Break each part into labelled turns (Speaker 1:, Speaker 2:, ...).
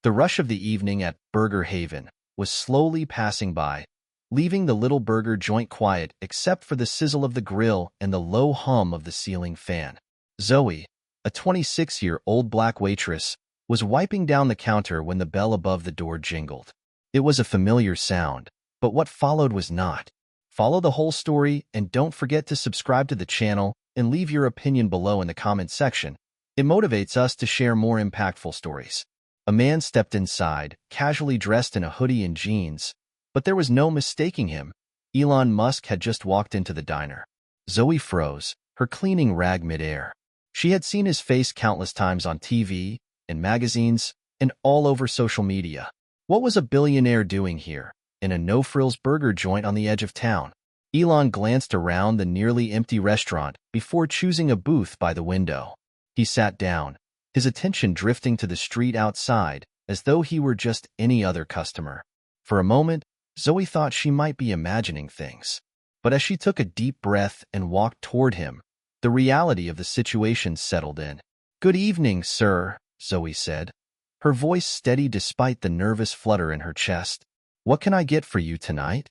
Speaker 1: The rush of the evening at Burger Haven was slowly passing by, leaving the little burger joint quiet except for the sizzle of the grill and the low hum of the ceiling fan. Zoe, a 26-year-old black waitress, was wiping down the counter when the bell above the door jingled. It was a familiar sound, but what followed was not. Follow the whole story and don't forget to subscribe to the channel and leave your opinion below in the comment section. It motivates us to share more impactful stories. A man stepped inside, casually dressed in a hoodie and jeans, but there was no mistaking him. Elon Musk had just walked into the diner. Zoe froze, her cleaning rag midair. She had seen his face countless times on TV, in magazines, and all over social media. What was a billionaire doing here, in a no-frills burger joint on the edge of town? Elon glanced around the nearly empty restaurant before choosing a booth by the window. He sat down, his attention drifting to the street outside as though he were just any other customer. For a moment, Zoe thought she might be imagining things. But as she took a deep breath and walked toward him, the reality of the situation settled in. "Good evening, sir," Zoe said, her voice steady despite the nervous flutter in her chest. "What can I get for you tonight?"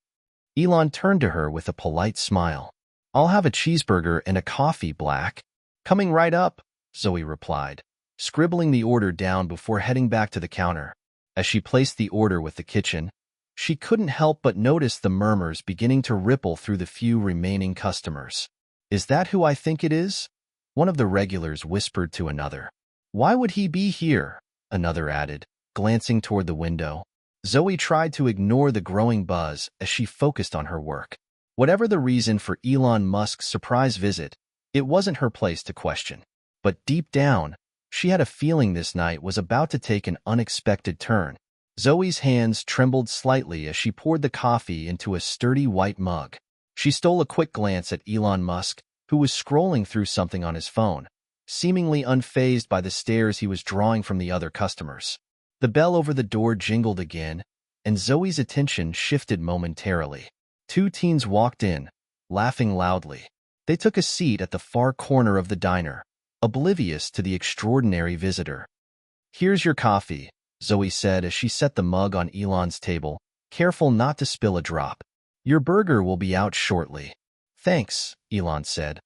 Speaker 1: Elon turned to her with a polite smile. "I'll have a cheeseburger and a coffee, black." "Coming right up," Zoe replied, scribbling the order down before heading back to the counter. As she placed the order with the kitchen, she couldn't help but notice the murmurs beginning to ripple through the few remaining customers. "Is that who I think it is?" one of the regulars whispered to another. "Why would he be here?" another added, glancing toward the window. Zoe tried to ignore the growing buzz as she focused on her work. Whatever the reason for Elon Musk's surprise visit, it wasn't her place to question. But deep down, she had a feeling this night was about to take an unexpected turn. Zoe's hands trembled slightly as she poured the coffee into a sturdy white mug. She stole a quick glance at Elon Musk, who was scrolling through something on his phone, seemingly unfazed by the stares he was drawing from the other customers. The bell over the door jingled again, and Zoe's attention shifted momentarily. Two teens walked in, laughing loudly. They took a seat at the far corner of the diner, oblivious to the extraordinary visitor. "Here's your coffee," Zoe said as she set the mug on Elon's table, careful not to spill a drop. "Your burger will be out shortly." "Thanks," Elon said,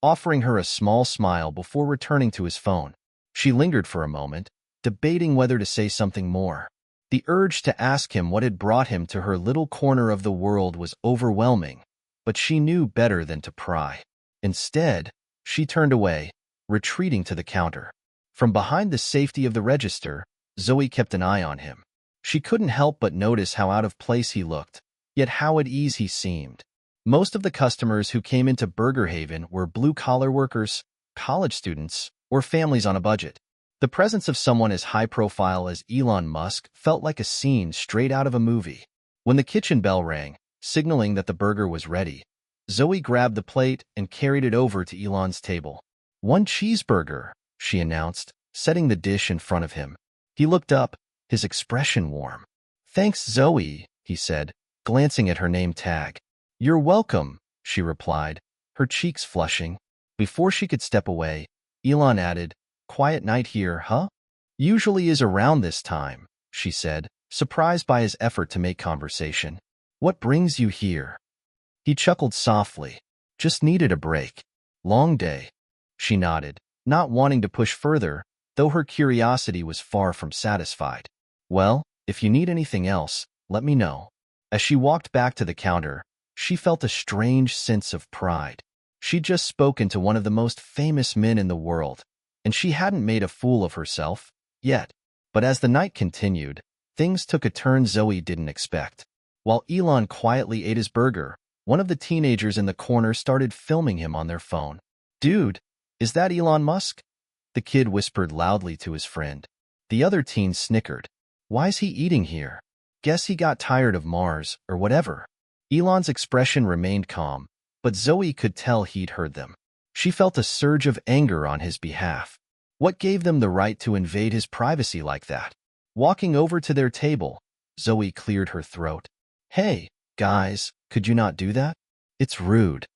Speaker 1: offering her a small smile before returning to his phone. She lingered for a moment, debating whether to say something more. The urge to ask him what had brought him to her little corner of the world was overwhelming, but she knew better than to pry. Instead, she turned away, retreating to the counter. From behind the safety of the register, Zoe kept an eye on him. She couldn't help but notice how out of place he looked, yet how at ease he seemed. Most of the customers who came into Burger Haven were blue-collar workers, college students, or families on a budget. The presence of someone as high-profile as Elon Musk felt like a scene straight out of a movie. When the kitchen bell rang, signaling that the burger was ready, Zoe grabbed the plate and carried it over to Elon's table. "One cheeseburger," she announced, setting the dish in front of him. He looked up, his expression warm. "Thanks, Zoe," he said, glancing at her name tag. "You're welcome," she replied, her cheeks flushing. Before she could step away, Elon added, "Quiet night here, huh?" "Usually is around this time," she said, surprised by his effort to make conversation. "What brings you here?" He chuckled softly. "Just needed a break. Long day." She nodded, not wanting to push further, though her curiosity was far from satisfied. "Well, if you need anything else, let me know." As she walked back to the counter, she felt a strange sense of pride. She'd just spoken to one of the most famous men in the world, and she hadn't made a fool of herself yet. But as the night continued, things took a turn Zoe didn't expect. While Elon quietly ate his burger, one of the teenagers in the corner started filming him on their phone. "Dude, is that Elon Musk?" the kid whispered loudly to his friend. The other teen snickered. "Why's he eating here? Guess he got tired of Mars, or whatever." Elon's expression remained calm, but Zoe could tell he'd heard them. She felt a surge of anger on his behalf. What gave them the right to invade his privacy like that? Walking over to their table, Zoe cleared her throat. "Hey, guys, could you not do that? It's rude."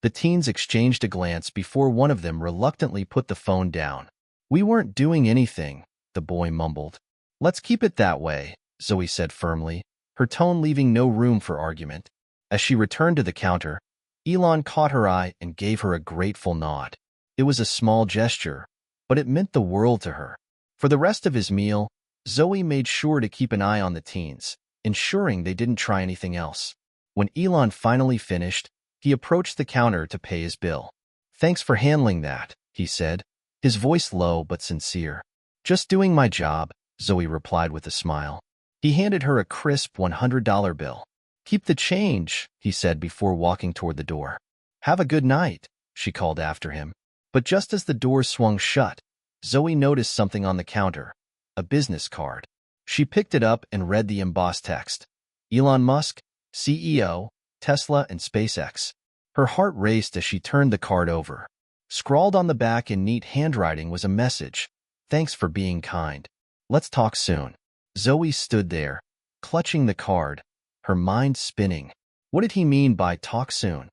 Speaker 1: The teens exchanged a glance before one of them reluctantly put the phone down. "We weren't doing anything," the boy mumbled. Let's keep it that way, Zoe said firmly, her tone leaving no room for argument. As she returned to the counter, Elon caught her eye and gave her a grateful nod. It was a small gesture, but it meant the world to her. For the rest of his meal, Zoe made sure to keep an eye on the teens, ensuring they didn't try anything else. When Elon finally finished, he approached the counter to pay his bill. "Thanks for handling that," he said, his voice low but sincere. "Just doing my job," Zoe replied with a smile. He handed her a crisp $100 bill. "Keep the change," he said before walking toward the door. "Have a good night," she called after him. But just as the door swung shut, Zoe noticed something on the counter, a business card. She picked it up and read the embossed text. Elon Musk, CEO, Tesla and SpaceX. Her heart raced as she turned the card over. Scrawled on the back in neat handwriting was a message. "Thanks for being kind. Let's talk soon." Zoe stood there, clutching the card, her mind spinning. What did he mean by talk soon?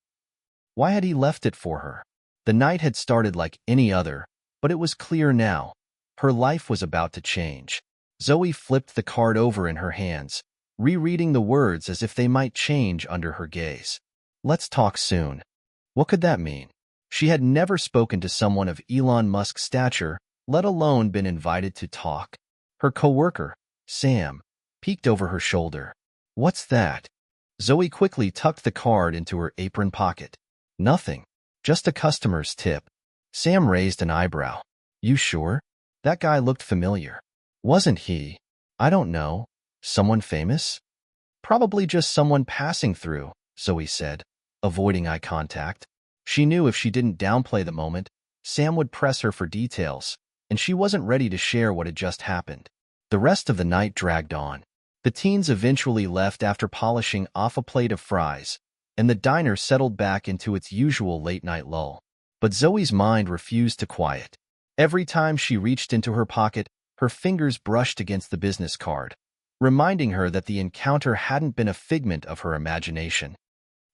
Speaker 1: Why had he left it for her? The night had started like any other, but it was clear now. Her life was about to change. Zoe flipped the card over in her hands, rereading the words as if they might change under her gaze. Let's talk soon. What could that mean? She had never spoken to someone of Elon Musk's stature, let alone been invited to talk. Her coworker, Sam, peeked over her shoulder. "What's that?" Zoe quickly tucked the card into her apron pocket. "Nothing. Just a customer's tip." Sam raised an eyebrow. "You sure? That guy looked familiar. Wasn't he, I don't know, someone famous?" "Probably just someone passing through," Zoe said, avoiding eye contact. She knew if she didn't downplay the moment, Sam would press her for details, and she wasn't ready to share what had just happened. The rest of the night dragged on. The teens eventually left after polishing off a plate of fries, and the diner settled back into its usual late-night lull. But Zoe's mind refused to quiet. Every time she reached into her pocket, her fingers brushed against the business card, reminding her that the encounter hadn't been a figment of her imagination.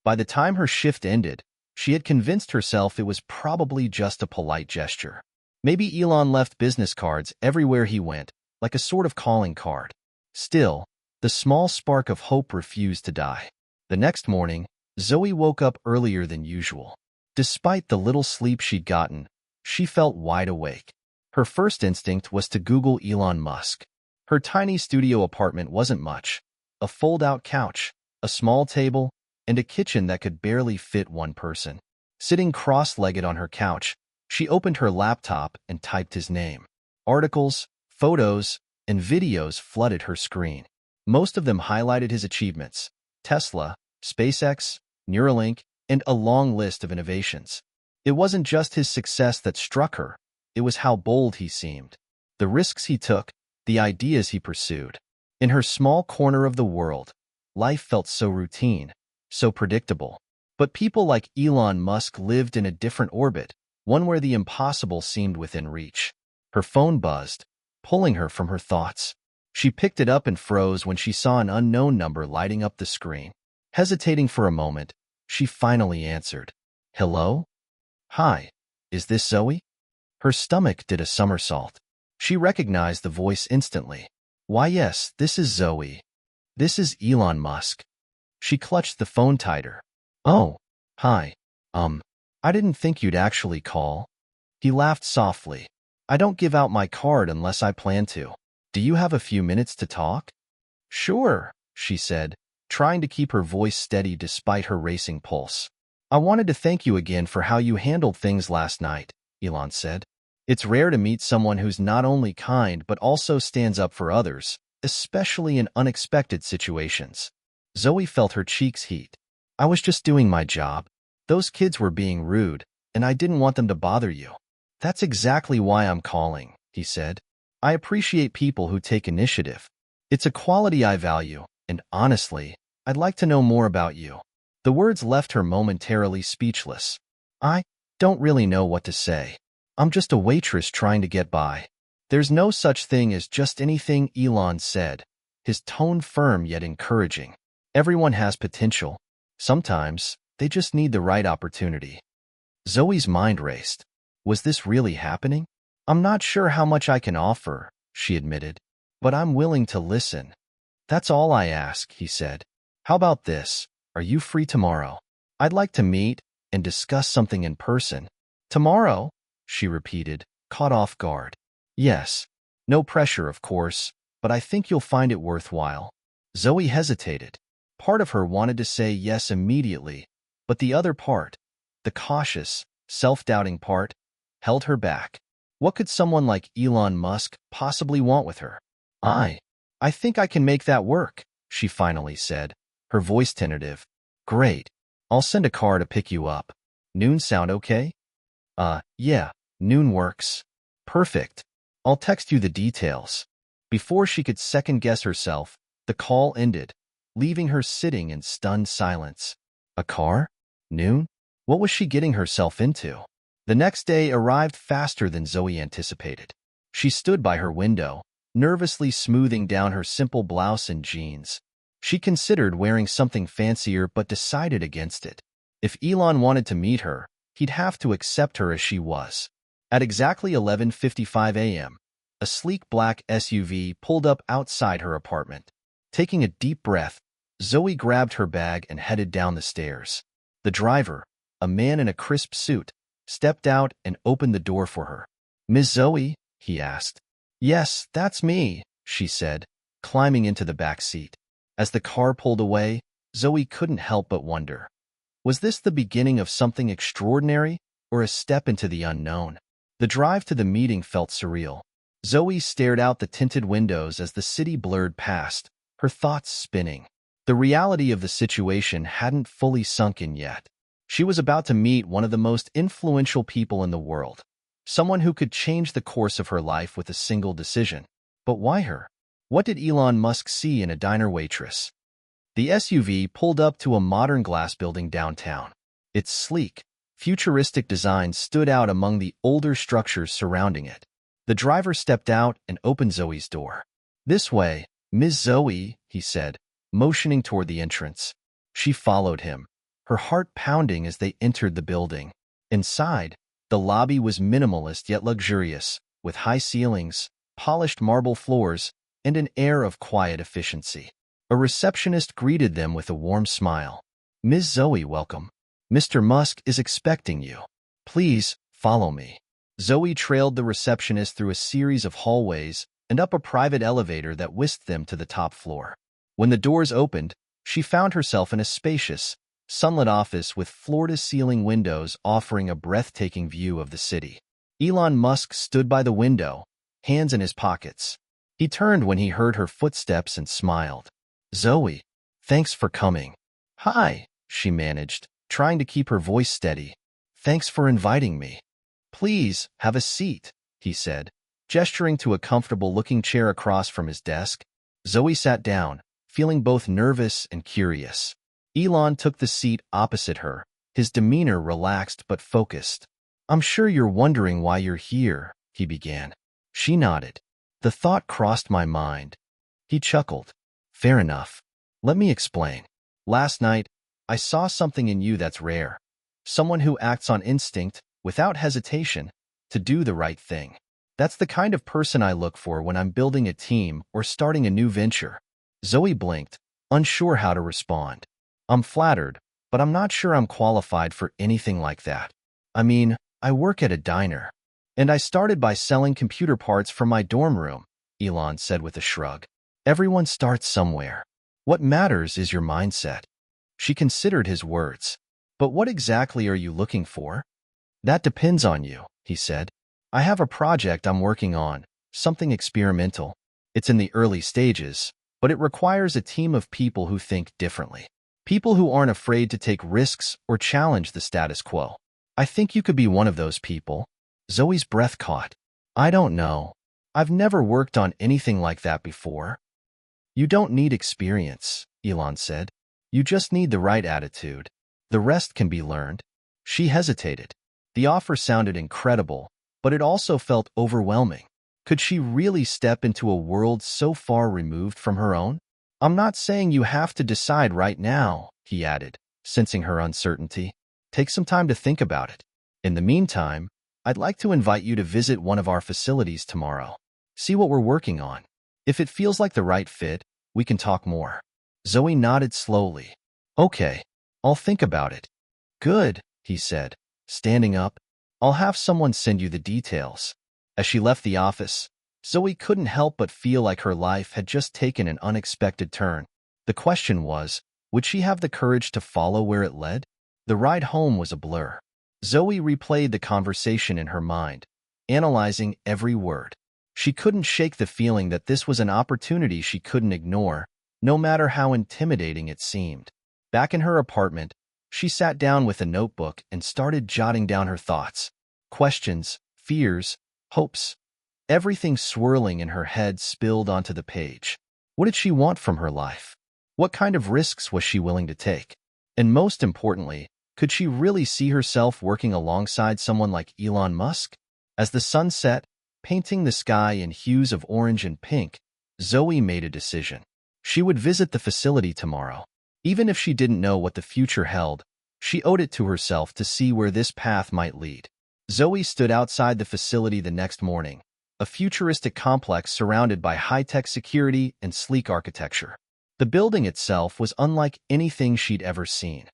Speaker 1: By the time her shift ended, she had convinced herself it was probably just a polite gesture. Maybe Elon left business cards everywhere he went, like a sort of calling card. Still, the small spark of hope refused to die. The next morning, Zoe woke up earlier than usual. Despite the little sleep she'd gotten, she felt wide awake. Her first instinct was to Google Elon Musk. Her tiny studio apartment wasn't much. A fold-out couch, a small table, and a kitchen that could barely fit one person. Sitting cross-legged on her couch, she opened her laptop and typed his name. Articles, photos, and videos flooded her screen. Most of them highlighted his achievements: Tesla, SpaceX, Neuralink, and a long list of innovations. It wasn't just his success that struck her, it was how bold he seemed. The risks he took, the ideas he pursued. In her small corner of the world, life felt so routine, so predictable. But people like Elon Musk lived in a different orbit, one where the impossible seemed within reach. Her phone buzzed, pulling her from her thoughts. She picked it up and froze when she saw an unknown number lighting up the screen. Hesitating for a moment, she finally answered. "Hello? Hi, is this Zoe?" Her stomach did a somersault. She recognized the voice instantly. "Why, yes, this is Zoe. This is Elon Musk." She clutched the phone tighter. "Oh, hi. I didn't think you'd actually call." He laughed softly. "I don't give out my card unless I plan to. Do you have a few minutes to talk?" "Sure," she said, trying to keep her voice steady despite her racing pulse. "I wanted to thank you again for how you handled things last night," Elon said. "It's rare to meet someone who's not only kind but also stands up for others, especially in unexpected situations." Zoe felt her cheeks heat. "I was just doing my job. Those kids were being rude, and I didn't want them to bother you." "That's exactly why I'm calling," he said. "I appreciate people who take initiative. It's a quality I value, and honestly, I'd like to know more about you." The words left her momentarily speechless. "I don't really know what to say. I'm just a waitress trying to get by." "There's no such thing as just anything," Elon said, his tone firm yet encouraging. "Everyone has potential. Sometimes, they just need the right opportunity." Zoe's mind raced. Was this really happening? "I'm not sure how much I can offer," she admitted. But I'm willing to listen. That's all I ask, he said. How about this? Are you free tomorrow? I'd like to meet and discuss something in person. Tomorrow? She repeated, caught off guard. Yes. No pressure, of course, but I think you'll find it worthwhile. Zoe hesitated. Part of her wanted to say yes immediately, but the other part, the cautious, self-doubting part, held her back. What could someone like Elon Musk possibly want with her? I think I can make that work, she finally said, her voice tentative. Great. I'll send a car to pick you up. Noon sound okay? Yeah, noon works. Perfect. I'll text you the details. Before she could second-guess herself, the call ended, leaving her sitting in stunned silence. A car? Noon? What was she getting herself into? The next day arrived faster than Zoe anticipated. She stood by her window, nervously smoothing down her simple blouse and jeans. She considered wearing something fancier but decided against it. If Elon wanted to meet her, he'd have to accept her as she was. At exactly 11:55 a.m., a sleek black SUV pulled up outside her apartment. Taking a deep breath, Zoe grabbed her bag and headed down the stairs. The driver, a man in a crisp suit, stepped out and opened the door for her. Miss Zoe? He asked. Yes, that's me, she said, climbing into the back seat. As the car pulled away, Zoe couldn't help but wonder. Was this the beginning of something extraordinary or a step into the unknown? The drive to the meeting felt surreal. Zoe stared out the tinted windows as the city blurred past, her thoughts spinning. The reality of the situation hadn't fully sunk in yet. She was about to meet one of the most influential people in the world, someone who could change the course of her life with a single decision. But why her? What did Elon Musk see in a diner waitress? The SUV pulled up to a modern glass building downtown. Its sleek, futuristic design stood out among the older structures surrounding it. The driver stepped out and opened Zoe's door. This way, Ms. Zoe, he said, motioning toward the entrance. She followed him, her heart pounding as they entered the building. Inside, the lobby was minimalist yet luxurious, with high ceilings, polished marble floors, and an air of quiet efficiency. A receptionist greeted them with a warm smile. Ms. Zoe, welcome. Mr. Musk is expecting you. Please, follow me. Zoe trailed the receptionist through a series of hallways and up a private elevator that whisked them to the top floor. When the doors opened, she found herself in a spacious, sunlit office with floor-to-ceiling windows offering a breathtaking view of the city. Elon Musk stood by the window, hands in his pockets. He turned when he heard her footsteps and smiled. Zoe, thanks for coming. Hi, she managed, trying to keep her voice steady. Thanks for inviting me. Please, have a seat, he said, gesturing to a comfortable-looking chair across from his desk. Zoe sat down, feeling both nervous and curious. Elon took the seat opposite her, his demeanor relaxed but focused. I'm sure you're wondering why you're here, he began. She nodded. The thought crossed my mind. He chuckled. Fair enough. Let me explain. Last night, I saw something in you that's rare. Someone who acts on instinct, without hesitation, to do the right thing. That's the kind of person I look for when I'm building a team or starting a new venture. Zoe blinked, unsure how to respond. I'm flattered, but I'm not sure I'm qualified for anything like that. I mean, I work at a diner. And I started by selling computer parts from my dorm room, Elon said with a shrug. Everyone starts somewhere. What matters is your mindset. She considered his words. But what exactly are you looking for? That depends on you, he said. I have a project I'm working on, something experimental. It's in the early stages, but it requires a team of people who think differently. People who aren't afraid to take risks or challenge the status quo. I think you could be one of those people. Zoe's breath caught. I don't know. I've never worked on anything like that before. You don't need experience, Elon said. You just need the right attitude. The rest can be learned. She hesitated. The offer sounded incredible, but it also felt overwhelming. Could she really step into a world so far removed from her own? I'm not saying you have to decide right now, he added, sensing her uncertainty. Take some time to think about it. In the meantime, I'd like to invite you to visit one of our facilities tomorrow. See what we're working on. If it feels like the right fit, we can talk more. Zoe nodded slowly. Okay, I'll think about it. Good, he said, standing up. I'll have someone send you the details. As she left the office, Zoe couldn't help but feel like her life had just taken an unexpected turn. The question was, would she have the courage to follow where it led? The ride home was a blur. Zoe replayed the conversation in her mind, analyzing every word. She couldn't shake the feeling that this was an opportunity she couldn't ignore, no matter how intimidating it seemed. Back in her apartment, she sat down with a notebook and started jotting down her thoughts. Questions, fears, hopes, everything swirling in her head spilled onto the page. What did she want from her life? What kind of risks was she willing to take? And most importantly, could she really see herself working alongside someone like Elon Musk? As the sun set, painting the sky in hues of orange and pink, Zoe made a decision. She would visit the facility tomorrow. Even if she didn't know what the future held, she owed it to herself to see where this path might lead. Zoe stood outside the facility the next morning, a futuristic complex surrounded by high-tech security and sleek architecture. The building itself was unlike anything she'd ever seen.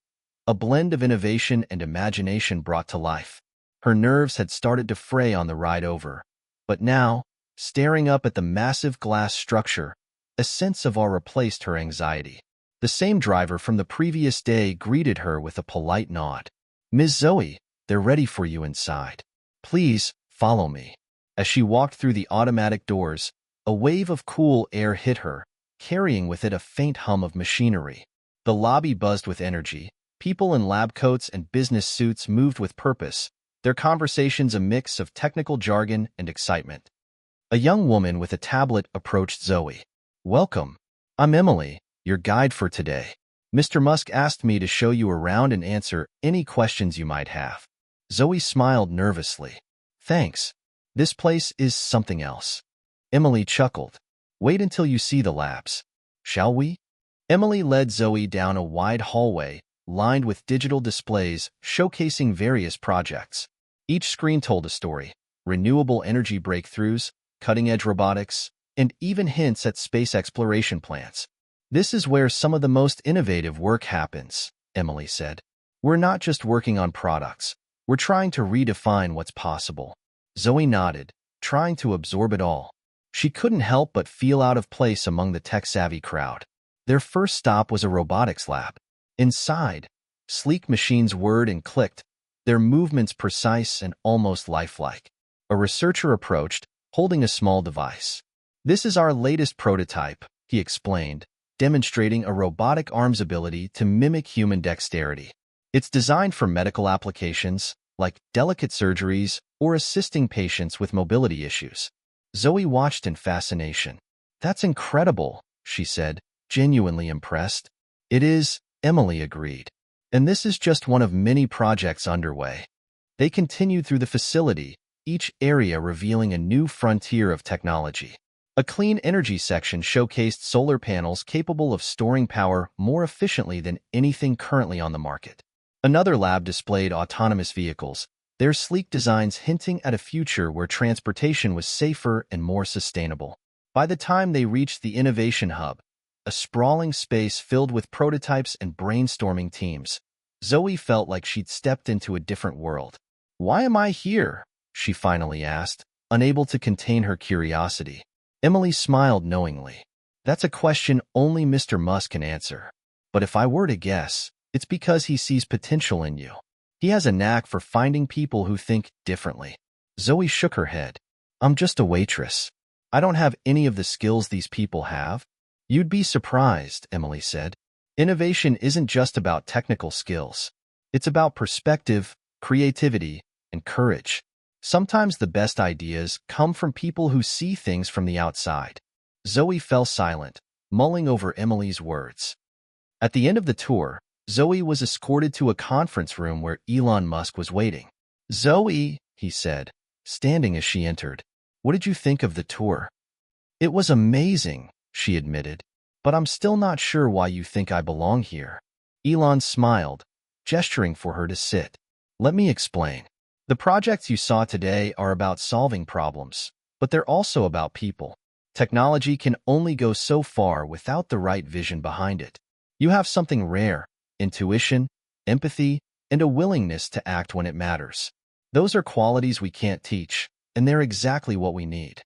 Speaker 1: A blend of innovation and imagination brought to life. Her nerves had started to fray on the ride over, but now, staring up at the massive glass structure, a sense of awe replaced her anxiety. The same driver from the previous day greeted her with a polite nod. "Ms. Zoe, they're ready for you inside. Please, follow me." As she walked through the automatic doors, a wave of cool air hit her, carrying with it a faint hum of machinery. The lobby buzzed with energy. People in lab coats and business suits moved with purpose, their conversations a mix of technical jargon and excitement. A young woman with a tablet approached Zoe. "Welcome. I'm Emily, your guide for today. Mr. Musk asked me to show you around and answer any questions you might have." Zoe smiled nervously. "Thanks. This place is something else." Emily chuckled. "Wait until you see the labs. Shall we?" Emily led Zoe down a wide hallway, lined with digital displays showcasing various projects. Each screen told a story: renewable energy breakthroughs, cutting-edge robotics, and even hints at space exploration plans. "This is where some of the most innovative work happens," Emily said. "We're not just working on products. We're trying to redefine what's possible." Zoe nodded, trying to absorb it all. She couldn't help but feel out of place among the tech-savvy crowd. Their first stop was a robotics lab. Inside, sleek machines whirred and clicked, their movements precise and almost lifelike. A researcher approached, holding a small device. "This is our latest prototype," he explained, demonstrating a robotic arm's ability to mimic human dexterity. "It's designed for medical applications, like delicate surgeries or assisting patients with mobility issues." Zoe watched in fascination. "That's incredible," she said, genuinely impressed. "It is," Emily agreed. "And this is just one of many projects underway." They continued through the facility, each area revealing a new frontier of technology. A clean energy section showcased solar panels capable of storing power more efficiently than anything currently on the market. Another lab displayed autonomous vehicles, their sleek designs hinting at a future where transportation was safer and more sustainable. By the time they reached the Innovation Hub, a sprawling space filled with prototypes and brainstorming teams, Zoe felt like she'd stepped into a different world. "Why am I here?" she finally asked, unable to contain her curiosity. Emily smiled knowingly. "That's a question only Mr. Musk can answer. But if I were to guess, it's because he sees potential in you. He has a knack for finding people who think differently." Zoe shook her head. "I'm just a waitress. I don't have any of the skills these people have." "You'd be surprised," Emily said. "Innovation isn't just about technical skills. It's about perspective, creativity, and courage. Sometimes the best ideas come from people who see things from the outside." Zoe fell silent, mulling over Emily's words. At the end of the tour, Zoe was escorted to a conference room where Elon Musk was waiting. "Zoe," he said, standing as she entered, "what did you think of the tour?" "It was amazing," she admitted, "but I'm still not sure why you think I belong here." Elon smiled, gesturing for her to sit. "Let me explain. The projects you saw today are about solving problems, but they're also about people. Technology can only go so far without the right vision behind it. You have something rare: intuition, empathy, and a willingness to act when it matters. Those are qualities we can't teach, and they're exactly what we need.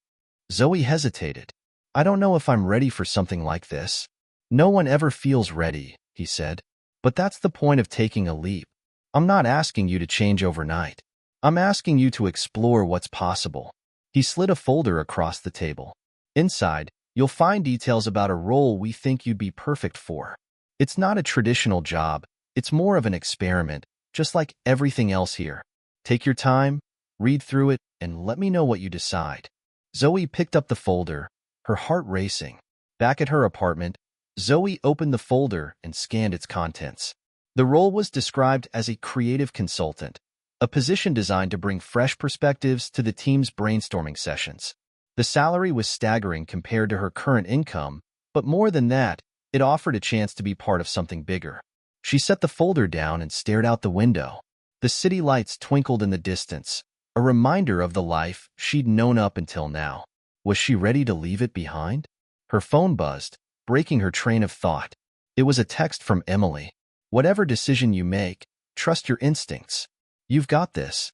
Speaker 1: Zoe hesitated. I don't know if I'm ready for something like this. No one ever feels ready, he said. But that's the point of taking a leap. I'm not asking you to change overnight. I'm asking you to explore what's possible. He slid a folder across the table. Inside, you'll find details about a role we think you'd be perfect for. It's not a traditional job. It's more of an experiment, just like everything else here. Take your time, read through it, and let me know what you decide. Zoe picked up the folder, her heart racing. Back at her apartment, Zoe opened the folder and scanned its contents. The role was described as a creative consultant, a position designed to bring fresh perspectives to the team's brainstorming sessions. The salary was staggering compared to her current income, but more than that, it offered a chance to be part of something bigger. She set the folder down and stared out the window. The city lights twinkled in the distance, a reminder of the life she'd known up until now. Was she ready to leave it behind? Her phone buzzed, breaking her train of thought. It was a text from Emily. Whatever decision you make, trust your instincts. You've got this.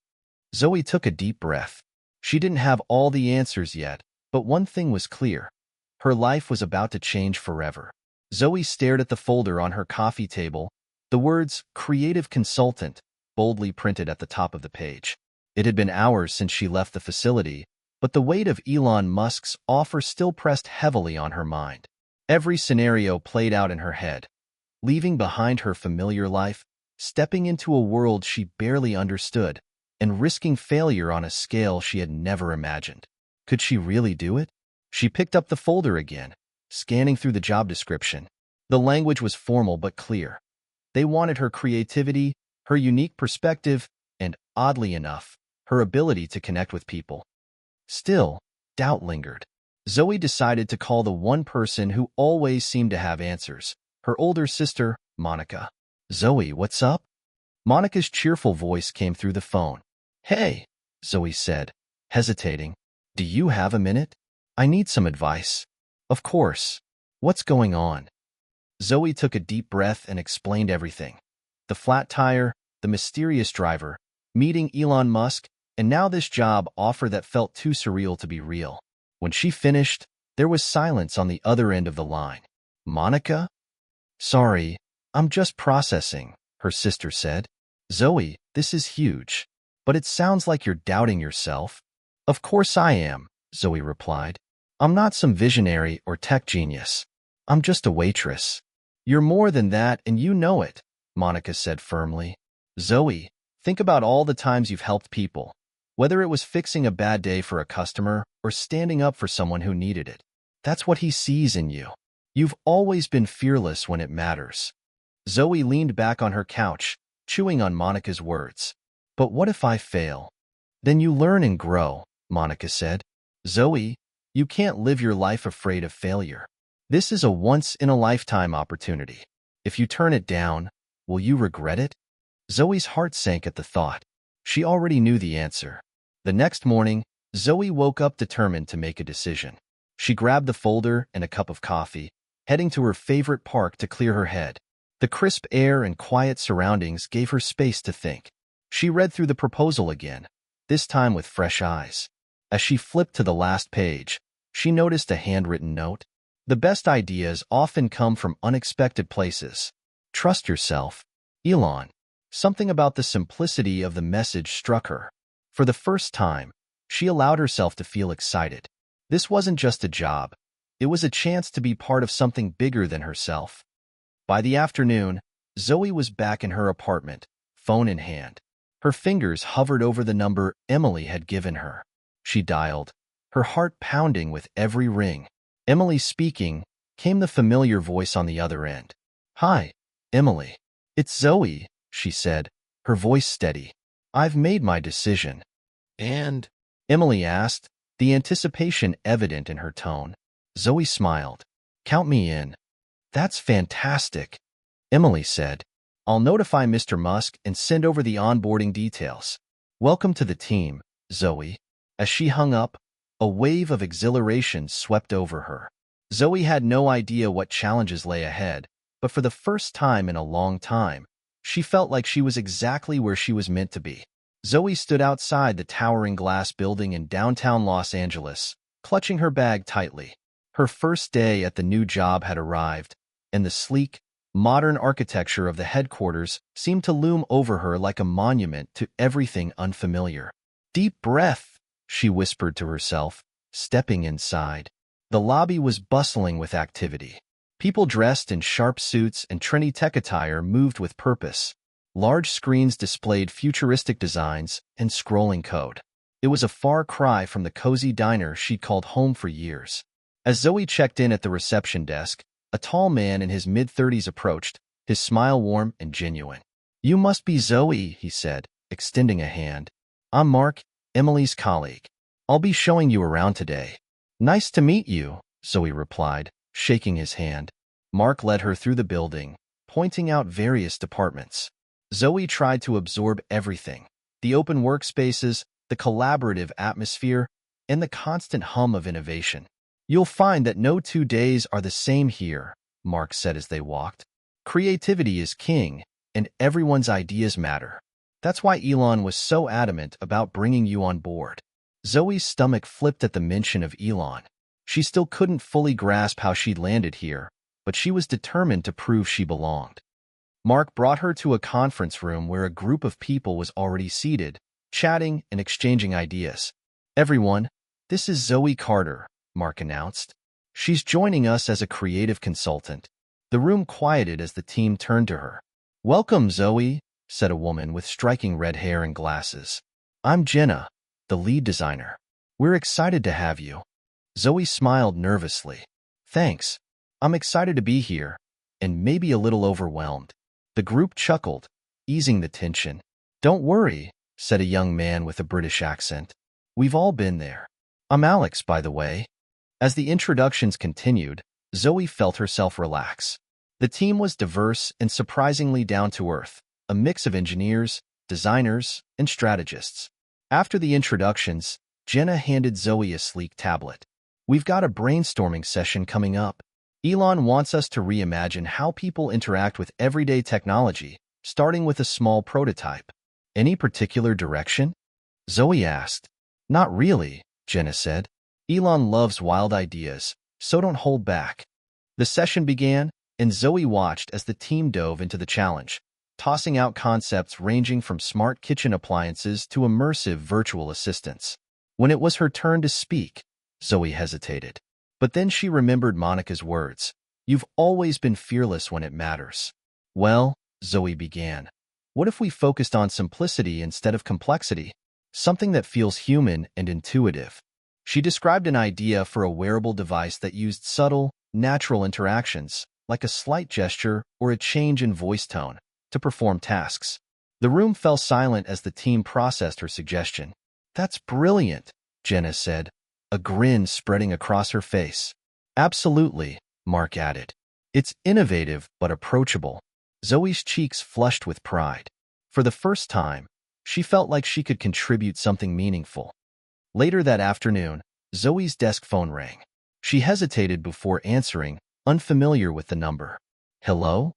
Speaker 1: Zoe took a deep breath. She didn't have all the answers yet, but one thing was clear. Her life was about to change forever. Zoe stared at the folder on her coffee table, the words "creative consultant" boldly printed at the top of the page. It had been hours since she left the facility, but the weight of Elon Musk's offer still pressed heavily on her mind. Every scenario played out in her head. Leaving behind her familiar life, stepping into a world she barely understood, and risking failure on a scale she had never imagined. Could she really do it? She picked up the folder again, scanning through the job description. The language was formal but clear. They wanted her creativity, her unique perspective, and, oddly enough, her ability to connect with people. Still, doubt lingered. Zoe decided to call the one person who always seemed to have answers, her older sister, Monica. "Zoe, what's up?" Monica's cheerful voice came through the phone. "Hey," Zoe said, hesitating. "Do you have a minute? I need some advice." "Of course. What's going on?" Zoe took a deep breath and explained everything. The flat tire, the mysterious driver, meeting Elon Musk, and now this job offer that felt too surreal to be real. When she finished, there was silence on the other end of the line. "Monica?" "Sorry, I'm just processing," her sister said. "Zoe, this is huge. But it sounds like you're doubting yourself." "Of course I am," Zoe replied. "I'm not some visionary or tech genius. I'm just a waitress." "You're more than that, and you know it," Monica said firmly. "Zoe, think about all the times you've helped people, whether it was fixing a bad day for a customer or standing up for someone who needed it. That's what he sees in you. You've always been fearless when it matters." Zoe leaned back on her couch, chewing on Monica's words. "But what if I fail?" "Then you learn and grow," Monica said. "Zoe, you can't live your life afraid of failure. This is a once-in-a-lifetime opportunity. If you turn it down, will you regret it?" Zoe's heart sank at the thought. She already knew the answer. The next morning, Zoe woke up determined to make a decision. She grabbed the folder and a cup of coffee, heading to her favorite park to clear her head. The crisp air and quiet surroundings gave her space to think. She read through the proposal again, this time with fresh eyes. As she flipped to the last page, she noticed a handwritten note. "The best ideas often come from unexpected places. Trust yourself, Elon." Something about the simplicity of the message struck her. For the first time, she allowed herself to feel excited. This wasn't just a job. It was a chance to be part of something bigger than herself. By the afternoon, Zoe was back in her apartment, phone in hand. Her fingers hovered over the number Emily had given her. She dialed, her heart pounding with every ring. Emily speaking, came the familiar voice on the other end. "Hi, Emily. It's Zoe," she said, her voice steady. "I've made my decision." "And?" Emily asked, the anticipation evident in her tone. Zoe smiled. "Count me in." "That's fantastic," Emily said. "I'll notify Mr. Musk and send over the onboarding details. Welcome to the team, Zoe." As she hung up, A wave of exhilaration swept over her. Zoe had no idea what challenges lay ahead, but for the first time in a long time, she felt like she was exactly where she was meant to be. Zoe stood outside the towering glass building in downtown Los Angeles, clutching her bag tightly. Her first day at the new job had arrived, and the sleek, modern architecture of the headquarters seemed to loom over her like a monument to everything unfamiliar. "Deep breath," she whispered to herself, stepping inside. The lobby was bustling with activity. People dressed in sharp suits and trendy tech attire moved with purpose. Large screens displayed futuristic designs and scrolling code. It was a far cry from the cozy diner she'd called home for years. As Zoe checked in at the reception desk, a tall man in his mid-30s approached, his smile warm and genuine. "You must be Zoe," he said, extending a hand. "I'm Mark, Emily's colleague. I'll be showing you around today." "Nice to meet you," Zoe replied, shaking his hand. Mark led her through the building, pointing out various departments. Zoe tried to absorb everything: the open workspaces, the collaborative atmosphere, and the constant hum of innovation. "You'll find that no 2 days are the same here," Mark said as they walked. "Creativity is king, and everyone's ideas matter. That's why Elon was so adamant about bringing you on board." Zoe's stomach flipped at the mention of Elon. She still couldn't fully grasp how she'd landed here, but she was determined to prove she belonged. Mark brought her to a conference room where a group of people was already seated, chatting and exchanging ideas. "Everyone, this is Zoe Carter," Mark announced. "She's joining us as a creative consultant." The room quieted as the team turned to her. "Welcome, Zoe," said a woman with striking red hair and glasses. "I'm Jenna, the lead designer. We're excited to have you." Zoe smiled nervously. "Thanks. I'm excited to be here, and maybe a little overwhelmed." The group chuckled, easing the tension. "Don't worry," said a young man with a British accent. "We've all been there. I'm Alex, by the way." As the introductions continued, Zoe felt herself relax. The team was diverse and surprisingly down-to-earth, a mix of engineers, designers, and strategists. After the introductions, Jenna handed Zoe a sleek tablet. "We've got a brainstorming session coming up. Elon wants us to reimagine how people interact with everyday technology, starting with a small prototype." "Any particular direction?" Zoe asked. "Not really," Jenna said. "Elon loves wild ideas, so don't hold back." The session began, and Zoe watched as the team dove into the challenge, tossing out concepts ranging from smart kitchen appliances to immersive virtual assistants. When it was her turn to speak, Zoe hesitated. But then she remembered Monica's words, "You've always been fearless when it matters." "Well," Zoe began, "what if we focused on simplicity instead of complexity? Something that feels human and intuitive." She described an idea for a wearable device that used subtle, natural interactions, like a slight gesture or a change in voice tone, to perform tasks. The room fell silent as the team processed her suggestion. "That's brilliant," Jenna said, a grin spreading across her face. "Absolutely," Mark added. "It's innovative but approachable." Zoe's cheeks flushed with pride. For the first time, she felt like she could contribute something meaningful. Later that afternoon, Zoe's desk phone rang. She hesitated before answering, unfamiliar with the number. "Hello?"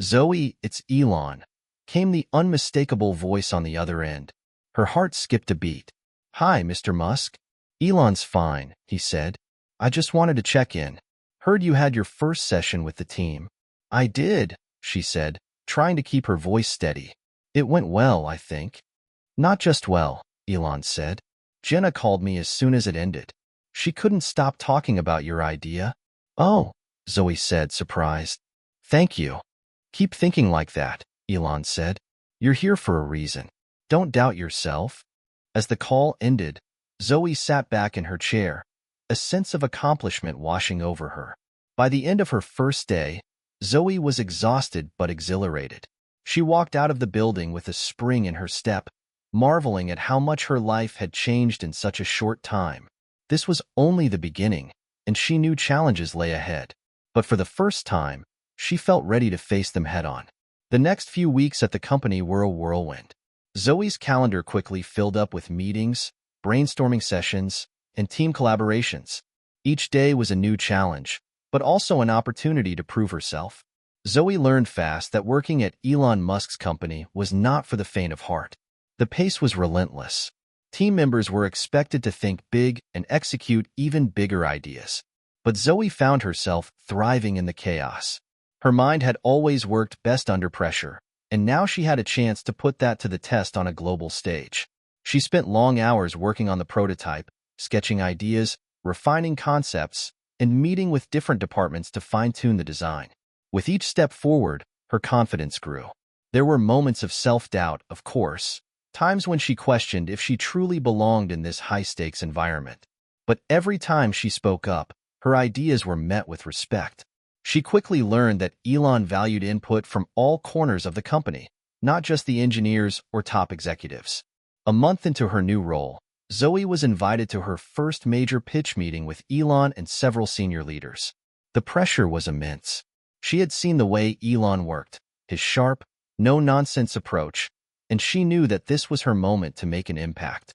Speaker 1: "Zoe, it's Elon," came the unmistakable voice on the other end. Her heart skipped a beat. "Hi, Mr. Musk." "Elon's fine," he said. "I just wanted to check in. Heard you had your first session with the team." "I did," she said, trying to keep her voice steady. "It went well, I think." "Not just well," Elon said. "Jenna called me as soon as it ended. She couldn't stop talking about your idea." "Oh," Zoe said, surprised. "Thank you. Keep thinking like that," Elon said. "You're here for a reason. Don't doubt yourself." As the call ended, Zoe sat back in her chair, a sense of accomplishment washing over her. By the end of her first day, Zoe was exhausted but exhilarated. She walked out of the building with a spring in her step, marveling at how much her life had changed in such a short time. This was only the beginning, and she knew challenges lay ahead. But for the first time, she felt ready to face them head-on. The next few weeks at the company were a whirlwind. Zoe's calendar quickly filled up with meetings, brainstorming sessions, and team collaborations. Each day was a new challenge, but also an opportunity to prove herself. Zoe learned fast that working at Elon Musk's company was not for the faint of heart. The pace was relentless. Team members were expected to think big and execute even bigger ideas. But Zoe found herself thriving in the chaos. Her mind had always worked best under pressure, and now she had a chance to put that to the test on a global stage. She spent long hours working on the prototype, sketching ideas, refining concepts, and meeting with different departments to fine-tune the design. With each step forward, her confidence grew. There were moments of self-doubt, of course, times when she questioned if she truly belonged in this high-stakes environment. But every time she spoke up, her ideas were met with respect. She quickly learned that Elon valued input from all corners of the company, not just the engineers or top executives. A month into her new role, Zoe was invited to her first major pitch meeting with Elon and several senior leaders. The pressure was immense. She had seen the way Elon worked, his sharp, no-nonsense approach, and she knew that this was her moment to make an impact.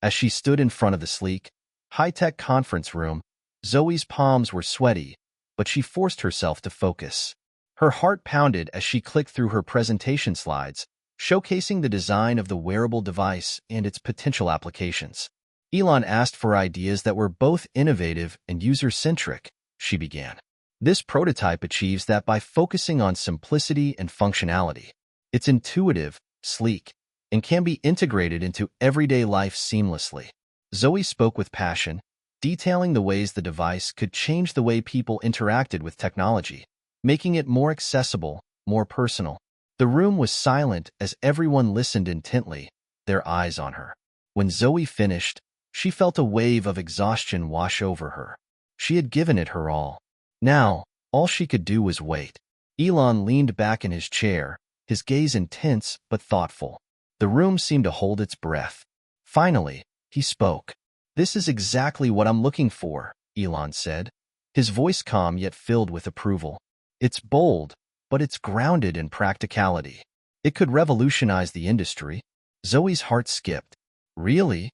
Speaker 1: As she stood in front of the sleek, high-tech conference room, Zoe's palms were sweaty, but she forced herself to focus. Her heart pounded as she clicked through her presentation slides, showcasing the design of the wearable device and its potential applications. Elon asked for ideas that were both innovative and user-centric, she began. This prototype achieves that by focusing on simplicity and functionality. It's intuitive, sleek, and can be integrated into everyday life seamlessly. Zoe spoke with passion, detailing the ways the device could change the way people interacted with technology, making it more accessible, more personal. The room was silent as everyone listened intently, their eyes on her. When Zoe finished, she felt a wave of exhaustion wash over her. She had given it her all. Now, all she could do was wait. Elon leaned back in his chair, his gaze intense but thoughtful. The room seemed to hold its breath. Finally, he spoke. "This is exactly what I'm looking for," Elon said, his voice calm yet filled with approval. "It's bold, but it's grounded in practicality. It could revolutionize the industry." Zoe's heart skipped. "Really?"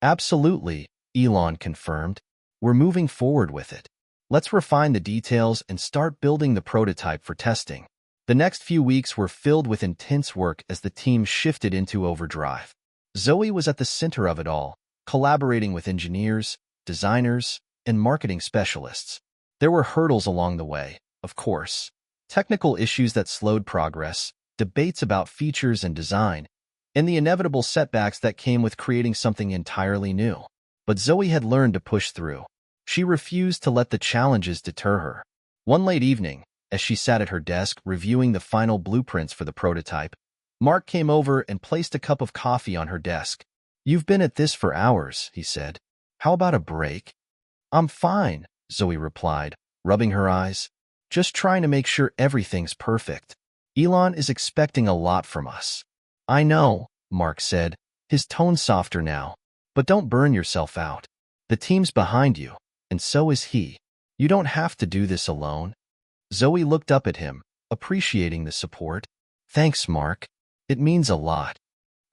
Speaker 1: "Absolutely," Elon confirmed. "We're moving forward with it. Let's refine the details and start building the prototype for testing." The next few weeks were filled with intense work as the team shifted into overdrive. Zoe was at the center of it all, collaborating with engineers, designers, and marketing specialists. There were hurdles along the way, of course. Technical issues that slowed progress, debates about features and design, and the inevitable setbacks that came with creating something entirely new. But Zoe had learned to push through. She refused to let the challenges deter her. One late evening, as she sat at her desk reviewing the final blueprints for the prototype, Mark came over and placed a cup of coffee on her desk. "You've been at this for hours," he said. "How about a break?" "I'm fine," Zoe replied, rubbing her eyes. "Just trying to make sure everything's perfect. Elon is expecting a lot from us." "I know," Mark said, his tone softer now. "But don't burn yourself out. The team's behind you, and so is he. You don't have to do this alone." Zoe looked up at him, appreciating the support. "Thanks, Mark. It means a lot."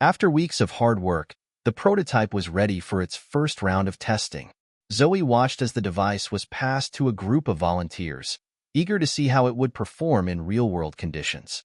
Speaker 1: After weeks of hard work, the prototype was ready for its first round of testing. Zoe watched as the device was passed to a group of volunteers, eager to see how it would perform in real-world conditions.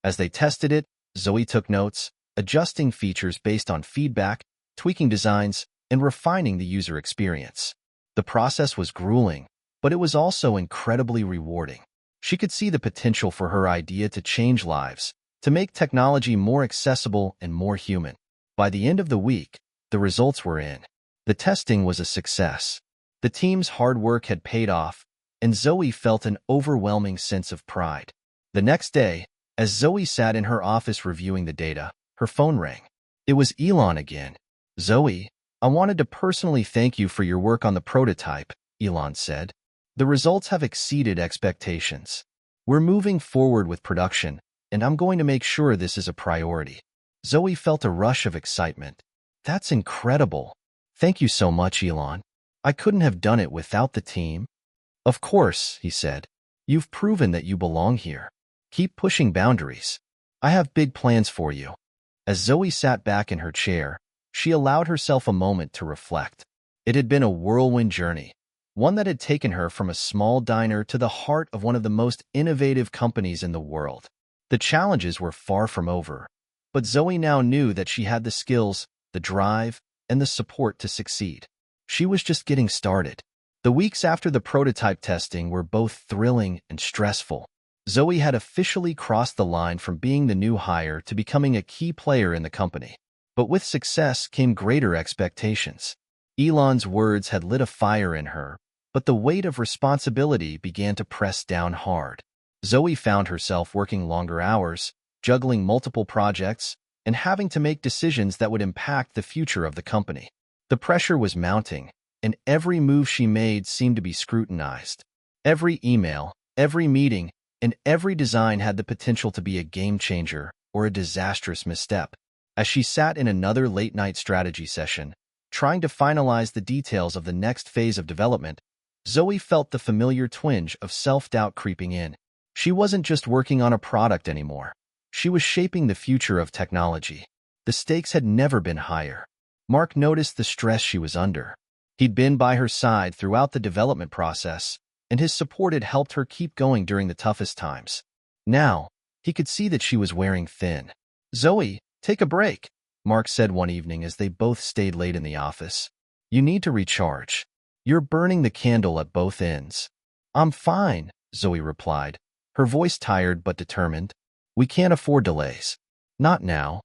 Speaker 1: As they tested it, Zoe took notes, adjusting features based on feedback, tweaking designs, and refining the user experience. The process was grueling, but it was also incredibly rewarding. She could see the potential for her idea to change lives, to make technology more accessible and more human. By the end of the week, the results were in. The testing was a success. The team's hard work had paid off, and Zoe felt an overwhelming sense of pride. The next day, as Zoe sat in her office reviewing the data, her phone rang. It was Elon again. "Zoe, I wanted to personally thank you for your work on the prototype," Elon said. "The results have exceeded expectations. We're moving forward with production, and I'm going to make sure this is a priority." Zoe felt a rush of excitement. "That's incredible. Thank you so much, Elon. I couldn't have done it without the team." "Of course," he said. "You've proven that you belong here. Keep pushing boundaries. I have big plans for you." As Zoe sat back in her chair, she allowed herself a moment to reflect. It had been a whirlwind journey, one that had taken her from a small diner to the heart of one of the most innovative companies in the world. The challenges were far from over, but Zoe now knew that she had the skills, the drive, and the support to succeed. She was just getting started. The weeks after the prototype testing were both thrilling and stressful. Zoe had officially crossed the line from being the new hire to becoming a key player in the company. But with success came greater expectations. Elon's words had lit a fire in her, but the weight of responsibility began to press down hard. Zoe found herself working longer hours, juggling multiple projects, and having to make decisions that would impact the future of the company. The pressure was mounting, and every move she made seemed to be scrutinized. Every email, every meeting, and every design had the potential to be a game-changer or a disastrous misstep. As she sat in another late-night strategy session, trying to finalize the details of the next phase of development, Zoe felt the familiar twinge of self-doubt creeping in. She wasn't just working on a product anymore. She was shaping the future of technology. The stakes had never been higher. Mark noticed the stress she was under. He'd been by her side throughout the development process, and his support had helped her keep going during the toughest times. Now, he could see that she was wearing thin. "Zoe, take a break," Mark said one evening as they both stayed late in the office. "You need to recharge. You're burning the candle at both ends." "I'm fine," Zoe replied, her voice tired but determined. "We can't afford delays." "Not now."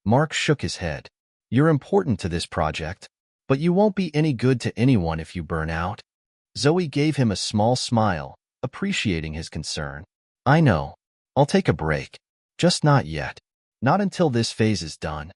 Speaker 1: Mark shook his head. "You're important to this project, but you won't be any good to anyone if you burn out." Zoe gave him a small smile, appreciating his concern. "I know. I'll take a break. Just not yet. Not until this phase is done."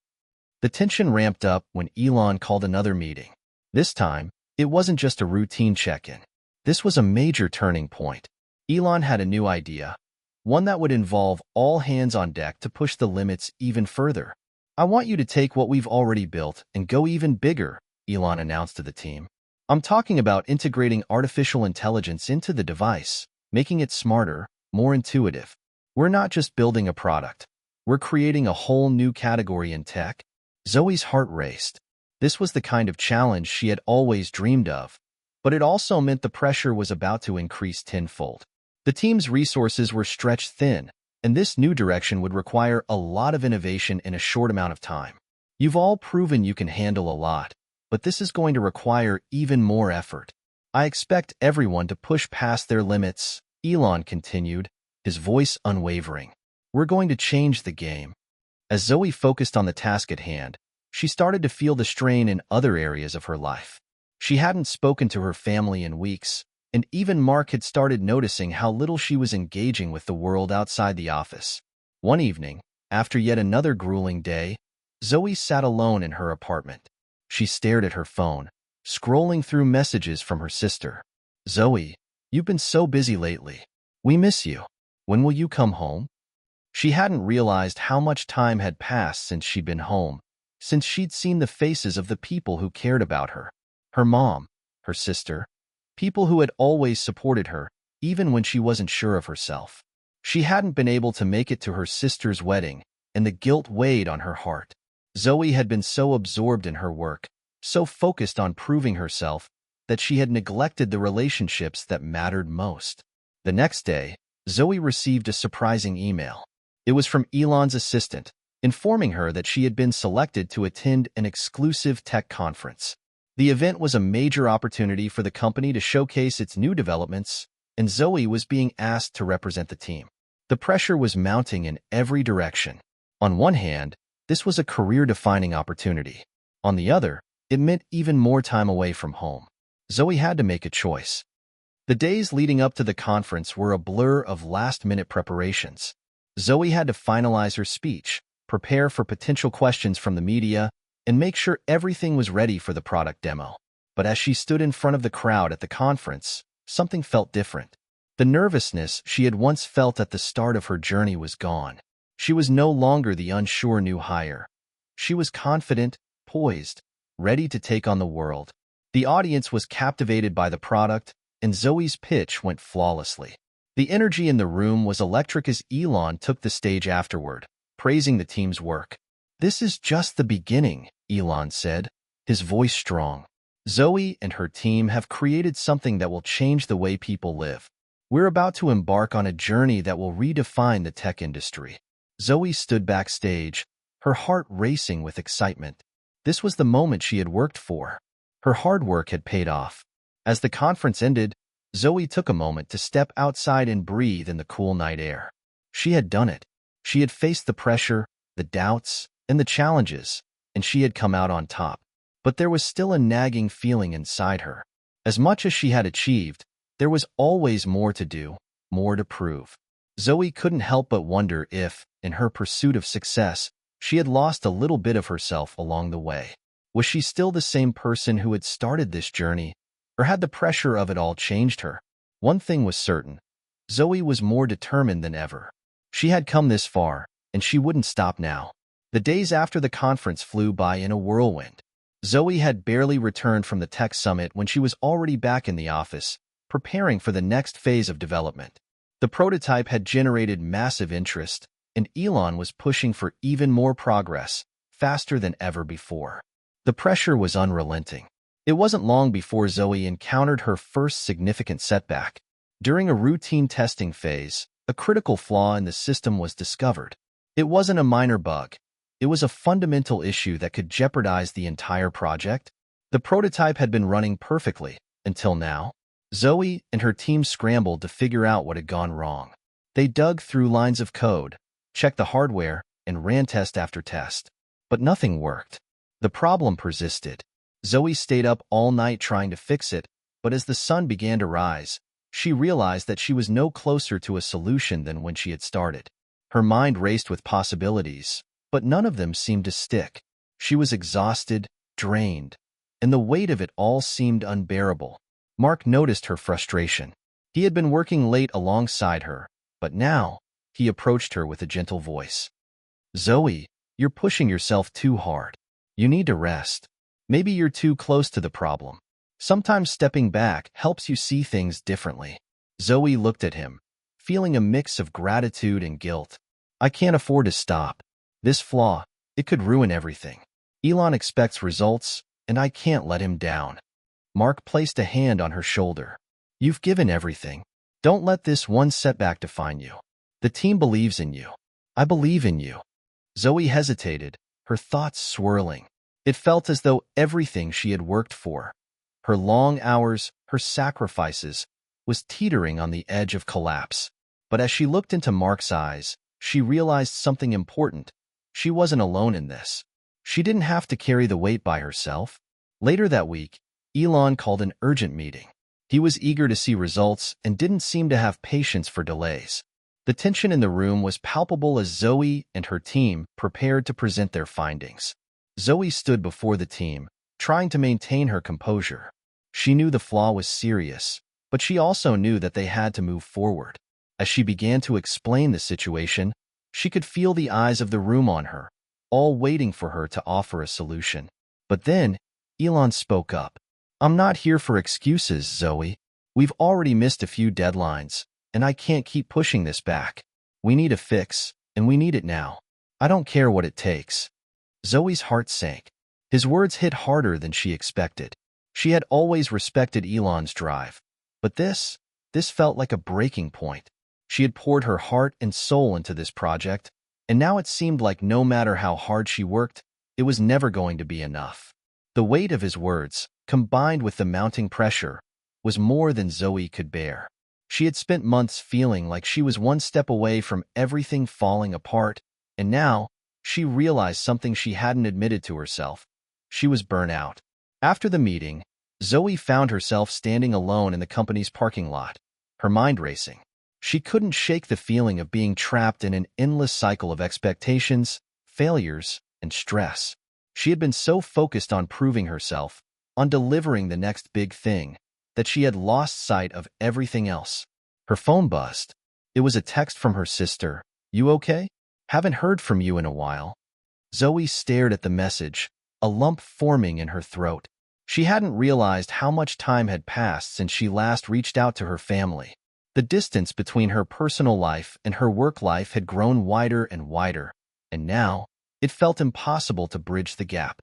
Speaker 1: The tension ramped up when Elon called another meeting. This time, it wasn't just a routine check-in. This was a major turning point. Elon had a new idea, one that would involve all hands on deck to push the limits even further. "I want you to take what we've already built and go even bigger," Elon announced to the team. "I'm talking about integrating artificial intelligence into the device, making it smarter, more intuitive. We're not just building a product. We're creating a whole new category in tech." Zoe's heart raced. This was the kind of challenge she had always dreamed of, but it also meant the pressure was about to increase tenfold. The team's resources were stretched thin, and this new direction would require a lot of innovation in a short amount of time. "You've all proven you can handle a lot, but this is going to require even more effort. I expect everyone to push past their limits," Elon continued, his voice unwavering. "We're going to change the game." As Zoe focused on the task at hand, she started to feel the strain in other areas of her life. She hadn't spoken to her family in weeks, and even Mark had started noticing how little she was engaging with the world outside the office. One evening, after yet another grueling day, Zoe sat alone in her apartment. She stared at her phone, scrolling through messages from her sister. "Zoe, you've been so busy lately. We miss you. When will you come home?" She hadn't realized how much time had passed since she'd been home, since she'd seen the faces of the people who cared about her. Her mom, her sister, people who had always supported her, even when she wasn't sure of herself. She hadn't been able to make it to her sister's wedding, and the guilt weighed on her heart. Zoe had been so absorbed in her work, so focused on proving herself, that she had neglected the relationships that mattered most. The next day, Zoe received a surprising email. It was from Elon's assistant, informing her that she had been selected to attend an exclusive tech conference. The event was a major opportunity for the company to showcase its new developments, and Zoe was being asked to represent the team. The pressure was mounting in every direction. On one hand, this was a career-defining opportunity. On the other, it meant even more time away from home. Zoe had to make a choice. The days leading up to the conference were a blur of last-minute preparations. Zoe had to finalize her speech, prepare for potential questions from the media, and make sure everything was ready for the product demo. But as she stood in front of the crowd at the conference, something felt different. The nervousness she had once felt at the start of her journey was gone. She was no longer the unsure new hire. She was confident, poised, ready to take on the world. The audience was captivated by the product, and Zoe's pitch went flawlessly. The energy in the room was electric as Elon took the stage afterward, praising the team's work. "This is just the beginning," Elon said, his voice strong. Zoe and her team have created something that will change the way people live. We're about to embark on a journey that will redefine the tech industry. Zoe stood backstage, her heart racing with excitement. This was the moment she had worked for. Her hard work had paid off. As the conference ended, Zoe took a moment to step outside and breathe in the cool night air. She had done it. She had faced the pressure, the doubts, and the challenges, and she had come out on top. But there was still a nagging feeling inside her. As much as she had achieved, there was always more to do, more to prove. Zoe couldn't help but wonder if, in her pursuit of success, she had lost a little bit of herself along the way. Was she still the same person who had started this journey, or had the pressure of it all changed her? One thing was certain. Zoe was more determined than ever. She had come this far, and she wouldn't stop now. The days after the conference flew by in a whirlwind. Zoe had barely returned from the tech summit when she was already back in the office, preparing for the next phase of development. The prototype had generated massive interest, and Elon was pushing for even more progress, faster than ever before. The pressure was unrelenting. It wasn't long before Zoe encountered her first significant setback. During a routine testing phase, a critical flaw in the system was discovered. It wasn't a minor bug. It was a fundamental issue that could jeopardize the entire project. The prototype had been running perfectly, until now. Zoe and her team scrambled to figure out what had gone wrong. They dug through lines of code, checked the hardware, and ran test after test. But nothing worked. The problem persisted. Zoe stayed up all night trying to fix it, but as the sun began to rise, she realized that she was no closer to a solution than when she had started. Her mind raced with possibilities, but none of them seemed to stick. She was exhausted, drained, and the weight of it all seemed unbearable. Mark noticed her frustration. He had been working late alongside her, but now he approached her with a gentle voice. "Zoe, you're pushing yourself too hard. You need to rest. Maybe you're too close to the problem. Sometimes stepping back helps you see things differently." Zoe looked at him, feeling a mix of gratitude and guilt. "I can't afford to stop. This flaw, it could ruin everything. Elon expects results, and I can't let him down." Mark placed a hand on her shoulder. "You've given everything. Don't let this one setback define you. The team believes in you. I believe in you." Zoe hesitated, her thoughts swirling. It felt as though everything she had worked for, her long hours, her sacrifices, was teetering on the edge of collapse. But as she looked into Mark's eyes, she realized something important. She wasn't alone in this. She didn't have to carry the weight by herself. Later that week, Elon called an urgent meeting. He was eager to see results and didn't seem to have patience for delays. The tension in the room was palpable as Zoe and her team prepared to present their findings. Zoe stood before the team, trying to maintain her composure. She knew the flaw was serious, but she also knew that they had to move forward. As she began to explain the situation, she could feel the eyes of the room on her, all waiting for her to offer a solution. But then, Elon spoke up. "I'm not here for excuses, Zoe. We've already missed a few deadlines, and I can't keep pushing this back. We need a fix, and we need it now. I don't care what it takes." Zoe's heart sank. His words hit harder than she expected. She had always respected Elon's drive, but this felt like a breaking point. She had poured her heart and soul into this project, and now it seemed like no matter how hard she worked, it was never going to be enough. The weight of his words, combined with the mounting pressure, was more than Zoe could bear. She had spent months feeling like she was one step away from everything falling apart, and now she realized something she hadn't admitted to herself. She was burnt out. After the meeting, Zoe found herself standing alone in the company's parking lot, her mind racing. She couldn't shake the feeling of being trapped in an endless cycle of expectations, failures, and stress. She had been so focused on proving herself, on delivering the next big thing, that she had lost sight of everything else. Her phone buzzed. It was a text from her sister. "You okay? Haven't heard from you in a while." Zoe stared at the message, a lump forming in her throat. She hadn't realized how much time had passed since she last reached out to her family. The distance between her personal life and her work life had grown wider and wider, and now it felt impossible to bridge the gap.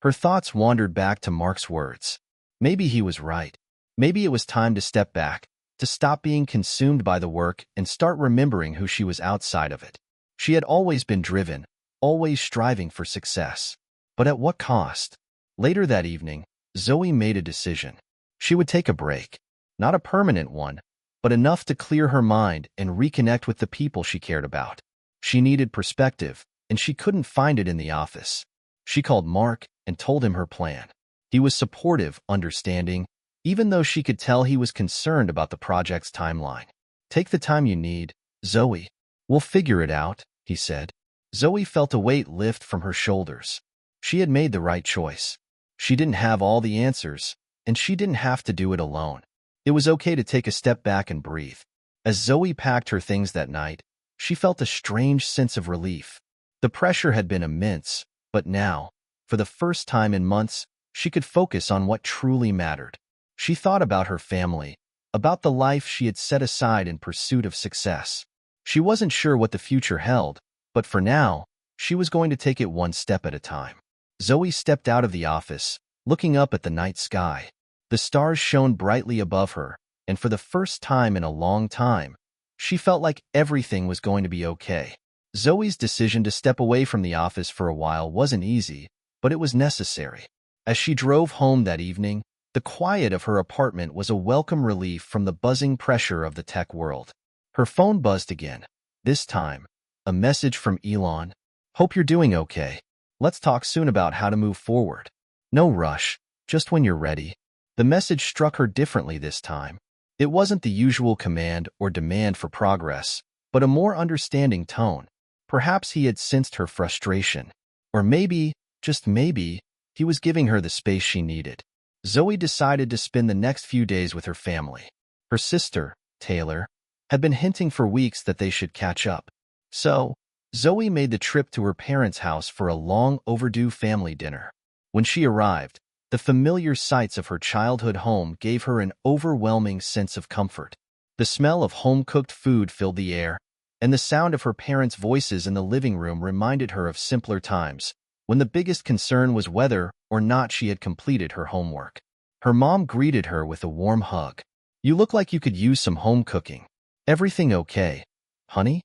Speaker 1: Her thoughts wandered back to Mark's words. Maybe he was right. Maybe it was time to step back, to stop being consumed by the work and start remembering who she was outside of it. She had always been driven, always striving for success. But at what cost? Later that evening, Zoe made a decision. She would take a break. Not a permanent one, but enough to clear her mind and reconnect with the people she cared about. She needed perspective, and she couldn't find it in the office. She called Mark and told him her plan. He was supportive, understanding, even though she could tell he was concerned about the project's timeline. "Take the time you need, Zoe. We'll figure it out," he said. Zoe felt a weight lift from her shoulders. She had made the right choice. She didn't have all the answers, and she didn't have to do it alone. It was okay to take a step back and breathe. As Zoe packed her things that night, she felt a strange sense of relief. The pressure had been immense, but now, for the first time in months, she could focus on what truly mattered. She thought about her family, about the life she had set aside in pursuit of success. She wasn't sure what the future held, but for now, she was going to take it one step at a time. Zoe stepped out of the office, looking up at the night sky. The stars shone brightly above her, and for the first time in a long time, she felt like everything was going to be okay. Zoe's decision to step away from the office for a while wasn't easy, but it was necessary. As she drove home that evening, the quiet of her apartment was a welcome relief from the buzzing pressure of the tech world. Her phone buzzed again. This time, a message from Elon. "Hope you're doing okay. Let's talk soon about how to move forward. No rush, just when you're ready." The message struck her differently this time. It wasn't the usual command or demand for progress, but a more understanding tone. Perhaps he had sensed her frustration. Or maybe, just maybe, he was giving her the space she needed. Zoe decided to spend the next few days with her family. Her sister, Taylor, had been hinting for weeks that they should catch up. So, Zoe made the trip to her parents' house for a long overdue family dinner. When she arrived, the familiar sights of her childhood home gave her an overwhelming sense of comfort. The smell of home-cooked food filled the air, and the sound of her parents' voices in the living room reminded her of simpler times, when the biggest concern was whether or not she had completed her homework. Her mom greeted her with a warm hug. "You look like you could use some home cooking. Everything okay, honey?"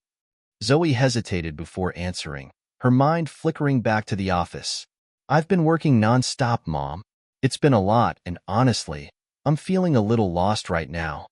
Speaker 1: Zoe hesitated before answering, her mind flickering back to the office. "I've been working non-stop, Mom. It's been a lot, and honestly, I'm feeling a little lost right now."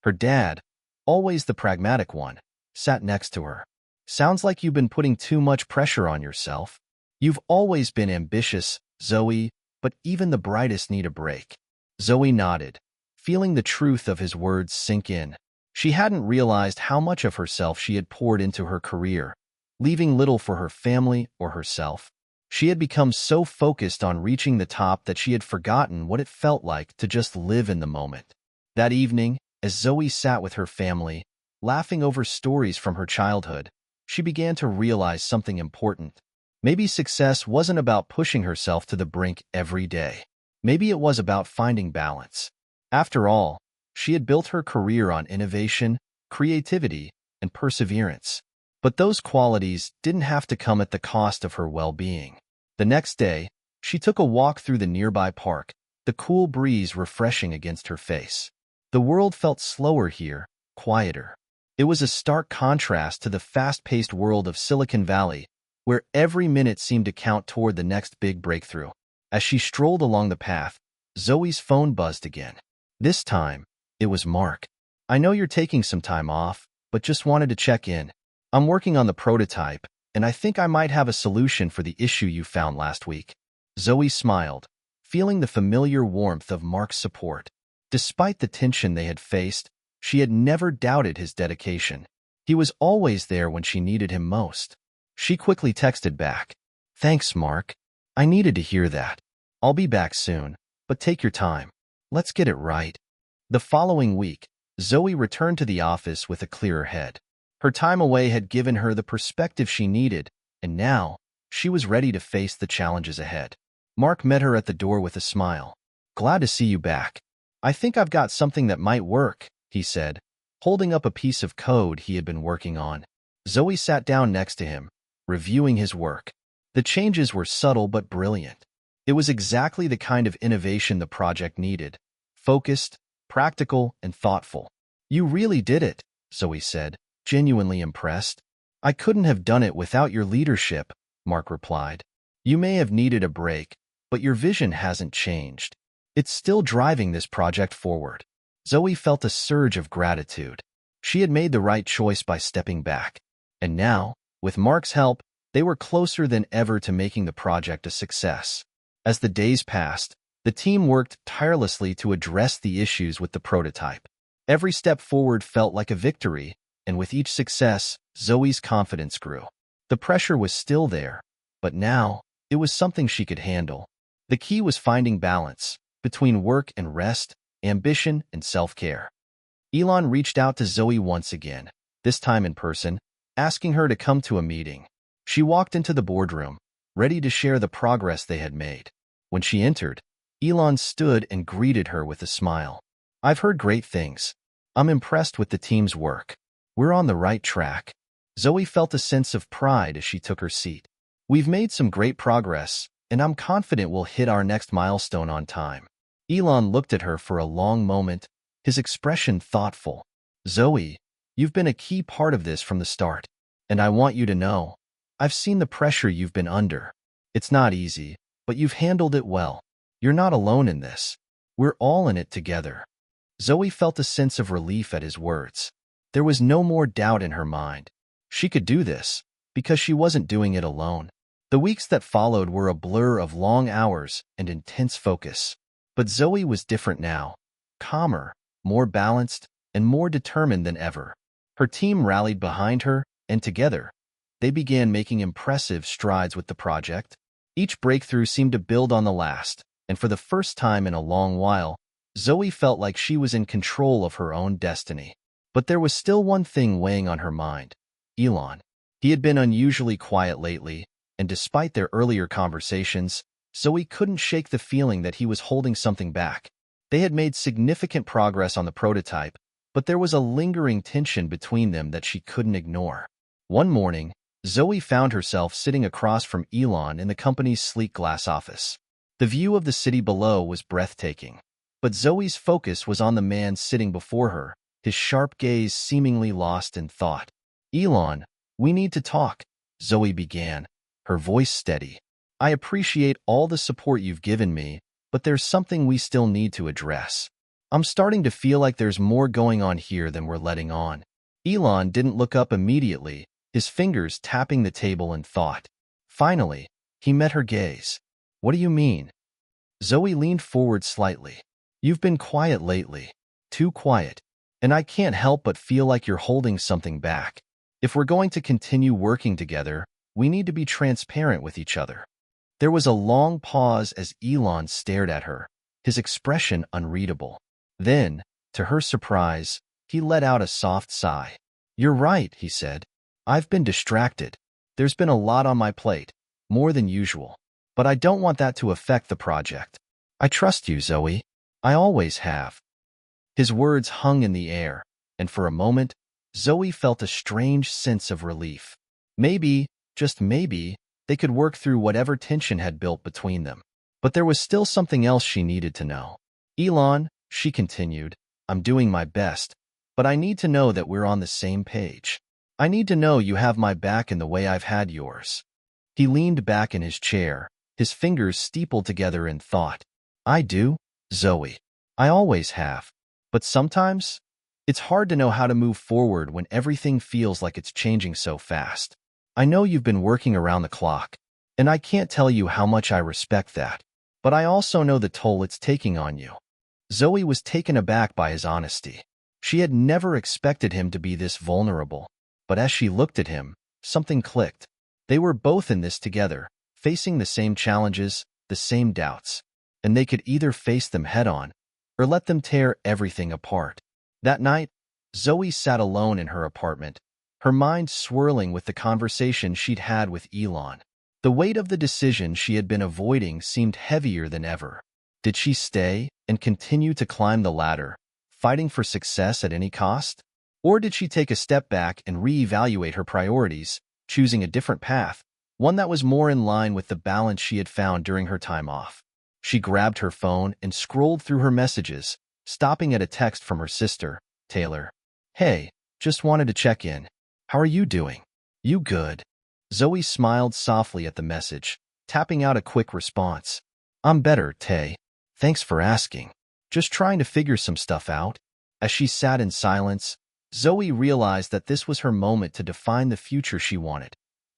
Speaker 1: Her dad, always the pragmatic one, sat next to her. "Sounds like you've been putting too much pressure on yourself. You've always been ambitious, Zoe, but even the brightest need a break." Zoe nodded, feeling the truth of his words sink in. She hadn't realized how much of herself she had poured into her career, leaving little for her family or herself. She had become so focused on reaching the top that she had forgotten what it felt like to just live in the moment. That evening, as Zoe sat with her family, laughing over stories from her childhood, she began to realize something important. Maybe success wasn't about pushing herself to the brink every day. Maybe it was about finding balance. After all, she had built her career on innovation, creativity, and perseverance. But those qualities didn't have to come at the cost of her well-being. The next day, she took a walk through the nearby park, the cool breeze refreshing against her face. The world felt slower here, quieter. It was a stark contrast to the fast-paced world of Silicon Valley, where every minute seemed to count toward the next big breakthrough. As she strolled along the path, Zoe's phone buzzed again. This time, it was Mark. "I know you're taking some time off, but just wanted to check in. I'm working on the prototype, and I think I might have a solution for the issue you found last week." Zoe smiled, feeling the familiar warmth of Mark's support. Despite the tension they had faced, she had never doubted his dedication. He was always there when she needed him most. She quickly texted back, "Thanks, Mark. I needed to hear that. I'll be back soon, but take your time. Let's get it right." The following week, Zoe returned to the office with a clearer head. Her time away had given her the perspective she needed, and now she was ready to face the challenges ahead. Mark met her at the door with a smile. "Glad to see you back. I think I've got something that might work," he said, holding up a piece of code he had been working on. Zoe sat down next to him, reviewing his work. The changes were subtle but brilliant. It was exactly the kind of innovation the project needed. Focused, practical, and thoughtful. You really did it, Zoe said, genuinely impressed. I couldn't have done it without your leadership, Mark replied. You may have needed a break, but your vision hasn't changed. It's still driving this project forward. Zoe felt a surge of gratitude. She had made the right choice by stepping back. And now, with Mark's help, they were closer than ever to making the project a success. As the days passed, the team worked tirelessly to address the issues with the prototype. Every step forward felt like a victory, and with each success, Zoe's confidence grew. The pressure was still there, but now, it was something she could handle. The key was finding balance between work and rest, ambition and self-care. Elon reached out to Zoe once again, this time in person, asking her to come to a meeting. She walked into the boardroom, ready to share the progress they had made. When she entered, Elon stood and greeted her with a smile. I've heard great things. I'm impressed with the team's work. We're on the right track. Zoe felt a sense of pride as she took her seat. We've made some great progress, and I'm confident we'll hit our next milestone on time. Elon looked at her for a long moment, his expression thoughtful. Zoe, you've been a key part of this from the start, and I want you to know, I've seen the pressure you've been under. It's not easy, but you've handled it well. You're not alone in this. We're all in it together. Zoe felt a sense of relief at his words. There was no more doubt in her mind. She could do this, because she wasn't doing it alone. The weeks that followed were a blur of long hours and intense focus. But Zoe was different now, calmer, more balanced, and more determined than ever. Her team rallied behind her, and together, they began making impressive strides with the project. Each breakthrough seemed to build on the last, and for the first time in a long while, Zoe felt like she was in control of her own destiny. But there was still one thing weighing on her mind: Elon. He had been unusually quiet lately, and despite their earlier conversations, Zoe couldn't shake the feeling that he was holding something back. They had made significant progress on the prototype, but there was a lingering tension between them that she couldn't ignore. One morning, Zoe found herself sitting across from Elon in the company's sleek glass office. The view of the city below was breathtaking, but Zoe's focus was on the man sitting before her, his sharp gaze seemingly lost in thought. Elon, we need to talk, Zoe began, her voice steady. I appreciate all the support you've given me, but there's something we still need to address. I'm starting to feel like there's more going on here than we're letting on. Elon didn't look up immediately, his fingers tapping the table in thought. Finally, he met her gaze. What do you mean? Zoe leaned forward slightly. You've been quiet lately. Too quiet. And I can't help but feel like you're holding something back. If we're going to continue working together, we need to be transparent with each other. There was a long pause as Elon stared at her, his expression unreadable. Then, to her surprise, he let out a soft sigh. You're right, he said. I've been distracted. There's been a lot on my plate, more than usual. But I don't want that to affect the project. I trust you, Zoe. I always have. His words hung in the air, and for a moment, Zoe felt a strange sense of relief. Maybe, just maybe, they could work through whatever tension had built between them. But there was still something else she needed to know. Elon, she continued, I'm doing my best, but I need to know that we're on the same page. I need to know you have my back in the way I've had yours. He leaned back in his chair, his fingers steepled together in thought. I do, Zoe. I always have. But sometimes, it's hard to know how to move forward when everything feels like it's changing so fast. I know you've been working around the clock, and I can't tell you how much I respect that, but I also know the toll it's taking on you. Zoe was taken aback by his honesty. She had never expected him to be this vulnerable, but as she looked at him, something clicked. They were both in this together, facing the same challenges, the same doubts, and they could either face them head-on or let them tear everything apart. That night, Zoe sat alone in her apartment, her mind swirling with the conversation she'd had with Elon. The weight of the decision she had been avoiding seemed heavier than ever. Did she stay and continue to climb the ladder, fighting for success at any cost? Or did she take a step back and reevaluate her priorities, choosing a different path, one that was more in line with the balance she had found during her time off. She grabbed her phone and scrolled through her messages, stopping at a text from her sister, Taylor. "Hey, just wanted to check in. How are you doing?" "You good?" Zoe smiled softly at the message, tapping out a quick response. "I'm better, Tay. Thanks for asking. Just trying to figure some stuff out." As she sat in silence, Zoe realized that this was her moment to define the future she wanted,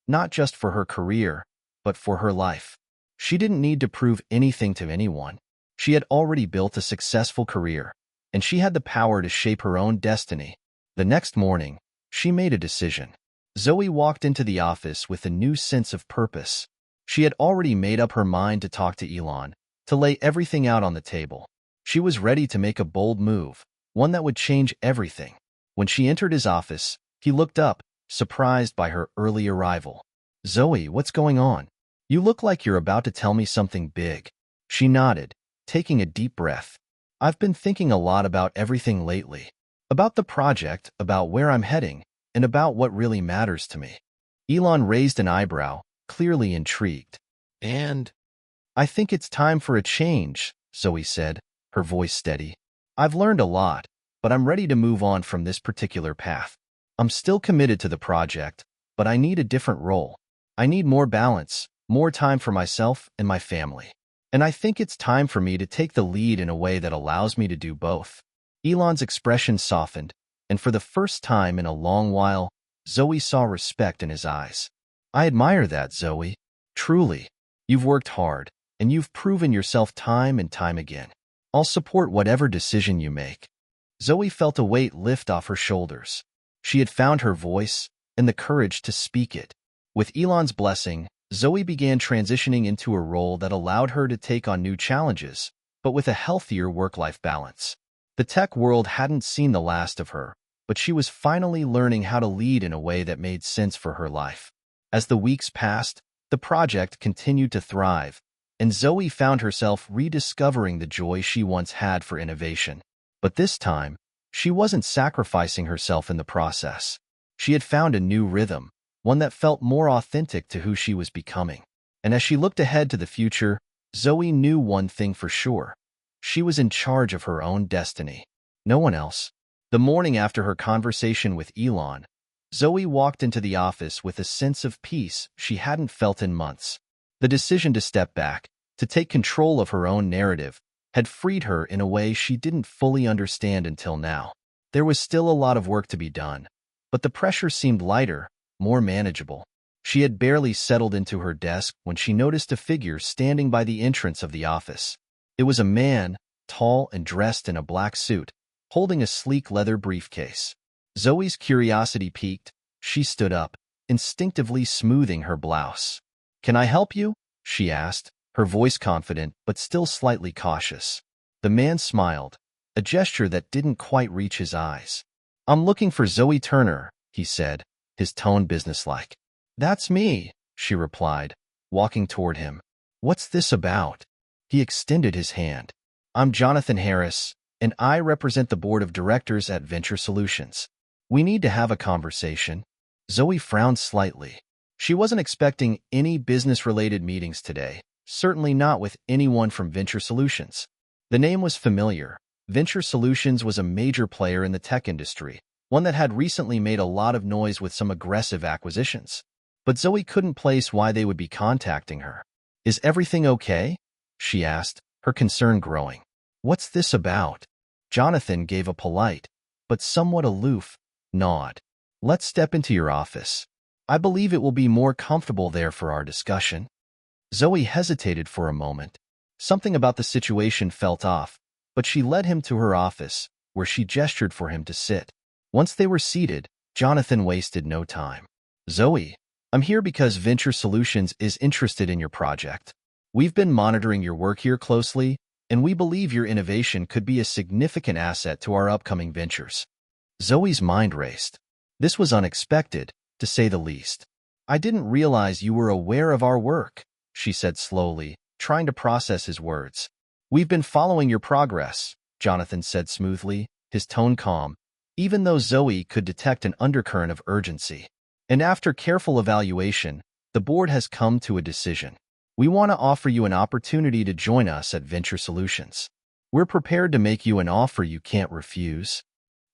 Speaker 1: not just for her career, but for her life. She didn't need to prove anything to anyone. She had already built a successful career, and she had the power to shape her own destiny. The next morning, she made a decision. Zoe walked into the office with a new sense of purpose. She had already made up her mind to talk to Elon, to lay everything out on the table. She was ready to make a bold move, one that would change everything. When she entered his office, he looked up, surprised by her early arrival. "Zoe, what's going on? You look like you're about to tell me something big." She nodded, taking a deep breath. "I've been thinking a lot about everything lately. About the project, about where I'm heading, and about what really matters to me." Elon raised an eyebrow, clearly intrigued. "And?" "I think it's time for a change," Zoe said, her voice steady. "I've learned a lot, but I'm ready to move on from this particular path. I'm still committed to the project, but I need a different role. I need more balance, more time for myself and my family. And I think it's time for me to take the lead in a way that allows me to do both." Elon's expression softened, and for the first time in a long while, Zoe saw respect in his eyes. "I admire that, Zoe. Truly. You've worked hard, and you've proven yourself time and time again. I'll support whatever decision you make." Zoe felt a weight lift off her shoulders. She had found her voice and the courage to speak it. With Elon's blessing, Zoe began transitioning into a role that allowed her to take on new challenges, but with a healthier work-life balance. The tech world hadn't seen the last of her, but she was finally learning how to lead in a way that made sense for her life. As the weeks passed, the project continued to thrive, and Zoe found herself rediscovering the joy she once had for innovation. But this time, she wasn't sacrificing herself in the process. She had found a new rhythm, one that felt more authentic to who she was becoming. And as she looked ahead to the future, Zoe knew one thing for sure. She was in charge of her own destiny. No one else. The morning after her conversation with Elon, Zoe walked into the office with a sense of peace she hadn't felt in months. The decision to step back, to take control of her own narrative, had freed her in a way she didn't fully understand until now. There was still a lot of work to be done, but the pressure seemed lighter, more manageable. She had barely settled into her desk when she noticed a figure standing by the entrance of the office. It was a man, tall and dressed in a black suit, holding a sleek leather briefcase. Zoe's curiosity piqued. She stood up, instinctively smoothing her blouse. "Can I help you?" she asked, her voice confident but still slightly cautious. The man smiled, a gesture that didn't quite reach his eyes. "I'm looking for Zoe Turner," he said, his tone businesslike. "That's me," she replied, walking toward him. "What's this about?" He extended his hand. "I'm Jonathan Harris, and I represent the board of directors at Venture Solutions. We need to have a conversation." Zoe frowned slightly. She wasn't expecting any business-related meetings today, certainly not with anyone from Venture Solutions. The name was familiar. Venture Solutions was a major player in the tech industry, one that had recently made a lot of noise with some aggressive acquisitions. But Zoe couldn't place why they would be contacting her. "Is everything okay?" she asked, her concern growing. "What's this about?" Jonathan gave a polite, but somewhat aloof, nod. "Let's step into your office. I believe it will be more comfortable there for our discussion." Zoe hesitated for a moment. Something about the situation felt off, but she led him to her office, where she gestured for him to sit. Once they were seated, Jonathan wasted no time. "Zoe, I'm here because Venture Solutions is interested in your project. We've been monitoring your work here closely, and we believe your innovation could be a significant asset to our upcoming ventures." Zoe's mind raced. This was unexpected, to say the least. "I didn't realize you were aware of our work," she said slowly, trying to process his words. "We've been following your progress," Jonathan said smoothly, his tone calm, even though Zoe could detect an undercurrent of urgency. "And after careful evaluation, the board has come to a decision. We want to offer you an opportunity to join us at Venture Solutions. We're prepared to make you an offer you can't refuse."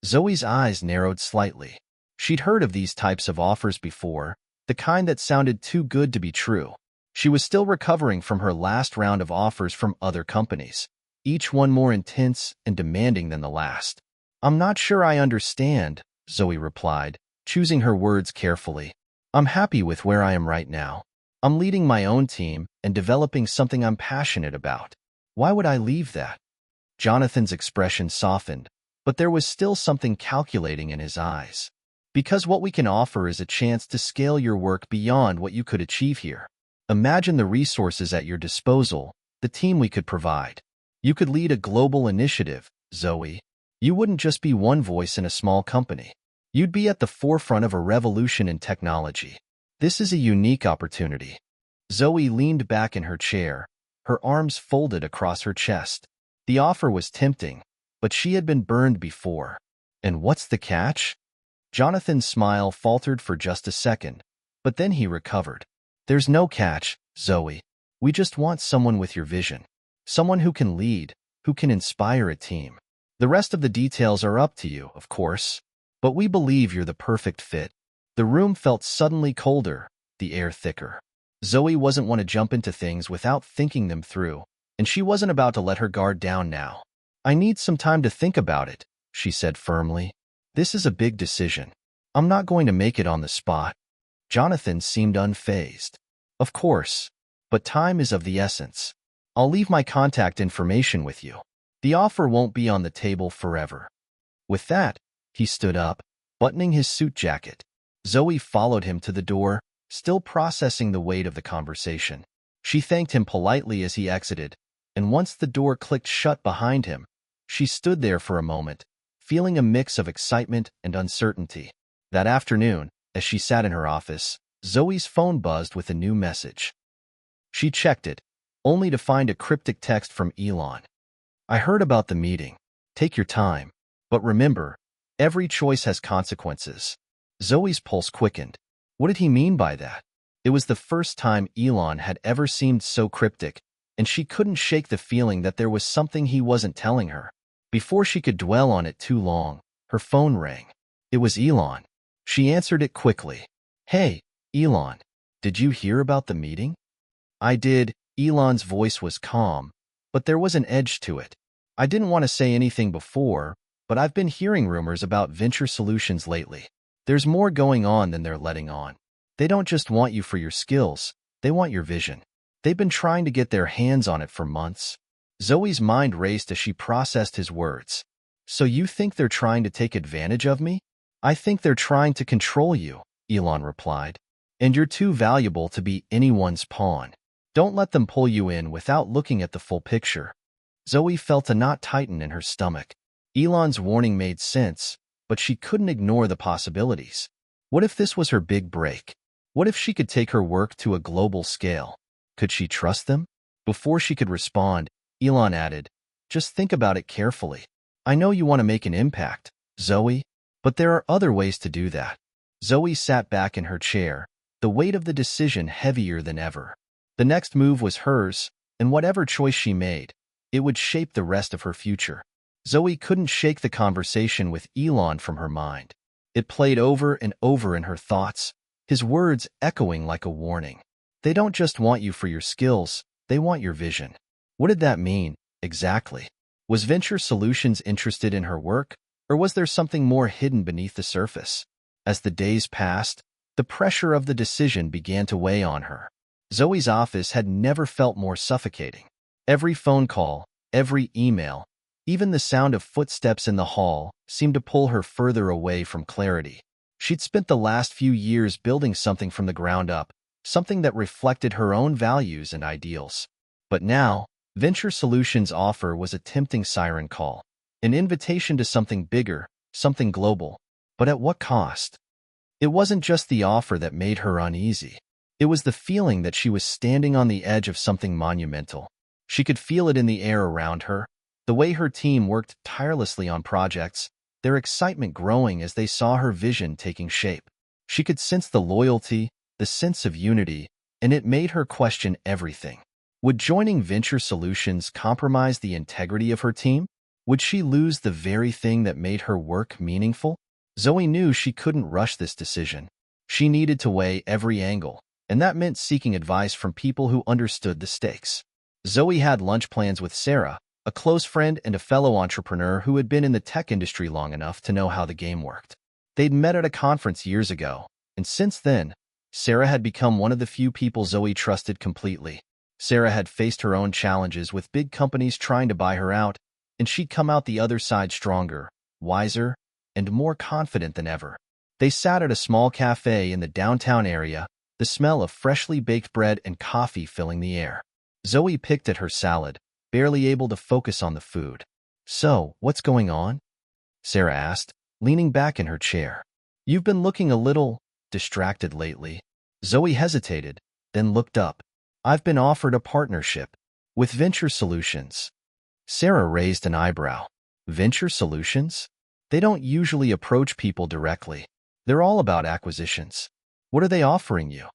Speaker 1: Zoe's eyes narrowed slightly. She'd heard of these types of offers before, the kind that sounded too good to be true. She was still recovering from her last round of offers from other companies, each one more intense and demanding than the last. "I'm not sure I understand," Zoe replied, choosing her words carefully. "I'm happy with where I am right now. I'm leading my own team and developing something I'm passionate about. Why would I leave that?" Jonathan's expression softened, but there was still something calculating in his eyes. "Because what we can offer is a chance to scale your work beyond what you could achieve here. Imagine the resources at your disposal, the team we could provide. You could lead a global initiative, Zoe. You wouldn't just be one voice in a small company. You'd be at the forefront of a revolution in technology. This is a unique opportunity." Zoe leaned back in her chair, her arms folded across her chest. The offer was tempting, but she had been burned before. "And what's the catch?" Jonathan's smile faltered for just a second, but then he recovered. "There's no catch, Zoe. We just want someone with your vision. Someone who can lead, who can inspire a team. The rest of the details are up to you, of course. But we believe you're the perfect fit." The room felt suddenly colder, the air thicker. Zoe wasn't one to jump into things without thinking them through, and she wasn't about to let her guard down now. "I need some time to think about it," she said firmly. "This is a big decision. I'm not going to make it on the spot." Jonathan seemed unfazed. "Of course, but time is of the essence. I'll leave my contact information with you. The offer won't be on the table forever." With that, he stood up, buttoning his suit jacket. Zoe followed him to the door, still processing the weight of the conversation. She thanked him politely as he exited, and once the door clicked shut behind him, she stood there for a moment, feeling a mix of excitement and uncertainty. That afternoon, as she sat in her office, Zoe's phone buzzed with a new message. She checked it, only to find a cryptic text from Elon. "I heard about the meeting. Take your time. But remember, every choice has consequences." Zoe's pulse quickened. What did he mean by that? It was the first time Elon had ever seemed so cryptic, and she couldn't shake the feeling that there was something he wasn't telling her. Before she could dwell on it too long, her phone rang. It was Elon. She answered it quickly. "Hey, Elon, did you hear about the meeting?" "I did." Elon's voice was calm, but there was an edge to it. "I didn't want to say anything before, but I've been hearing rumors about Venture Solutions lately. There's more going on than they're letting on. They don't just want you for your skills, they want your vision. They've been trying to get their hands on it for months." Zoe's mind raced as she processed his words. "So you think they're trying to take advantage of me?" "I think they're trying to control you," Elon replied. "And you're too valuable to be anyone's pawn. Don't let them pull you in without looking at the full picture." Zoe felt a knot tighten in her stomach. Elon's warning made sense, but she couldn't ignore the possibilities. What if this was her big break? What if she could take her work to a global scale? Could she trust them? Before she could respond, Elon added, "Just think about it carefully. I know you want to make an impact, Zoe, but there are other ways to do that." Zoe sat back in her chair, the weight of the decision heavier than ever. The next move was hers, and whatever choice she made, it would shape the rest of her future. Zoe couldn't shake the conversation with Elon from her mind. It played over and over in her thoughts, his words echoing like a warning. They don't just want you for your skills, they want your vision. What did that mean, exactly? Was Venture Solutions interested in her work, or was there something more hidden beneath the surface? As the days passed, the pressure of the decision began to weigh on her. Zoe's office had never felt more suffocating. Every phone call, every email, even the sound of footsteps in the hall seemed to pull her further away from clarity. She'd spent the last few years building something from the ground up, something that reflected her own values and ideals. But now, Venture Solutions' offer was a tempting siren call, an invitation to something bigger, something global. But at what cost? It wasn't just the offer that made her uneasy. It was the feeling that she was standing on the edge of something monumental. She could feel it in the air around her, the way her team worked tirelessly on projects, their excitement growing as they saw her vision taking shape. She could sense the loyalty, the sense of unity, and it made her question everything. Would joining Venture Solutions compromise the integrity of her team? Would she lose the very thing that made her work meaningful? Zoe knew she couldn't rush this decision. She needed to weigh every angle, and that meant seeking advice from people who understood the stakes. Zoe had lunch plans with Sarah, a close friend and a fellow entrepreneur who had been in the tech industry long enough to know how the game worked. They'd met at a conference years ago, and since then, Sarah had become one of the few people Zoe trusted completely. Sarah had faced her own challenges with big companies trying to buy her out, and she'd come out the other side stronger, wiser, and more confident than ever. They sat at a small cafe in the downtown area, the smell of freshly baked bread and coffee filling the air. Zoe picked at her salad, barely able to focus on the food. "So, what's going on?" Sarah asked, leaning back in her chair. "You've been looking a little distracted lately." Zoe hesitated, then looked up. "I've been offered a partnership with Venture Solutions." Sarah raised an eyebrow. "Venture Solutions? They don't usually approach people directly. They're all about acquisitions. What are they offering you?"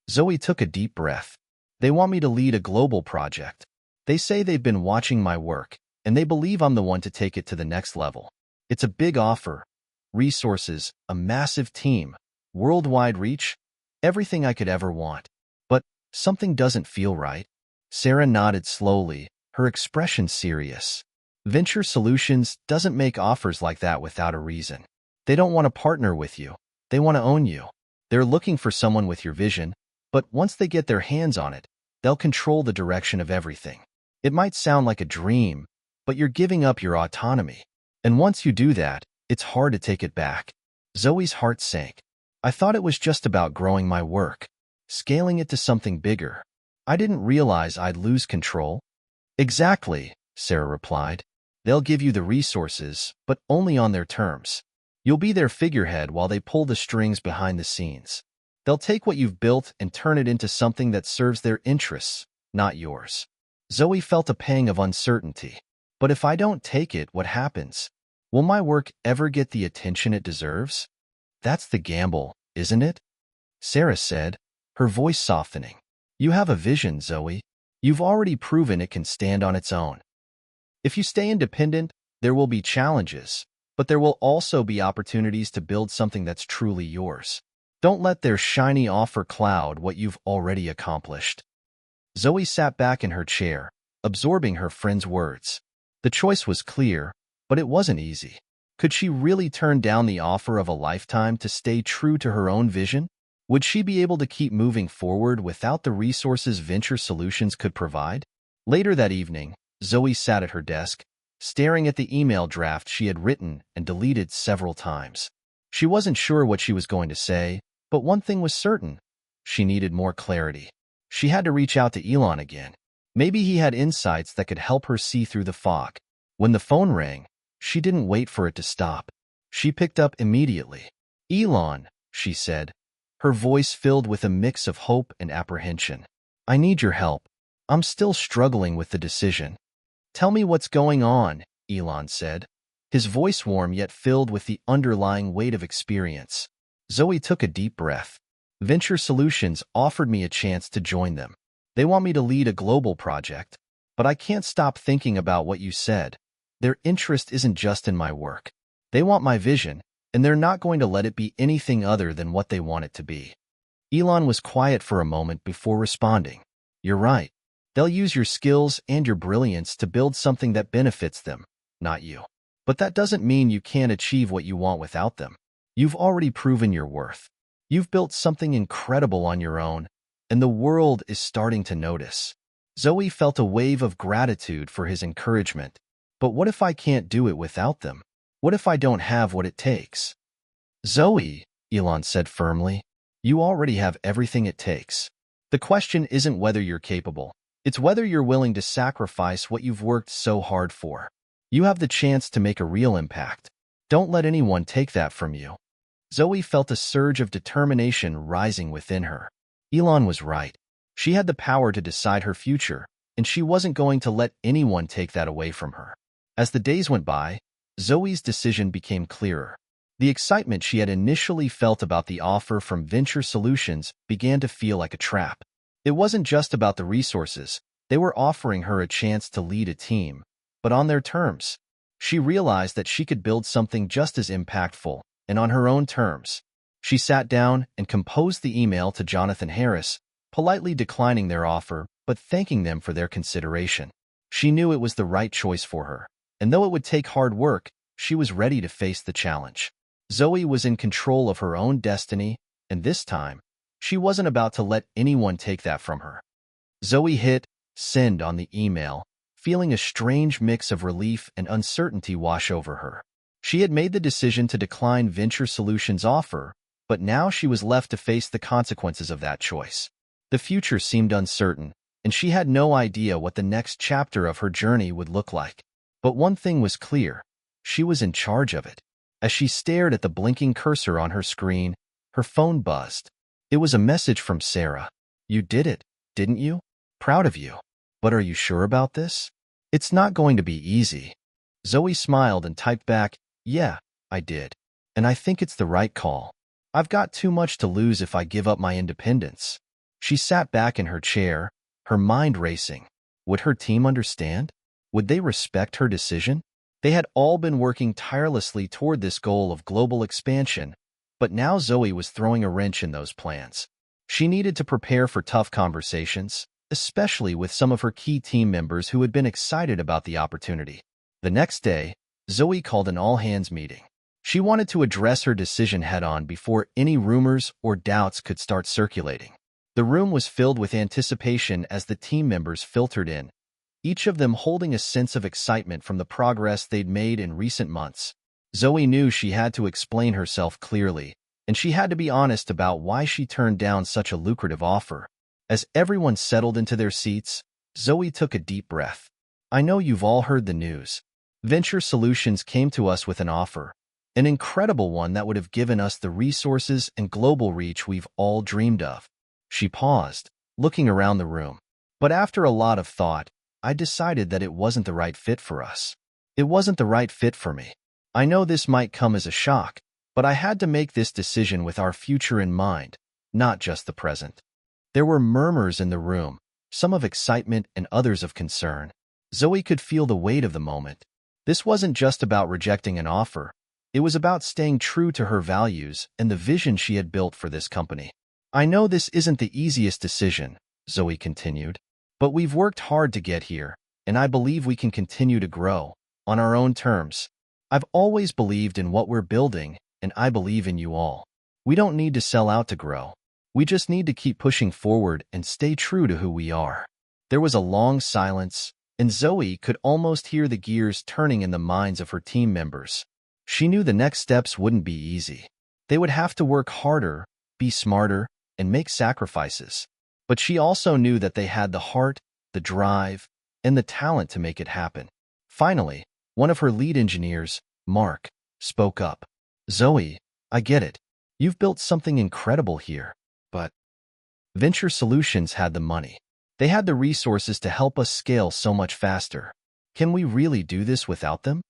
Speaker 1: Zoe took a deep breath. "They want me to lead a global project. They say they've been watching my work, and they believe I'm the one to take it to the next level. It's a big offer. Resources, a massive team, worldwide reach, everything I could ever want. But something doesn't feel right." Sarah nodded slowly, her expression serious. "Venture Solutions doesn't make offers like that without a reason. They don't want to partner with you. They want to own you. They're looking for someone with your vision, but once they get their hands on it, they'll control the direction of everything. It might sound like a dream, but you're giving up your autonomy. And once you do that, it's hard to take it back." Zoe's heart sank. "I thought it was just about growing my work, scaling it to something bigger. I didn't realize I'd lose control." "Exactly," Sarah replied. "They'll give you the resources, but only on their terms. You'll be their figurehead while they pull the strings behind the scenes. They'll take what you've built and turn it into something that serves their interests, not yours." Zoe felt a pang of uncertainty. "But if I don't take it, what happens? Will my work ever get the attention it deserves?" "That's the gamble, isn't it?" Sarah said, her voice softening. "You have a vision, Zoe. You've already proven it can stand on its own. If you stay independent, there will be challenges, but there will also be opportunities to build something that's truly yours. Don't let their shiny offer cloud what you've already accomplished." Zoe sat back in her chair, absorbing her friend's words. The choice was clear, but it wasn't easy. Could she really turn down the offer of a lifetime to stay true to her own vision? Would she be able to keep moving forward without the resources Venture Solutions could provide? Later that evening, Zoe sat at her desk, staring at the email draft she had written and deleted several times. She wasn't sure what she was going to say, but one thing was certain. She needed more clarity. She had to reach out to Elon again. Maybe he had insights that could help her see through the fog. When the phone rang, she didn't wait for it to stop. She picked up immediately. "Elon," she said, her voice filled with a mix of hope and apprehension. "I need your help. I'm still struggling with the decision." "Tell me what's going on," Elon said, his voice warm yet filled with the underlying weight of experience. Zoe took a deep breath. "Venture Solutions offered me a chance to join them. They want me to lead a global project, but I can't stop thinking about what you said. Their interest isn't just in my work. They want my vision, and they're not going to let it be anything other than what they want it to be." Elon was quiet for a moment before responding. "You're right. They'll use your skills and your brilliance to build something that benefits them, not you. But that doesn't mean you can't achieve what you want without them. You've already proven your worth. You've built something incredible on your own, and the world is starting to notice." Zoe felt a wave of gratitude for his encouragement. "But what if I can't do it without them? What if I don't have what it takes?" "Zoe," Elon said firmly, "you already have everything it takes. The question isn't whether you're capable. It's whether you're willing to sacrifice what you've worked so hard for. You have the chance to make a real impact. Don't let anyone take that from you." Zoe felt a surge of determination rising within her. Elon was right. She had the power to decide her future, and she wasn't going to let anyone take that away from her. As the days went by, Zoe's decision became clearer. The excitement she had initially felt about the offer from Venture Solutions began to feel like a trap. It wasn't just about the resources. They were offering her a chance to lead a team, but on their terms. She realized that she could build something just as impactful, and on her own terms. She sat down and composed the email to Jonathan Harris, politely declining their offer, but thanking them for their consideration. She knew it was the right choice for her, and though it would take hard work, she was ready to face the challenge. Zoe was in control of her own destiny, and this time, she wasn't about to let anyone take that from her. Zoe hit send on the email, feeling a strange mix of relief and uncertainty wash over her. She had made the decision to decline Venture Solutions' offer, but now she was left to face the consequences of that choice. The future seemed uncertain, and she had no idea what the next chapter of her journey would look like. But one thing was clear: she was in charge of it. As she stared at the blinking cursor on her screen, her phone buzzed. It was a message from Sarah. "You did it, didn't you? Proud of you. But are you sure about this? It's not going to be easy." Zoe smiled and typed back, "Yeah, I did. And I think it's the right call. I've got too much to lose if I give up my independence." She sat back in her chair, her mind racing. Would her team understand? Would they respect her decision? They had all been working tirelessly toward this goal of global expansion, but now Zoe was throwing a wrench in those plans. She needed to prepare for tough conversations, especially with some of her key team members who had been excited about the opportunity. The next day, Zoe called an all-hands meeting. She wanted to address her decision head-on before any rumors or doubts could start circulating. The room was filled with anticipation as the team members filtered in, each of them holding a sense of excitement from the progress they'd made in recent months. Zoe knew she had to explain herself clearly, and she had to be honest about why she turned down such a lucrative offer. As everyone settled into their seats, Zoe took a deep breath. "I know you've all heard the news. Venture Solutions came to us with an offer, an incredible one that would have given us the resources and global reach we've all dreamed of." She paused, looking around the room. "But after a lot of thought, I decided that it wasn't the right fit for us. It wasn't the right fit for me. I know this might come as a shock, but I had to make this decision with our future in mind, not just the present." There were murmurs in the room, some of excitement and others of concern. Zoe could feel the weight of the moment. This wasn't just about rejecting an offer. It was about staying true to her values and the vision she had built for this company. "I know this isn't the easiest decision," Zoe continued, "but we've worked hard to get here, and I believe we can continue to grow on our own terms. I've always believed in what we're building, and I believe in you all. We don't need to sell out to grow. We just need to keep pushing forward and stay true to who we are." There was a long silence, and Zoe could almost hear the gears turning in the minds of her team members. She knew the next steps wouldn't be easy. They would have to work harder, be smarter, and make sacrifices. But she also knew that they had the heart, the drive, and the talent to make it happen. Finally, one of her lead engineers, Mark, spoke up. "Zoe, I get it. You've built something incredible here, but Venture Solutions had the money. They had the resources to help us scale so much faster. Can we really do this without them?"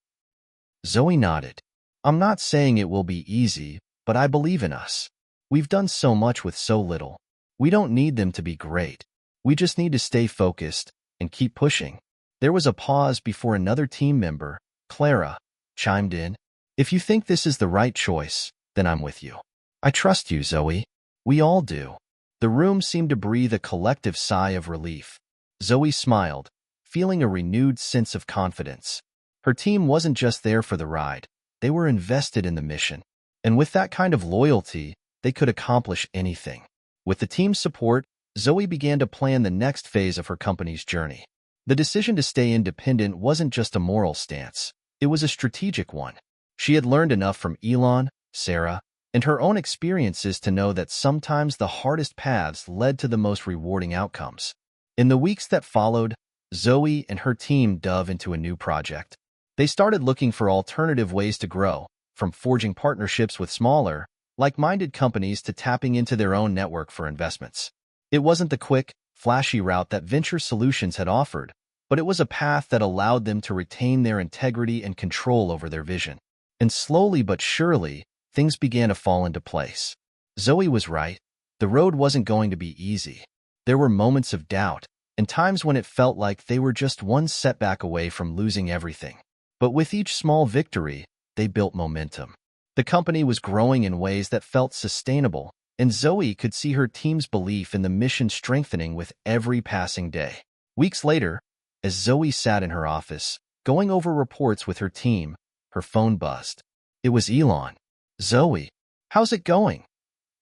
Speaker 1: Zoe nodded. "I'm not saying it will be easy, but I believe in us. We've done so much with so little. We don't need them to be great. We just need to stay focused and keep pushing." There was a pause before another team member, Clara, chimed in. "If you think this is the right choice, then I'm with you. I trust you, Zoe. We all do." The room seemed to breathe a collective sigh of relief. Zoe smiled, feeling a renewed sense of confidence. Her team wasn't just there for the ride. They were invested in the mission. And with that kind of loyalty, they could accomplish anything. With the team's support, Zoe began to plan the next phase of her company's journey. The decision to stay independent wasn't just a moral stance. It was a strategic one. She had learned enough from Elon, Sarah, and her own experiences to know that sometimes the hardest paths led to the most rewarding outcomes. In the weeks that followed, Zoe and her team dove into a new project. They started looking for alternative ways to grow, from forging partnerships with smaller, like-minded companies to tapping into their own network for investments. It wasn't the quick, flashy route that Venture Solutions had offered, but it was a path that allowed them to retain their integrity and control over their vision. And slowly but surely, things began to fall into place. Zoe was right. The road wasn't going to be easy. There were moments of doubt, and times when it felt like they were just one setback away from losing everything. But with each small victory, they built momentum. The company was growing in ways that felt sustainable, and Zoe could see her team's belief in the mission strengthening with every passing day. Weeks later, as Zoe sat in her office, going over reports with her team, her phone buzzed. It was Elon. "Zoe, how's it going?"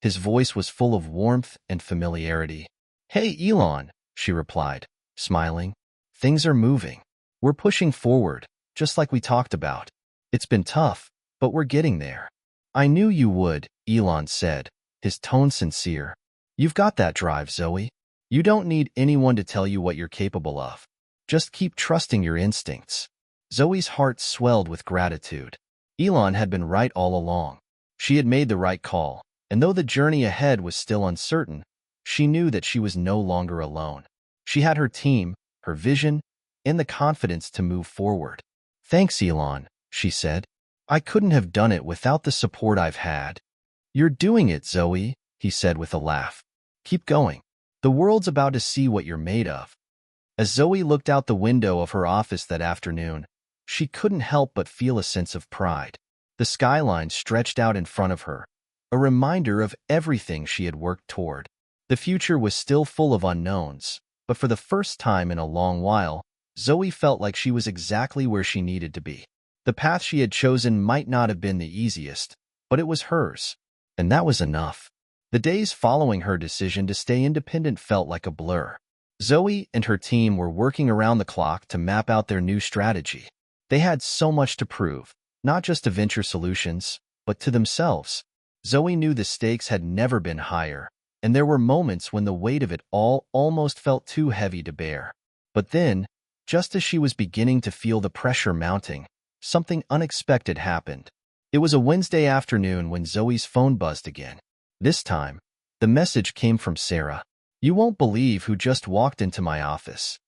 Speaker 1: His voice was full of warmth and familiarity. "Hey, Elon," she replied, smiling. "Things are moving. We're pushing forward, just like we talked about. It's been tough, but we're getting there." "I knew you would," Elon said, his tone sincere. "You've got that drive, Zoe. You don't need anyone to tell you what you're capable of. Just keep trusting your instincts." Zoe's heart swelled with gratitude. Elon had been right all along. She had made the right call, and though the journey ahead was still uncertain, she knew that she was no longer alone. She had her team, her vision, and the confidence to move forward. "Thanks, Elon," she said. "I couldn't have done it without the support I've had." "You're doing it, Zoe," he said with a laugh. "Keep going. The world's about to see what you're made of." As Zoe looked out the window of her office that afternoon, she couldn't help but feel a sense of pride. The skyline stretched out in front of her, a reminder of everything she had worked toward. The future was still full of unknowns, but for the first time in a long while, Zoe felt like she was exactly where she needed to be. The path she had chosen might not have been the easiest, but it was hers, and that was enough. The days following her decision to stay independent felt like a blur. Zoe and her team were working around the clock to map out their new strategy. They had so much to prove, not just to Venture Solutions, but to themselves. Zoe knew the stakes had never been higher, and there were moments when the weight of it all almost felt too heavy to bear. But then, just as she was beginning to feel the pressure mounting, something unexpected happened. It was a Wednesday afternoon when Zoe's phone buzzed again. This time, the message came from Sarah. "You won't believe who just walked into my office."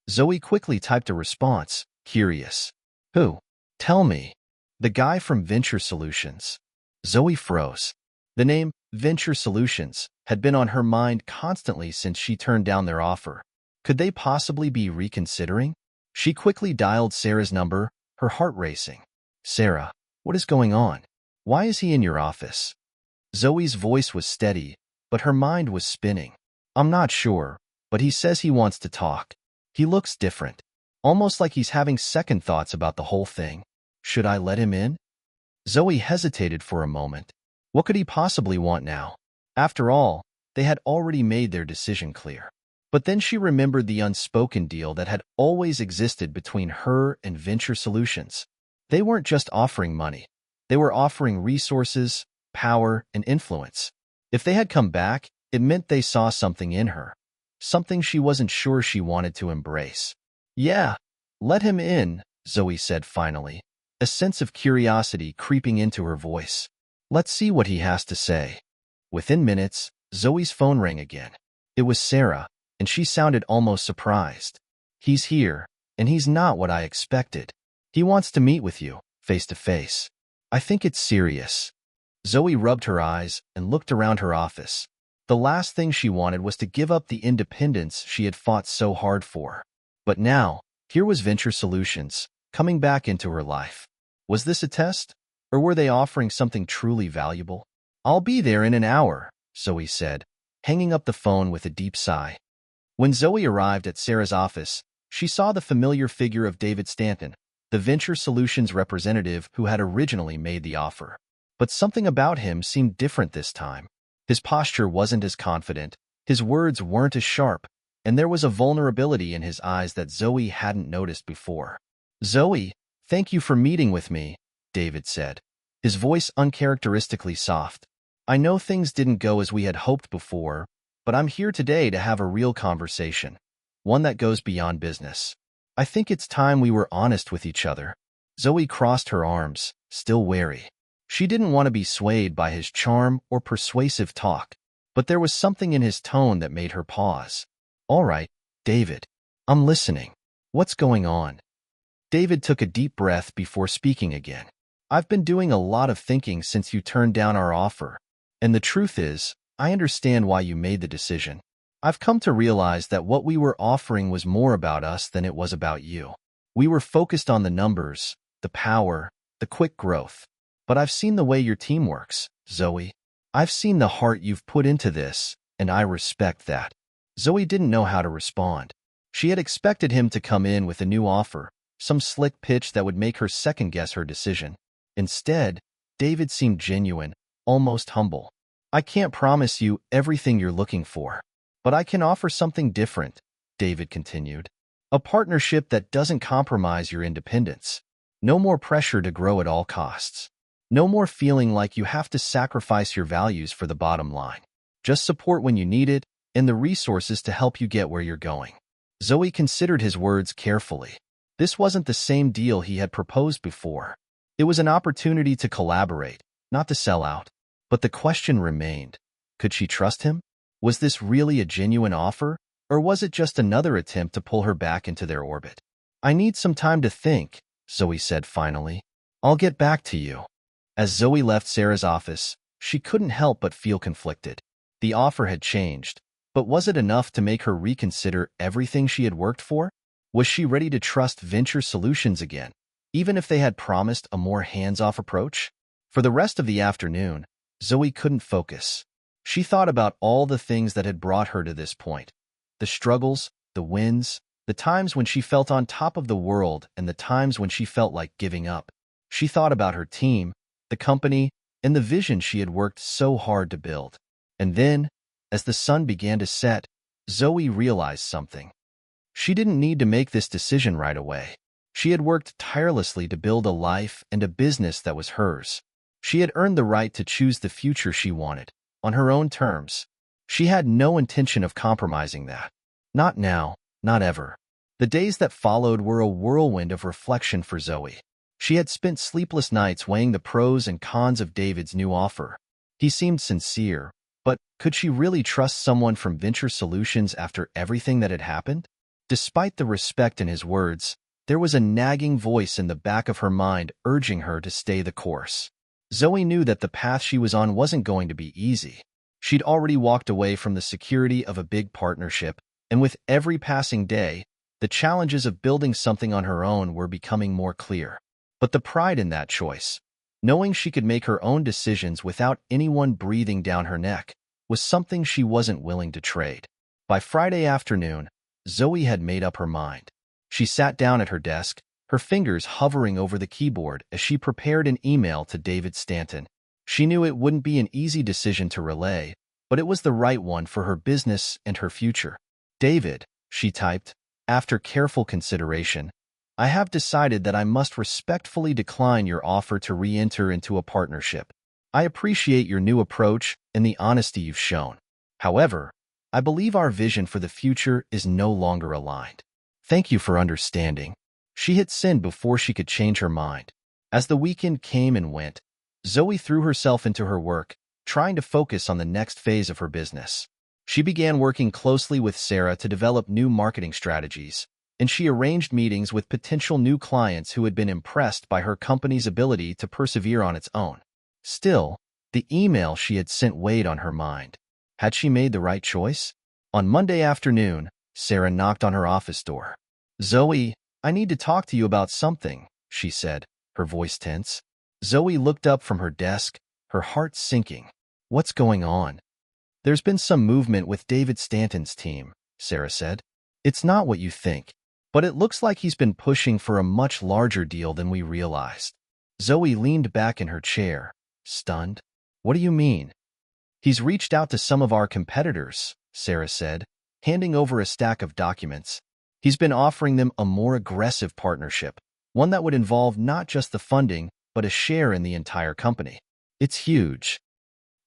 Speaker 1: Zoe quickly typed a response, curious. "Who? Tell me." "The guy from Venture Solutions." Zoe froze. The name Venture Solutions had been on her mind constantly since she turned down their offer. Could they possibly be reconsidering? She quickly dialed Sarah's number, her heart racing. "Sarah, what is going on? Why is he in your office?" Zoe's voice was steady, but her mind was spinning. "I'm not sure, but he says he wants to talk. He looks different, almost like he's having second thoughts about the whole thing. Should I let him in?" Zoe hesitated for a moment. What could he possibly want now? After all, they had already made their decision clear. But then she remembered the unspoken deal that had always existed between her and Venture Solutions. They weren't just offering money. They were offering resources, power, and influence. If they had come back, it meant they saw something in her, something she wasn't sure she wanted to embrace. "Yeah, let him in," Zoe said finally, a sense of curiosity creeping into her voice. "Let's see what he has to say." Within minutes, Zoe's phone rang again. It was Sarah, and she sounded almost surprised. "He's here, and he's not what I expected. He wants to meet with you, face to face. I think it's serious." Zoe rubbed her eyes and looked around her office. The last thing she wanted was to give up the independence she had fought so hard for. But now, here was Venture Solutions, coming back into her life. Was this a test, or were they offering something truly valuable? "I'll be there in an hour," Zoe said, hanging up the phone with a deep sigh. When Zoe arrived at Sarah's office, she saw the familiar figure of David Stanton, the Venture Solutions representative who had originally made the offer. But something about him seemed different this time. His posture wasn't as confident, his words weren't as sharp, and there was a vulnerability in his eyes that Zoe hadn't noticed before. "Zoe, thank you for meeting with me," David said, his voice uncharacteristically soft. "I know things didn't go as we had hoped before, but I'm here today to have a real conversation, one that goes beyond business. I think it's time we were honest with each other." Zoe crossed her arms, still wary. She didn't want to be swayed by his charm or persuasive talk, but there was something in his tone that made her pause. "All right, David. I'm listening. What's going on?" David took a deep breath before speaking again. I've been doing a lot of thinking since you turned down our offer. And the truth is, I understand why you made the decision. I've come to realize that what we were offering was more about us than it was about you. We were focused on the numbers, the power, the quick growth. But I've seen the way your team works, Zoe. I've seen the heart you've put into this, and I respect that. Zoe didn't know how to respond. She had expected him to come in with a new offer, some slick pitch that would make her second-guess her decision. Instead, David seemed genuine, almost humble. I can't promise you everything you're looking for, but I can offer something different, David continued. A partnership that doesn't compromise your independence. No more pressure to grow at all costs. No more feeling like you have to sacrifice your values for the bottom line. Just support when you need it and the resources to help you get where you're going. Zoe considered his words carefully. This wasn't the same deal he had proposed before. It was an opportunity to collaborate, not to sell out. But the question remained. Could she trust him? Was this really a genuine offer, or was it just another attempt to pull her back into their orbit? I need some time to think, Zoe said finally. I'll get back to you. As Zoe left Sarah's office, she couldn't help but feel conflicted. The offer had changed, but was it enough to make her reconsider everything she had worked for? Was she ready to trust Venture Solutions again, even if they had promised a more hands-off approach? For the rest of the afternoon, Zoe couldn't focus. She thought about all the things that had brought her to this point. The struggles, the wins, the times when she felt on top of the world and the times when she felt like giving up. She thought about her team, the company, and the vision she had worked so hard to build. And then, as the sun began to set, Zoe realized something. She didn't need to make this decision right away. She had worked tirelessly to build a life and a business that was hers. She had earned the right to choose the future she wanted, on her own terms. She had no intention of compromising that. Not now, not ever. The days that followed were a whirlwind of reflection for Zoe. She had spent sleepless nights weighing the pros and cons of David's new offer. He seemed sincere, but could she really trust someone from Venture Solutions after everything that had happened? Despite the respect in his words, there was a nagging voice in the back of her mind urging her to stay the course. Zoe knew that the path she was on wasn't going to be easy. She'd already walked away from the security of a big partnership, and with every passing day, the challenges of building something on her own were becoming more clear. But the pride in that choice, knowing she could make her own decisions without anyone breathing down her neck, was something she wasn't willing to trade. By Friday afternoon, Zoe had made up her mind. She sat down at her desk, her fingers hovering over the keyboard as she prepared an email to David Stanton. She knew it wouldn't be an easy decision to relay, but it was the right one for her business and her future. David, she typed, after careful consideration, I have decided that I must respectfully decline your offer to re-enter into a partnership. I appreciate your new approach and the honesty you've shown. However, I believe our vision for the future is no longer aligned. Thank you for understanding. She hit send before she could change her mind. As the weekend came and went, Zoe threw herself into her work, trying to focus on the next phase of her business. She began working closely with Sarah to develop new marketing strategies, and she arranged meetings with potential new clients who had been impressed by her company's ability to persevere on its own. Still, the email she had sent weighed on her mind. Had she made the right choice? On Monday afternoon, Sarah knocked on her office door. Zoe, I need to talk to you about something, she said, her voice tense. Zoe looked up from her desk, her heart sinking. What's going on? There's been some movement with David Stanton's team, Sarah said. It's not what you think, but it looks like he's been pushing for a much larger deal than we realized. Zoe leaned back in her chair, stunned. What do you mean? He's reached out to some of our competitors, Sarah said, handing over a stack of documents. He's been offering them a more aggressive partnership, one that would involve not just the funding, but a share in the entire company. It's huge.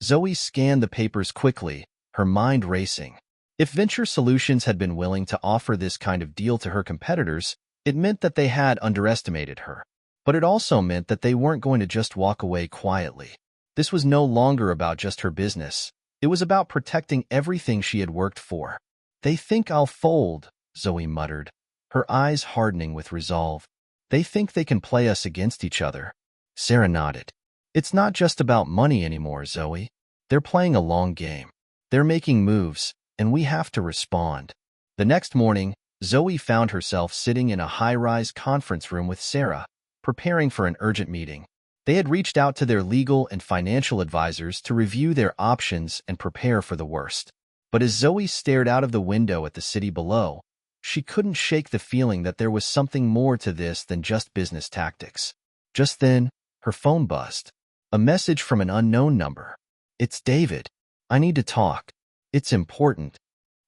Speaker 1: Zoe scanned the papers quickly, her mind racing. If Venture Solutions had been willing to offer this kind of deal to her competitors, it meant that they had underestimated her. But it also meant that they weren't going to just walk away quietly. This was no longer about just her business. It was about protecting everything she had worked for. They think I'll fold, Zoe muttered, her eyes hardening with resolve. They think they can play us against each other. Sarah nodded. It's not just about money anymore, Zoe. They're playing a long game. They're making moves, and we have to respond. The next morning, Zoe found herself sitting in a high-rise conference room with Sarah, preparing for an urgent meeting. They had reached out to their legal and financial advisors to review their options and prepare for the worst. But as Zoe stared out of the window at the city below, she couldn't shake the feeling that there was something more to this than just business tactics. Just then, her phone buzzed. A message from an unknown number. It's David. I need to talk. It's important.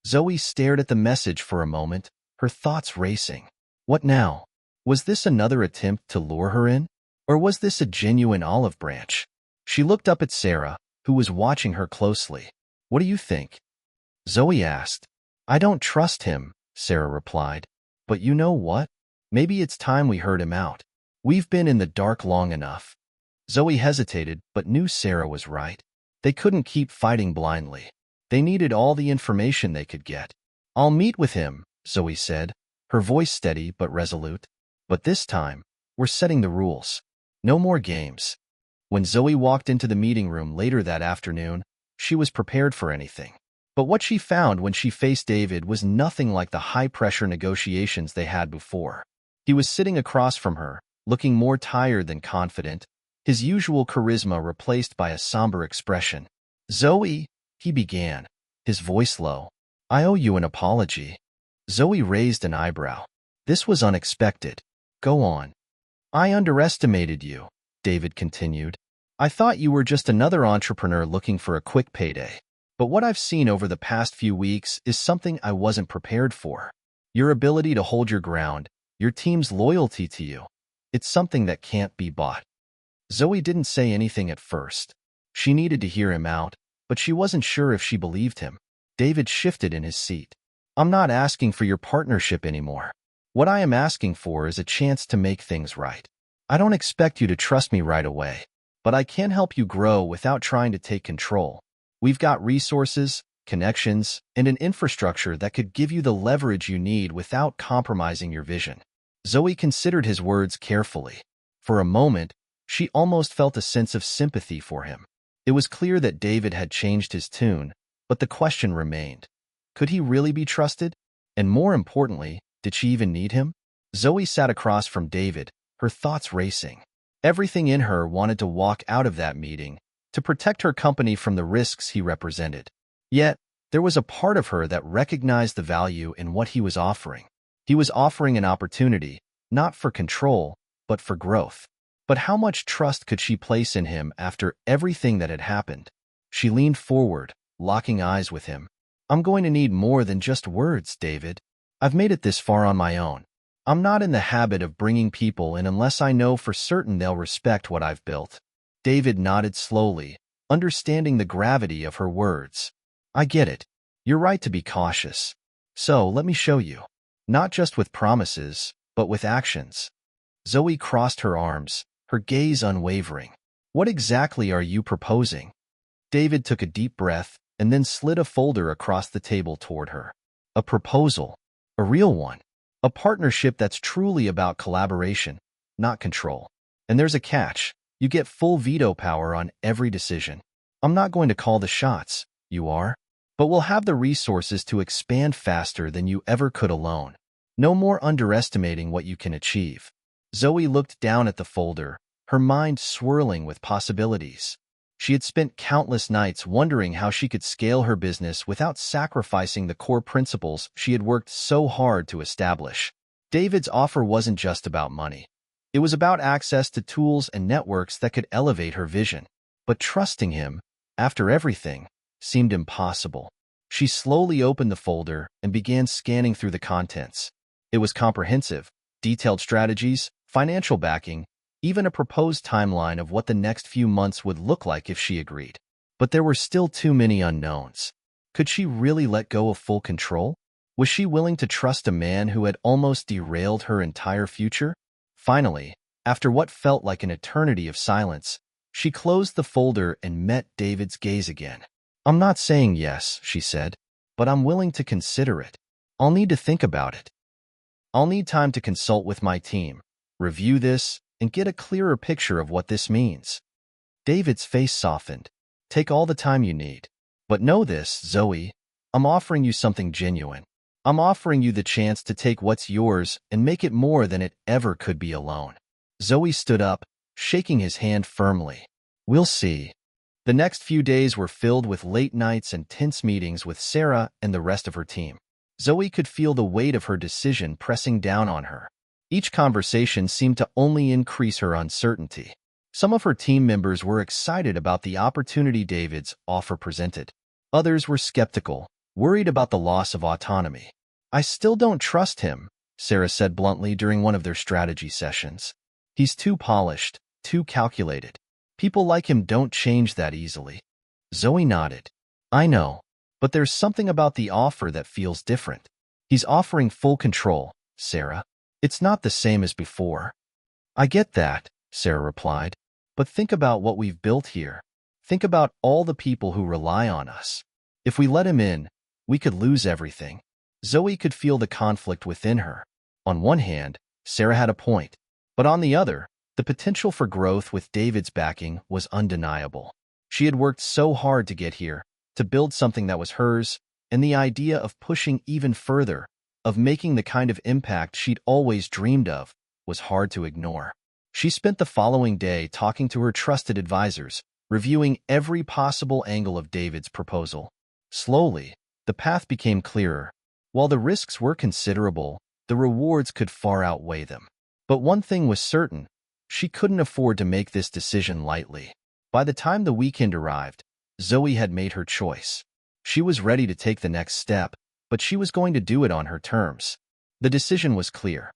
Speaker 1: Zoe stared at the message for a moment, her thoughts racing. What now? Was this another attempt to lure her in? Or was this a genuine olive branch? She looked up at Sarah, who was watching her closely. What do you think? Zoe asked. I don't trust him, Sarah replied. But you know what? Maybe it's time we heard him out. We've been in the dark long enough. Zoe hesitated, but knew Sarah was right. They couldn't keep fighting blindly. They needed all the information they could get. I'll meet with him, Zoe said, her voice steady but resolute. But this time, we're setting the rules. No more games. When Zoe walked into the meeting room later that afternoon, she was prepared for anything. But what she found when she faced David was nothing like the high-pressure negotiations they had before. He was sitting across from her, looking more tired than confident, his usual charisma replaced by a somber expression. Zoe, he began, his voice low. I owe you an apology. Zoe raised an eyebrow. This was unexpected. Go on. I underestimated you, David continued. I thought you were just another entrepreneur looking for a quick payday. But what I've seen over the past few weeks is something I wasn't prepared for. Your ability to hold your ground, your team's loyalty to you. It's something that can't be bought. Zoe didn't say anything at first. She needed to hear him out, but she wasn't sure if she believed him. David shifted in his seat. I'm not asking for your partnership anymore. What I am asking for is a chance to make things right. I don't expect you to trust me right away, but I can help you grow without trying to take control. We've got resources, connections, and an infrastructure that could give you the leverage you need without compromising your vision. Zoe considered his words carefully. For a moment, she almost felt a sense of sympathy for him. It was clear that David had changed his tune, but the question remained. Could he really be trusted? And more importantly, did she even need him? Zoe sat across from David, her thoughts racing. Everything in her wanted to walk out of that meeting, to protect her company from the risks he represented. Yet, there was a part of her that recognized the value in what he was offering. He was offering an opportunity, not for control, but for growth. But how much trust could she place in him after everything that had happened? She leaned forward, locking eyes with him. I'm going to need more than just words, David. I've made it this far on my own. I'm not in the habit of bringing people in unless I know for certain they'll respect what I've built. David nodded slowly, understanding the gravity of her words. I get it. You're right to be cautious. So let me show you. Not just with promises, but with actions. Zoe crossed her arms, her gaze unwavering. What exactly are you proposing? David took a deep breath and then slid a folder across the table toward her. A proposal. A real one. A partnership that's truly about collaboration, not control. And there's a catch. You get full veto power on every decision. I'm not going to call the shots, you are. But we'll have the resources to expand faster than you ever could alone. No more underestimating what you can achieve. Zoe looked down at the folder, her mind swirling with possibilities. She had spent countless nights wondering how she could scale her business without sacrificing the core principles she had worked so hard to establish. David's offer wasn't just about money. It was about access to tools and networks that could elevate her vision. But trusting him, after everything, seemed impossible. She slowly opened the folder and began scanning through the contents. It was comprehensive, detailed strategies, financial backing, even a proposed timeline of what the next few months would look like if she agreed. But there were still too many unknowns. Could she really let go of full control? Was she willing to trust a man who had almost derailed her entire future? Finally, after what felt like an eternity of silence, she closed the folder and met David's gaze again. I'm not saying yes, she said, but I'm willing to consider it. I'll need to think about it. I'll need time to consult with my team, review this, and get a clearer picture of what this means. David's face softened. Take all the time you need. But know this, Zoe, I'm offering you something genuine. I'm offering you the chance to take what's yours and make it more than it ever could be alone. Zoe stood up, shaking his hand firmly. We'll see. The next few days were filled with late nights and tense meetings with Sarah and the rest of her team. Zoe could feel the weight of her decision pressing down on her. Each conversation seemed to only increase her uncertainty. Some of her team members were excited about the opportunity David's offer presented. Others were skeptical, worried about the loss of autonomy. I still don't trust him, Sarah said bluntly during one of their strategy sessions. He's too polished, too calculated. People like him don't change that easily. Zoe nodded. I know, but there's something about the offer that feels different. He's offering full control, Sarah. It's not the same as before. I get that, Sarah replied. But think about what we've built here. Think about all the people who rely on us. If we let him in, we could lose everything. Zoe could feel the conflict within her. On one hand, Sarah had a point, but on the other, the potential for growth with David's backing was undeniable. She had worked so hard to get here, to build something that was hers, and the idea of pushing even further, of making the kind of impact she'd always dreamed of, was hard to ignore. She spent the following day talking to her trusted advisors, reviewing every possible angle of David's proposal. Slowly, the path became clearer. While the risks were considerable, the rewards could far outweigh them. But one thing was certain, she couldn't afford to make this decision lightly. By the time the weekend arrived, Zoe had made her choice. She was ready to take the next step, but she was going to do it on her terms. The decision was clear.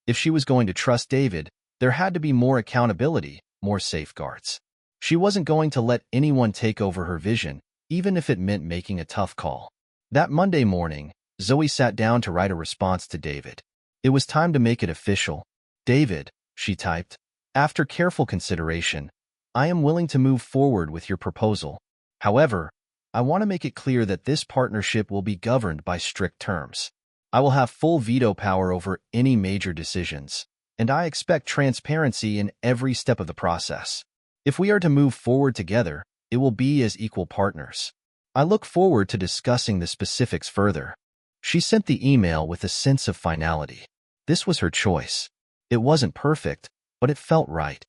Speaker 1: If she was going to trust David, there had to be more accountability, more safeguards. She wasn't going to let anyone take over her vision, even if it meant making a tough call. That Monday morning, Zoe sat down to write a response to David. It was time to make it official. David, she typed, after careful consideration, I am willing to move forward with your proposal. However, I want to make it clear that this partnership will be governed by strict terms. I will have full veto power over any major decisions, and I expect transparency in every step of the process. If we are to move forward together, it will be as equal partners. I look forward to discussing the specifics further. She sent the email with a sense of finality. This was her choice. It wasn't perfect, but it felt right.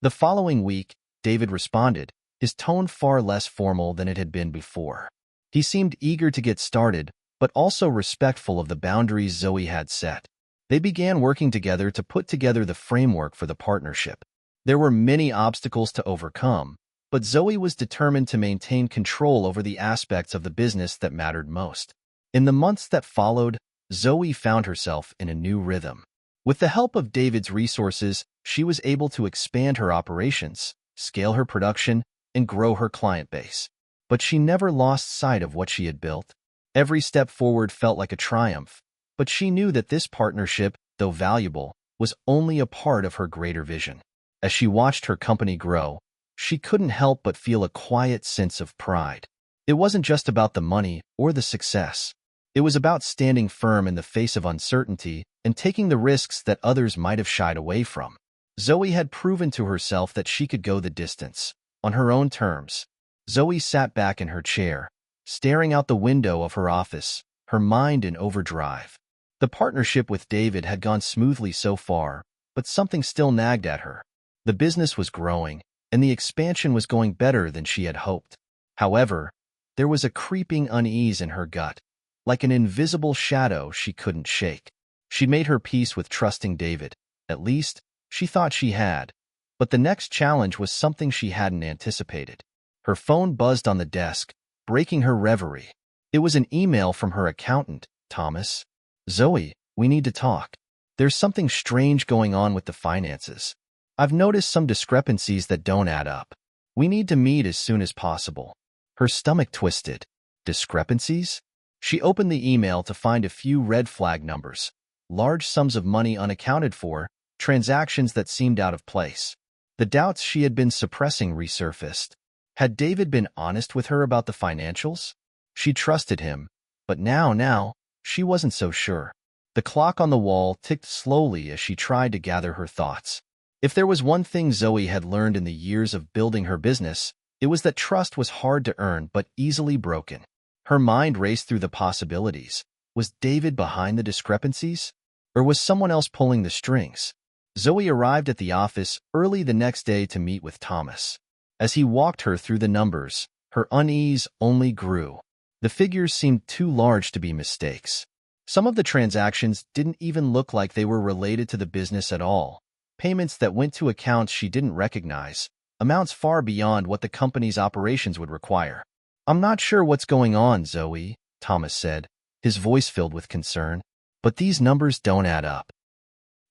Speaker 1: The following week, David responded, his tone far less formal than it had been before. He seemed eager to get started, but also respectful of the boundaries Zoe had set. They began working together to put together the framework for the partnership. There were many obstacles to overcome, but Zoe was determined to maintain control over the aspects of the business that mattered most. In the months that followed, Zoe found herself in a new rhythm. With the help of David's resources, she was able to expand her operations, scale her production, and grow her client base. But she never lost sight of what she had built. Every step forward felt like a triumph, but she knew that this partnership, though valuable, was only a part of her greater vision. As she watched her company grow, she couldn't help but feel a quiet sense of pride. It wasn't just about the money or the success. It was about standing firm in the face of uncertainty and taking the risks that others might have shied away from. Zoe had proven to herself that she could go the distance, on her own terms. Zoe sat back in her chair, staring out the window of her office, her mind in overdrive. The partnership with David had gone smoothly so far, but something still nagged at her. The business was growing, and the expansion was going better than she had hoped. However, there was a creeping unease in her gut, like an invisible shadow she couldn't shake. She'd made her peace with trusting David. At least, she thought she had. But the next challenge was something she hadn't anticipated. Her phone buzzed on the desk, breaking her reverie. It was an email from her accountant, Thomas. Zoe, we need to talk. There's something strange going on with the finances. I've noticed some discrepancies that don't add up. We need to meet as soon as possible. Her stomach twisted. Discrepancies? She opened the email to find a few red flag numbers, large sums of money unaccounted for, transactions that seemed out of place. The doubts she had been suppressing resurfaced. Had David been honest with her about the financials? She trusted him, but now, she wasn't so sure. The clock on the wall ticked slowly as she tried to gather her thoughts. If there was one thing Zoe had learned in the years of building her business, it was that trust was hard to earn but easily broken. Her mind raced through the possibilities. Was David behind the discrepancies? Or was someone else pulling the strings? Zoe arrived at the office early the next day to meet with Thomas. As he walked her through the numbers, her unease only grew. The figures seemed too large to be mistakes. Some of the transactions didn't even look like they were related to the business at all. Payments that went to accounts she didn't recognize, amounts far beyond what the company's operations would require. "I'm not sure what's going on, Zoe," Thomas said, his voice filled with concern, "but these numbers don't add up.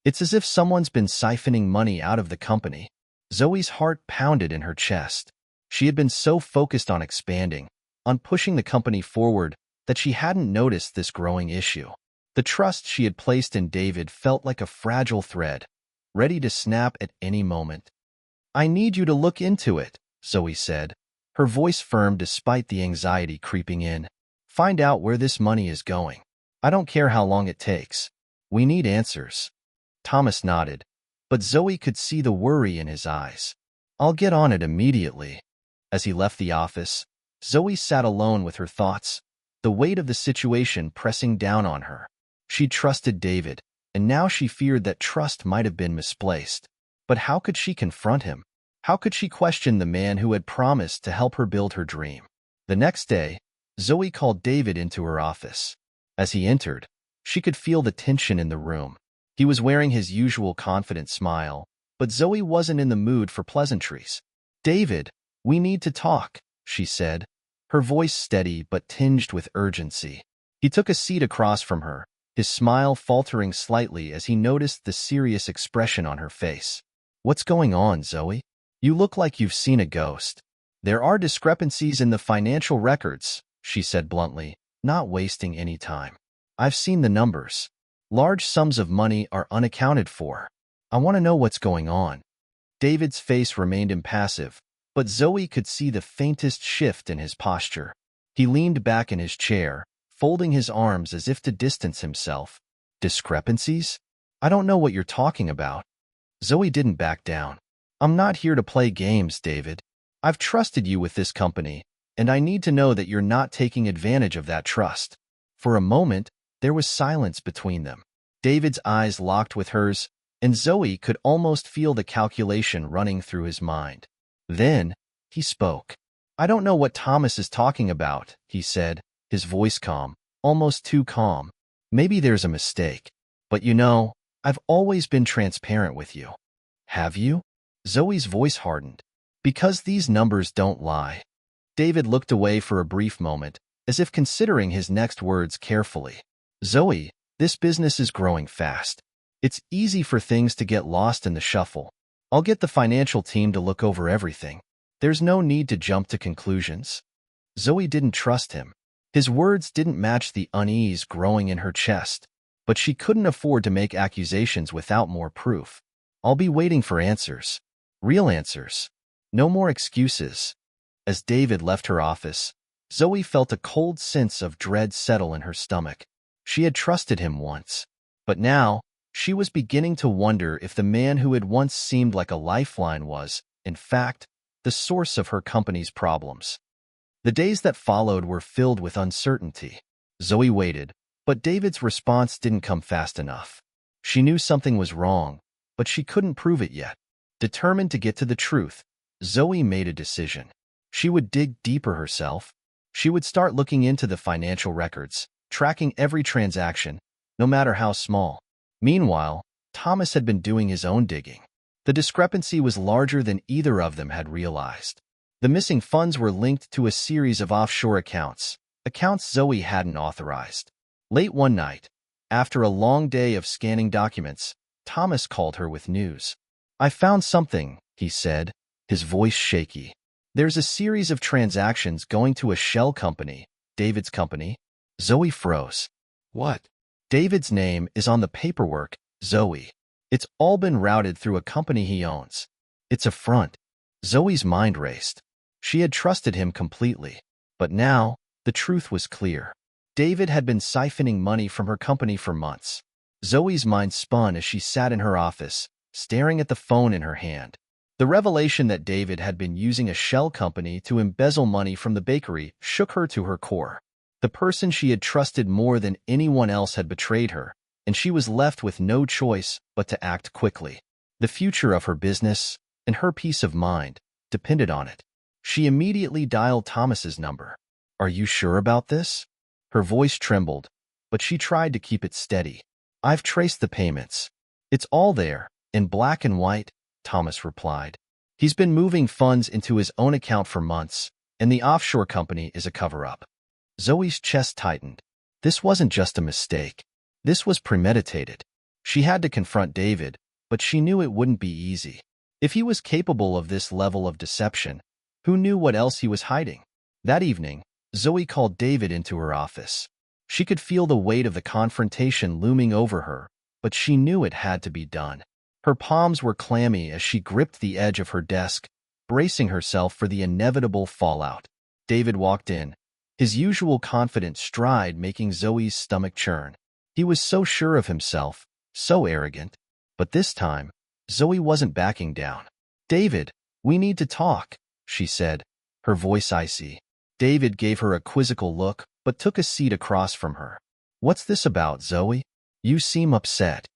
Speaker 1: It's as if someone's been siphoning money out of the company." Zoe's heart pounded in her chest. She had been so focused on expanding, on pushing the company forward, that she hadn't noticed this growing issue. The trust she had placed in David felt like a fragile thread, ready to snap at any moment. "I need you to look into it," Zoe said, her voice firm despite the anxiety creeping in. "Find out where this money is going. I don't care how long it takes. We need answers." Thomas nodded, but Zoe could see the worry in his eyes. "I'll get on it immediately." As he left the office, Zoe sat alone with her thoughts, the weight of the situation pressing down on her. She trusted David, and now she feared that trust might have been misplaced. But how could she confront him? How could she question the man who had promised to help her build her dream? The next day, Zoe called David into her office. As he entered, she could feel the tension in the room. He was wearing his usual confident smile, but Zoe wasn't in the mood for pleasantries. "David, we need to talk," she said, her voice steady but tinged with urgency. He took a seat across from her, his smile faltering slightly as he noticed the serious expression on her face. "What's going on, Zoe? You look like you've seen a ghost." "There are discrepancies in the financial records," she said bluntly, not wasting any time. "I've seen the numbers. Large sums of money are unaccounted for. I want to know what's going on." David's face remained impassive, but Zoe could see the faintest shift in his posture. He leaned back in his chair, folding his arms as if to distance himself. "Discrepancies? I don't know what you're talking about." Zoe didn't back down. "I'm not here to play games, David. I've trusted you with this company, and I need to know that you're not taking advantage of that trust." For a moment, there was silence between them. David's eyes locked with hers, and Zoe could almost feel the calculation running through his mind. Then, he spoke. "I don't know what Thomas is talking about," he said, his voice calm, almost too calm. "Maybe there's a mistake. But you know, I've always been transparent with you." "Have you?" Zoe's voice hardened. "Because these numbers don't lie." David looked away for a brief moment, as if considering his next words carefully. "Zoe, this business is growing fast. It's easy for things to get lost in the shuffle. I'll get the financial team to look over everything. There's no need to jump to conclusions." Zoe didn't trust him. His words didn't match the unease growing in her chest, but she couldn't afford to make accusations without more proof. "I'll be waiting for answers. Real answers. No more excuses." As David left her office, Zoe felt a cold sense of dread settle in her stomach. She had trusted him once, but now she was beginning to wonder if the man who had once seemed like a lifeline was, in fact, the source of her company's problems. The days that followed were filled with uncertainty. Zoe waited, but David's response didn't come fast enough. She knew something was wrong, but she couldn't prove it yet. Determined to get to the truth, Zoe made a decision. She would dig deeper herself. She would start looking into the financial records, tracking every transaction, no matter how small. Meanwhile, Thomas had been doing his own digging. The discrepancy was larger than either of them had realized. The missing funds were linked to a series of offshore accounts Zoe hadn't authorized. Late one night, after a long day of scanning documents, Thomas called her with news. "I found something," he said, his voice shaky. "There's a series of transactions going to a shell company, David's company." Zoe froze. "What?" "David's name is on the paperwork, Zoe. It's all been routed through a company he owns. It's a front." Zoe's mind raced. She had trusted him completely, but now the truth was clear. David had been siphoning money from her company for months. Zoe's mind spun as she sat in her office, staring at the phone in her hand. The revelation that David had been using a shell company to embezzle money from the bakery shook her to her core. The person she had trusted more than anyone else had betrayed her, and she was left with no choice but to act quickly. The future of her business and her peace of mind depended on it. She immediately dialed Thomas's number. "Are you sure about this?" Her voice trembled, but she tried to keep it steady. "I've traced the payments. It's all there, in black and white," Thomas replied. "He's been moving funds into his own account for months, and the offshore company is a cover-up." Zoe's chest tightened. This wasn't just a mistake. This was premeditated. She had to confront David, but she knew it wouldn't be easy. If he was capable of this level of deception, who knew what else he was hiding? That evening, Zoe called David into her office. She could feel the weight of the confrontation looming over her, but she knew it had to be done. Her palms were clammy as she gripped the edge of her desk, bracing herself for the inevitable fallout. David walked in, his usual confident stride making Zoe's stomach churn. He was so sure of himself, so arrogant. But this time, Zoe wasn't backing down. "David, we need to talk," she said, her voice icy. David gave her a quizzical look, but took a seat across from her. "What's this about, Zoe? You seem upset."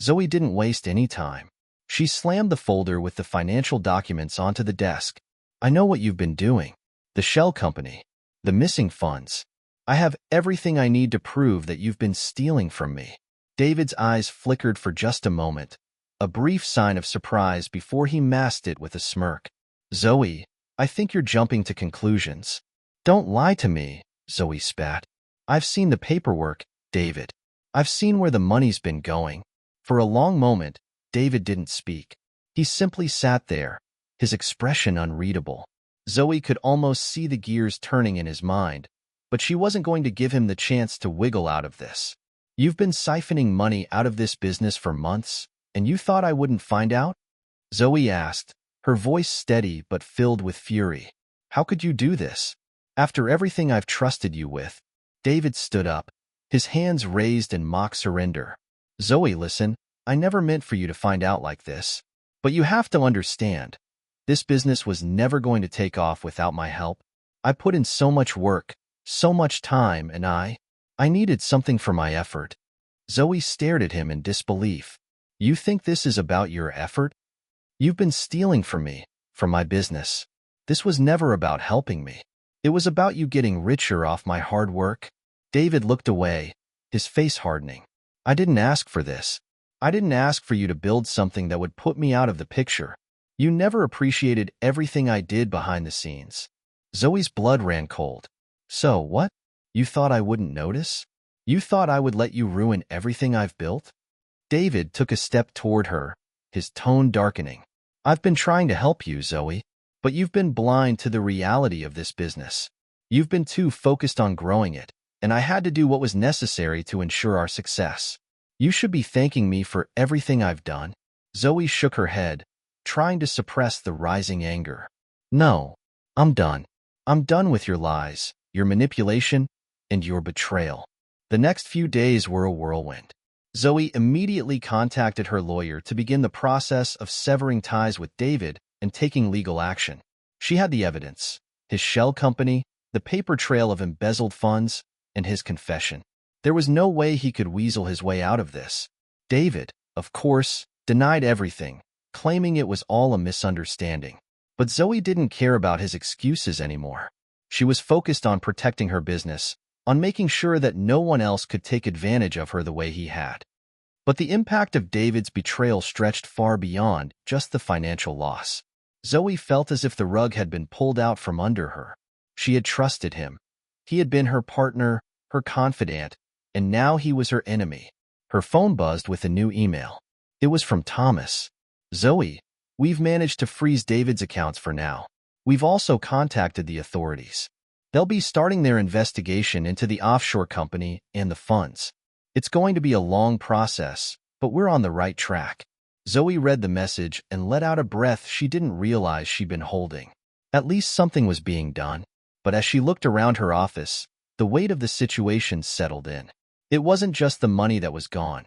Speaker 1: Zoe didn't waste any time. She slammed the folder with the financial documents onto the desk. "I know what you've been doing. The shell company. The missing funds. I have everything I need to prove that you've been stealing from me." David's eyes flickered for just a moment, a brief sign of surprise before he masked it with a smirk. "Zoe, I think you're jumping to conclusions." "Don't lie to me," Zoe spat. "I've seen the paperwork, David. I've seen where the money's been going." For a long moment, David didn't speak. He simply sat there, his expression unreadable. Zoe could almost see the gears turning in his mind, but she wasn't going to give him the chance to wiggle out of this. "You've been siphoning money out of this business for months, and you thought I wouldn't find out?" Zoe asked, her voice steady but filled with fury. "How could you do this? After everything I've trusted you with?" David stood up, his hands raised in mock surrender. "Zoe, listen, I never meant for you to find out like this. But you have to understand, this business was never going to take off without my help. I put in so much work, so much time, and I needed something for my effort." Zoe stared at him in disbelief. "You think this is about your effort? You've been stealing from me, from my business. This was never about helping me. It was about you getting richer off my hard work." David looked away, his face hardening. "I didn't ask for this. I didn't ask for you to build something that would put me out of the picture. You never appreciated everything I did behind the scenes." Zoe's blood ran cold. "So, what? You thought I wouldn't notice? You thought I would let you ruin everything I've built?" David took a step toward her, his tone darkening. "I've been trying to help you, Zoe, but you've been blind to the reality of this business. You've been too focused on growing it, and I had to do what was necessary to ensure our success. You should be thanking me for everything I've done." Zoe shook her head, trying to suppress the rising anger. "No, I'm done. I'm done with your lies, your manipulation, and your betrayal." The next few days were a whirlwind. Zoe immediately contacted her lawyer to begin the process of severing ties with David and taking legal action. She had the evidence: his shell company, the paper trail of embezzled funds, and his confession. There was no way he could weasel his way out of this. David, of course, denied everything, claiming it was all a misunderstanding. But Zoe didn't care about his excuses anymore. She was focused on protecting her business, on making sure that no one else could take advantage of her the way he had. But the impact of David's betrayal stretched far beyond just the financial loss. Zoe felt as if the rug had been pulled out from under her. She had trusted him. He had been her partner, her confidant, and now he was her enemy. Her phone buzzed with a new email. It was from Thomas. "Zoe, we've managed to freeze David's accounts for now. We've also contacted the authorities. They'll be starting their investigation into the offshore company and the funds. It's going to be a long process, but we're on the right track." Zoe read the message and let out a breath she didn't realize she'd been holding. At least something was being done. But as she looked around her office, the weight of the situation settled in. It wasn't just the money that was gone.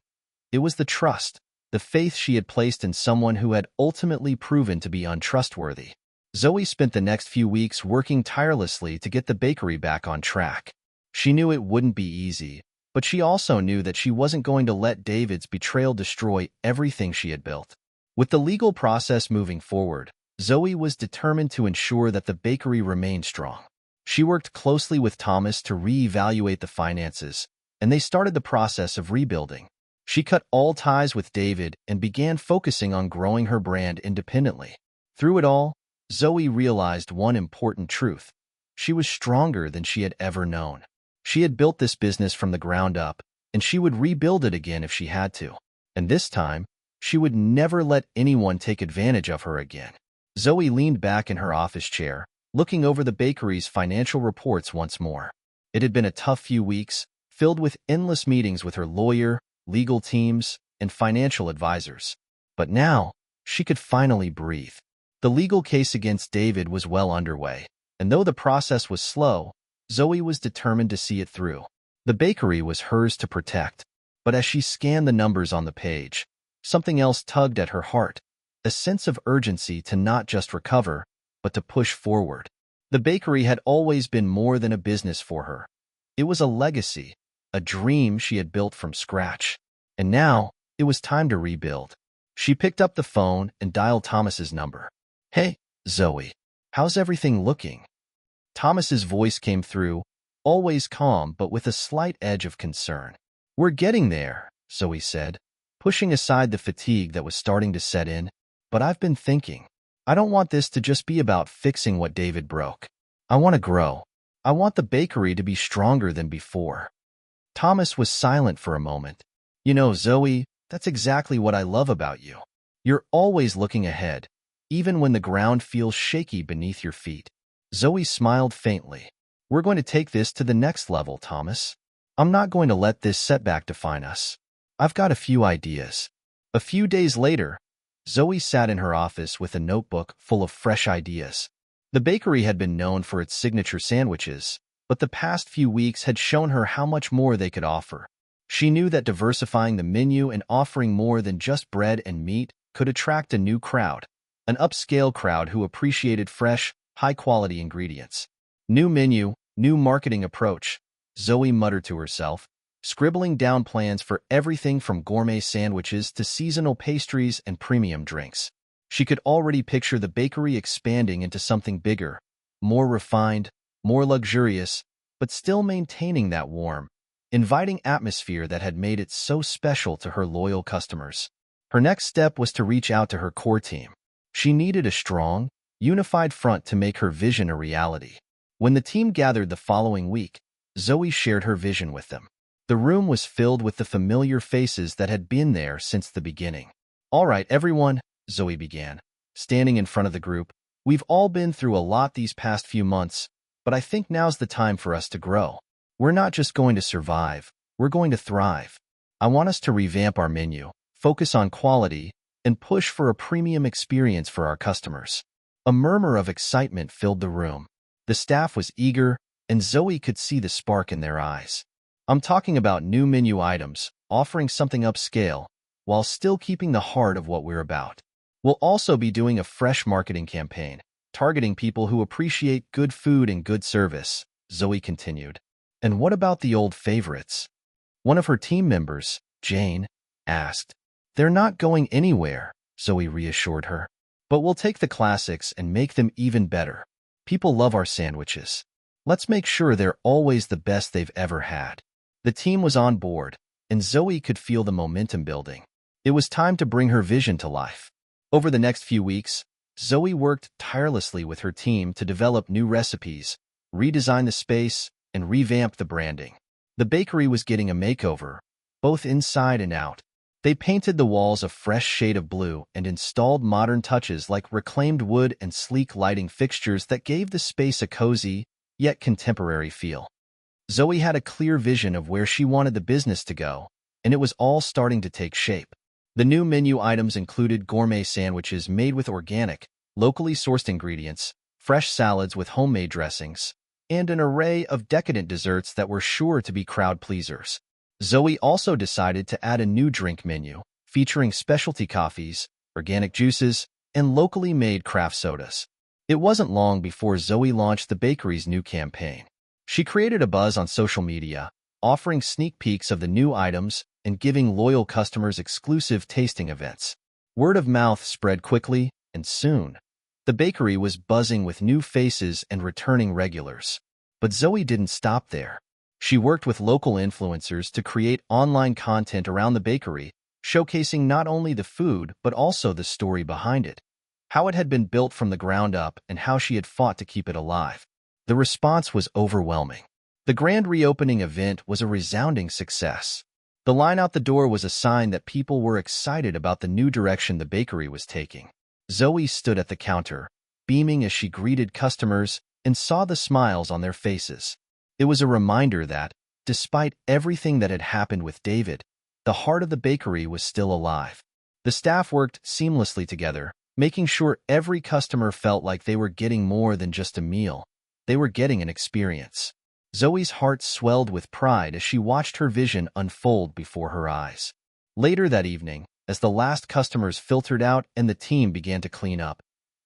Speaker 1: It was the trust, the faith she had placed in someone who had ultimately proven to be untrustworthy. Zoe spent the next few weeks working tirelessly to get the bakery back on track. She knew it wouldn't be easy, but she also knew that she wasn't going to let David's betrayal destroy everything she had built. With the legal process moving forward, Zoe was determined to ensure that the bakery remained strong. She worked closely with Thomas to reevaluate the finances, and they started the process of rebuilding. She cut all ties with David and began focusing on growing her brand independently. Through it all, Zoe realized one important truth. She was stronger than she had ever known. She had built this business from the ground up, and she would rebuild it again if she had to. And this time, she would never let anyone take advantage of her again. Zoe leaned back in her office chair, looking over the bakery's financial reports once more. It had been a tough few weeks, filled with endless meetings with her lawyer, legal teams, and financial advisors. But now, she could finally breathe. The legal case against David was well underway, and though the process was slow, Zoe was determined to see it through. The bakery was hers to protect, but as she scanned the numbers on the page, something else tugged at her heart, a sense of urgency to not just recover, but to push forward. The bakery had always been more than a business for her. It was a legacy, a dream she had built from scratch. And now, it was time to rebuild. She picked up the phone and dialed Thomas's number. "Hey, Zoe, how's everything looking?" Thomas's voice came through, always calm but with a slight edge of concern. "We're getting there," Zoe said, pushing aside the fatigue that was starting to set in. "But I've been thinking. I don't want this to just be about fixing what David broke. I want to grow. I want the bakery to be stronger than before." Thomas was silent for a moment. "You know, Zoe, that's exactly what I love about you. You're always looking ahead, even when the ground feels shaky beneath your feet." Zoe smiled faintly. "We're going to take this to the next level, Thomas. I'm not going to let this setback define us. I've got a few ideas." A few days later, Zoe sat in her office with a notebook full of fresh ideas. The bakery had been known for its signature sandwiches, but the past few weeks had shown her how much more they could offer. She knew that diversifying the menu and offering more than just bread and meat could attract a new crowd, an upscale crowd who appreciated fresh, high-quality ingredients. "New menu, new marketing approach," Zoe muttered to herself, scribbling down plans for everything from gourmet sandwiches to seasonal pastries and premium drinks. She could already picture the bakery expanding into something bigger, more refined, more luxurious, but still maintaining that warm, inviting atmosphere that had made it so special to her loyal customers. Her next step was to reach out to her core team. She needed a strong, unified front to make her vision a reality. When the team gathered the following week, Zoe shared her vision with them. The room was filled with the familiar faces that had been there since the beginning. "All right, everyone," Zoe began, standing in front of the group. "We've all been through a lot these past few months, but I think now's the time for us to grow. We're not just going to survive, we're going to thrive. I want us to revamp our menu, focus on quality, and push for a premium experience for our customers." A murmur of excitement filled the room. The staff was eager, and Zoe could see the spark in their eyes. "I'm talking about new menu items, offering something upscale, while still keeping the heart of what we're about. We'll also be doing a fresh marketing campaign, targeting people who appreciate good food and good service," Zoe continued. "And what about the old favorites?" One of her team members, Jane, asked. "They're not going anywhere," Zoe reassured her. "But we'll take the classics and make them even better. People love our sandwiches. Let's make sure they're always the best they've ever had." The team was on board, and Zoe could feel the momentum building. It was time to bring her vision to life. Over the next few weeks, Zoe worked tirelessly with her team to develop new recipes, redesign the space, and revamp the branding. The bakery was getting a makeover, both inside and out. They painted the walls a fresh shade of blue and installed modern touches like reclaimed wood and sleek lighting fixtures that gave the space a cozy, yet contemporary feel. Zoe had a clear vision of where she wanted the business to go, and it was all starting to take shape. The new menu items included gourmet sandwiches made with organic, locally sourced ingredients, fresh salads with homemade dressings, and an array of decadent desserts that were sure to be crowd pleasers. Zoe also decided to add a new drink menu, featuring specialty coffees, organic juices, and locally made craft sodas. It wasn't long before Zoe launched the bakery's new campaign. She created a buzz on social media, offering sneak peeks of the new items and giving loyal customers exclusive tasting events. Word of mouth spread quickly, and soon, the bakery was buzzing with new faces and returning regulars. But Zoe didn't stop there. She worked with local influencers to create online content around the bakery, showcasing not only the food but also the story behind it, how it had been built from the ground up and how she had fought to keep it alive. The response was overwhelming. The grand reopening event was a resounding success. The line out the door was a sign that people were excited about the new direction the bakery was taking. Zoe stood at the counter, beaming as she greeted customers and saw the smiles on their faces. It was a reminder that, despite everything that had happened with David, the heart of the bakery was still alive. The staff worked seamlessly together, making sure every customer felt like they were getting more than just a meal. They were getting an experience. Zoe's heart swelled with pride as she watched her vision unfold before her eyes. Later that evening, as the last customers filtered out and the team began to clean up,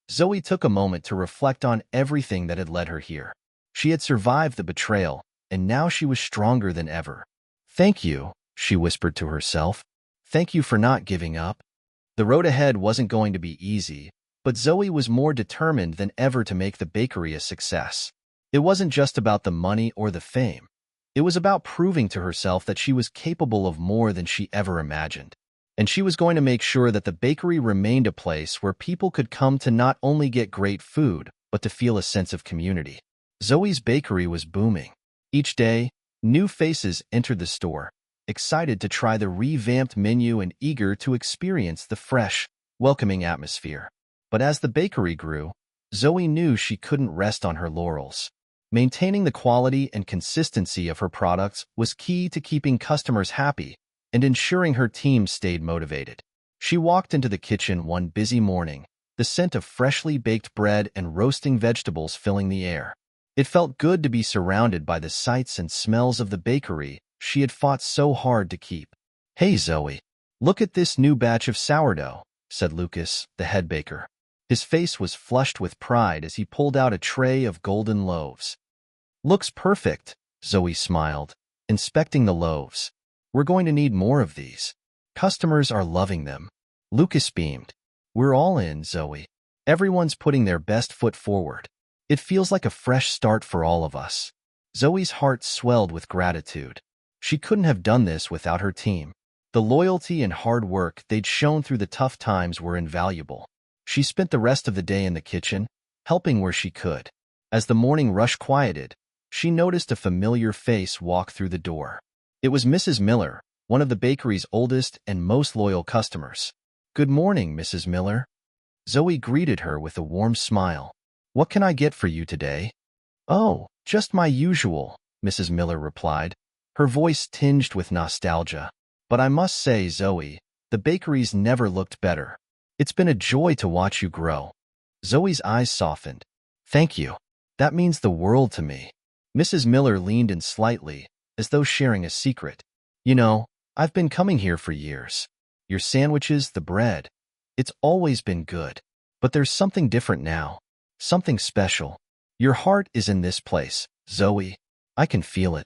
Speaker 1: Zoe took a moment to reflect on everything that had led her here. She had survived the betrayal, and now she was stronger than ever. "Thank you," she whispered to herself. "Thank you for not giving up." The road ahead wasn't going to be easy, but Zoe was more determined than ever to make the bakery a success. It wasn't just about the money or the fame. It was about proving to herself that she was capable of more than she ever imagined. And she was going to make sure that the bakery remained a place where people could come to not only get great food, but to feel a sense of community. Zoe's bakery was booming. Each day, new faces entered the store, excited to try the revamped menu and eager to experience the fresh, welcoming atmosphere. But as the bakery grew, Zoe knew she couldn't rest on her laurels. Maintaining the quality and consistency of her products was key to keeping customers happy and ensuring her team stayed motivated. She walked into the kitchen one busy morning, the scent of freshly baked bread and roasting vegetables filling the air. It felt good to be surrounded by the sights and smells of the bakery she had fought so hard to keep. "Hey, Zoe, look at this new batch of sourdough," said Lucas, the head baker. His face was flushed with pride as he pulled out a tray of golden loaves. "Looks perfect," Zoe smiled, inspecting the loaves. "We're going to need more of these. Customers are loving them." Lucas beamed. "We're all in, Zoe. Everyone's putting their best foot forward. It feels like a fresh start for all of us." Zoe's heart swelled with gratitude. She couldn't have done this without her team. The loyalty and hard work they'd shown through the tough times were invaluable. She spent the rest of the day in the kitchen, helping where she could. As the morning rush quieted, she noticed a familiar face walk through the door. It was Mrs. Miller, one of the bakery's oldest and most loyal customers. "Good morning, Mrs. Miller." Zoe greeted her with a warm smile. "What can I get for you today?" "Oh, just my usual," Mrs. Miller replied, her voice tinged with nostalgia. "But I must say, Zoe, the bakery's never looked better. It's been a joy to watch you grow." Zoe's eyes softened. "Thank you. That means the world to me." Mrs. Miller leaned in slightly, as though sharing a secret. "You know, I've been coming here for years. Your sandwiches, the bread, it's always been good. But there's something different now. Something special. Your heart is in this place, Zoe. I can feel it."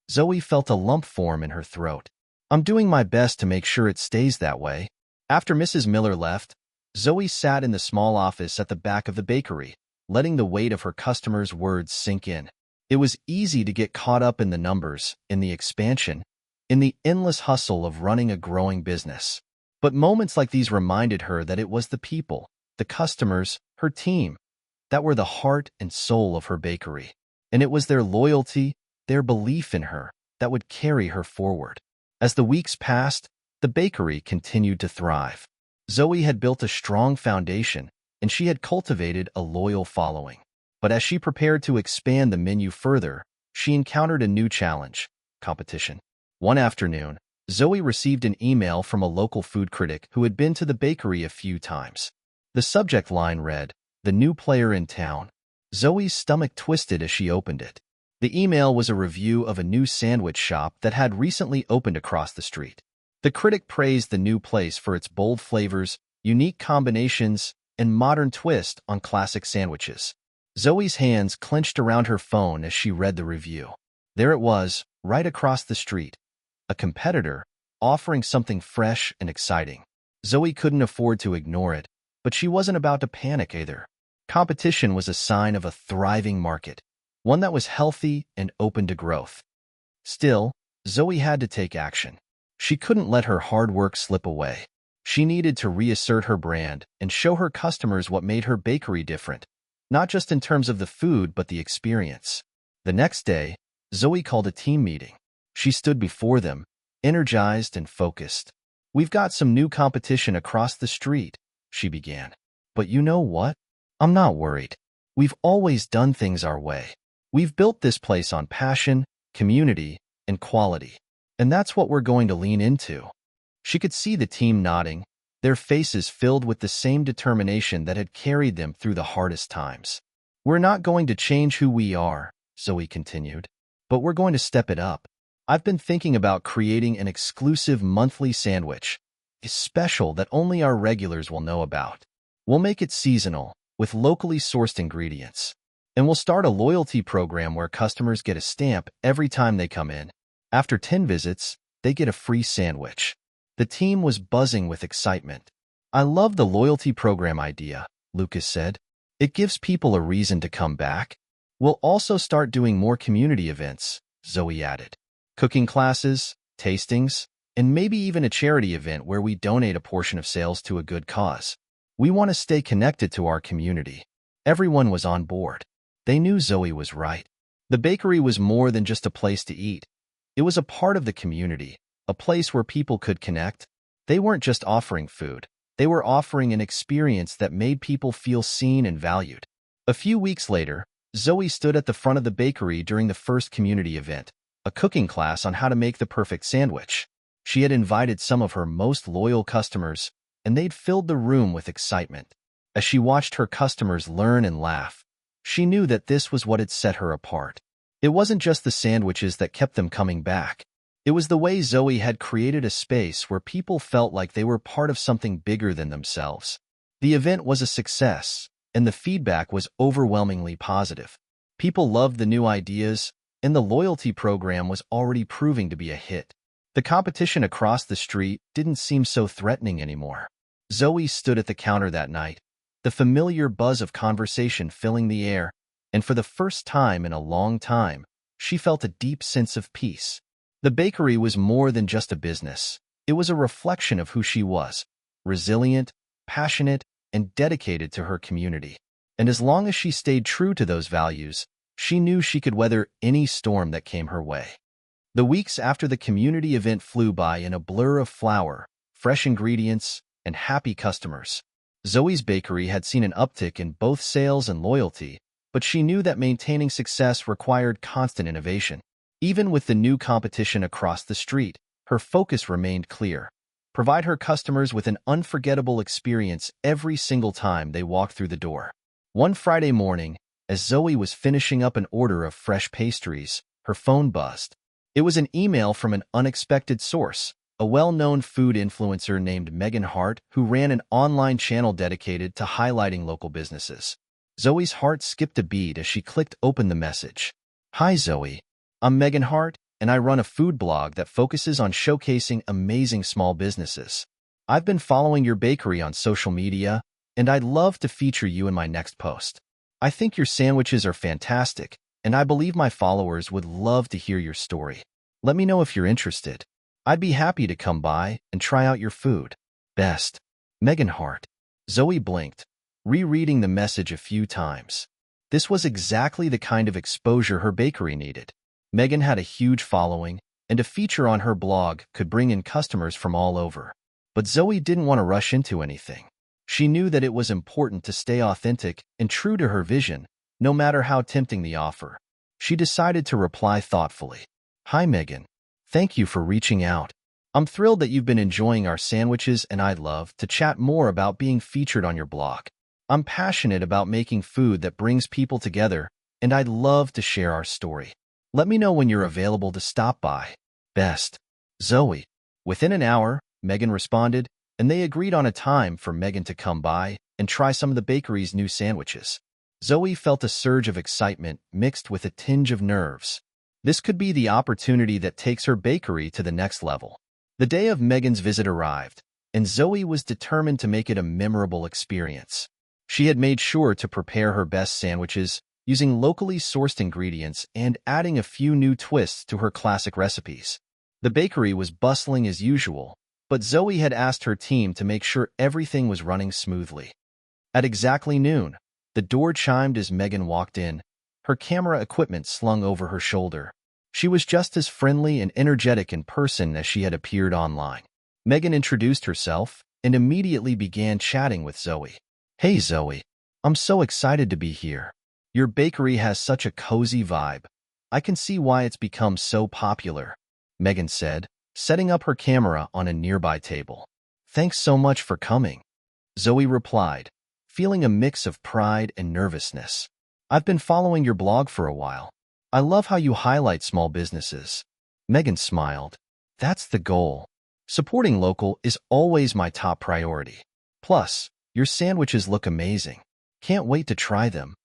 Speaker 1: Zoe felt a lump form in her throat. "I'm doing my best to make sure it stays that way." After Mrs. Miller left, Zoe sat in the small office at the back of the bakery, letting the weight of her customers' words sink in. It was easy to get caught up in the numbers, in the expansion, in the endless hustle of running a growing business. But moments like these reminded her that it was the people, the customers, her team, that were the heart and soul of her bakery. And it was their loyalty, their belief in her, that would carry her forward. As the weeks passed, the bakery continued to thrive. Zoe had built a strong foundation, and she had cultivated a loyal following. But as she prepared to expand the menu further, she encountered a new challenge: competition. One afternoon, Zoe received an email from a local food critic who had been to the bakery a few times. The subject line read, "The new player in town." Zoe's stomach twisted as she opened it. The email was a review of a new sandwich shop that had recently opened across the street. The critic praised the new place for its bold flavors, unique combinations, and modern twist on classic sandwiches. Zoe's hands clenched around her phone as she read the review. There it was, right across the street. A competitor, offering something fresh and exciting. Zoe couldn't afford to ignore it, but she wasn't about to panic either. Competition was a sign of a thriving market, one that was healthy and open to growth. Still, Zoe had to take action. She couldn't let her hard work slip away. She needed to reassert her brand and show her customers what made her bakery different, not just in terms of the food but the experience. The next day, Zoe called a team meeting. She stood before them, energized and focused. "We've got some new competition across the street," she began. "But you know what? I'm not worried. We've always done things our way. We've built this place on passion, community, and quality. And that's what we're going to lean into." She could see the team nodding, their faces filled with the same determination that had carried them through the hardest times. "We're not going to change who we are," Zoe continued, "but we're going to step it up. I've been thinking about creating an exclusive monthly sandwich, a special that only our regulars will know about. We'll make it seasonal, with locally sourced ingredients. And we'll start a loyalty program where customers get a stamp every time they come in. After 10 visits, they get a free sandwich." The team was buzzing with excitement. "I love the loyalty program idea," Lucas said. "It gives people a reason to come back." "We'll also start doing more community events," Zoe added. "Cooking classes, tastings, and maybe even a charity event where we donate a portion of sales to a good cause. We want to stay connected to our community." Everyone was on board. They knew Zoe was right. The bakery was more than just a place to eat. It was a part of the community, a place where people could connect. They weren't just offering food. They were offering an experience that made people feel seen and valued. A few weeks later, Zoe stood at the front of the bakery during the first community event, a cooking class on how to make the perfect sandwich. She had invited some of her most loyal customers, and they'd filled the room with excitement. As she watched her customers learn and laugh, she knew that this was what had set her apart. It wasn't just the sandwiches that kept them coming back. It was the way Zoe had created a space where people felt like they were part of something bigger than themselves. The event was a success, and the feedback was overwhelmingly positive. People loved the new ideas, and the loyalty program was already proving to be a hit. The competition across the street didn't seem so threatening anymore. Zoe stood at the counter that night, the familiar buzz of conversation filling the air, and for the first time in a long time, she felt a deep sense of peace. The bakery was more than just a business. It was a reflection of who she was, resilient, passionate, and dedicated to her community. And as long as she stayed true to those values, she knew she could weather any storm that came her way. The weeks after the community event flew by in a blur of flour, fresh ingredients, and happy customers. Zoe's bakery had seen an uptick in both sales and loyalty, but she knew that maintaining success required constant innovation. Even with the new competition across the street, her focus remained clear. Provide her customers with an unforgettable experience every single time they walked through the door. One Friday morning, as Zoe was finishing up an order of fresh pastries, her phone buzzed. It was an email from an unexpected source, a well-known food influencer named Megan Hart, who ran an online channel dedicated to highlighting local businesses. Zoe's heart skipped a beat as she clicked open the message. "Hi, Zoe. I'm Megan Hart, and I run a food blog that focuses on showcasing amazing small businesses. I've been following your bakery on social media, and I'd love to feature you in my next post. I think your sandwiches are fantastic, and I believe my followers would love to hear your story. Let me know if you're interested. I'd be happy to come by and try out your food. Best, Megan Hart." Zoe blinked, rereading the message a few times. This was exactly the kind of exposure her bakery needed. Megan had a huge following, and a feature on her blog could bring in customers from all over. But Zoe didn't want to rush into anything. She knew that it was important to stay authentic and true to her vision, no matter how tempting the offer. She decided to reply thoughtfully. "Hi, Megan. Thank you for reaching out. I'm thrilled that you've been enjoying our sandwiches, and I'd love to chat more about being featured on your blog. I'm passionate about making food that brings people together, and I'd love to share our story. Let me know when you're available to stop by. Best, Zoe." Within an hour, Megan responded, and they agreed on a time for Megan to come by and try some of the bakery's new sandwiches. Zoe felt a surge of excitement mixed with a tinge of nerves. This could be the opportunity that takes her bakery to the next level. The day of Megan's visit arrived, and Zoe was determined to make it a memorable experience. She had made sure to prepare her best sandwiches, using locally sourced ingredients and adding a few new twists to her classic recipes. The bakery was bustling as usual, but Zoe had asked her team to make sure everything was running smoothly. At exactly noon, the door chimed as Megan walked in, her camera equipment slung over her shoulder. She was just as friendly and energetic in person as she had appeared online. Megan introduced herself and immediately began chatting with Zoe. "Hey Zoe, I'm so excited to be here. Your bakery has such a cozy vibe. I can see why it's become so popular," Megan said, setting up her camera on a nearby table. "Thanks so much for coming," Zoe replied, feeling a mix of pride and nervousness. "I've been following your blog for a while. I love how you highlight small businesses." Megan smiled. "That's the goal. Supporting local is always my top priority. Plus, your sandwiches look amazing. Can't wait to try them."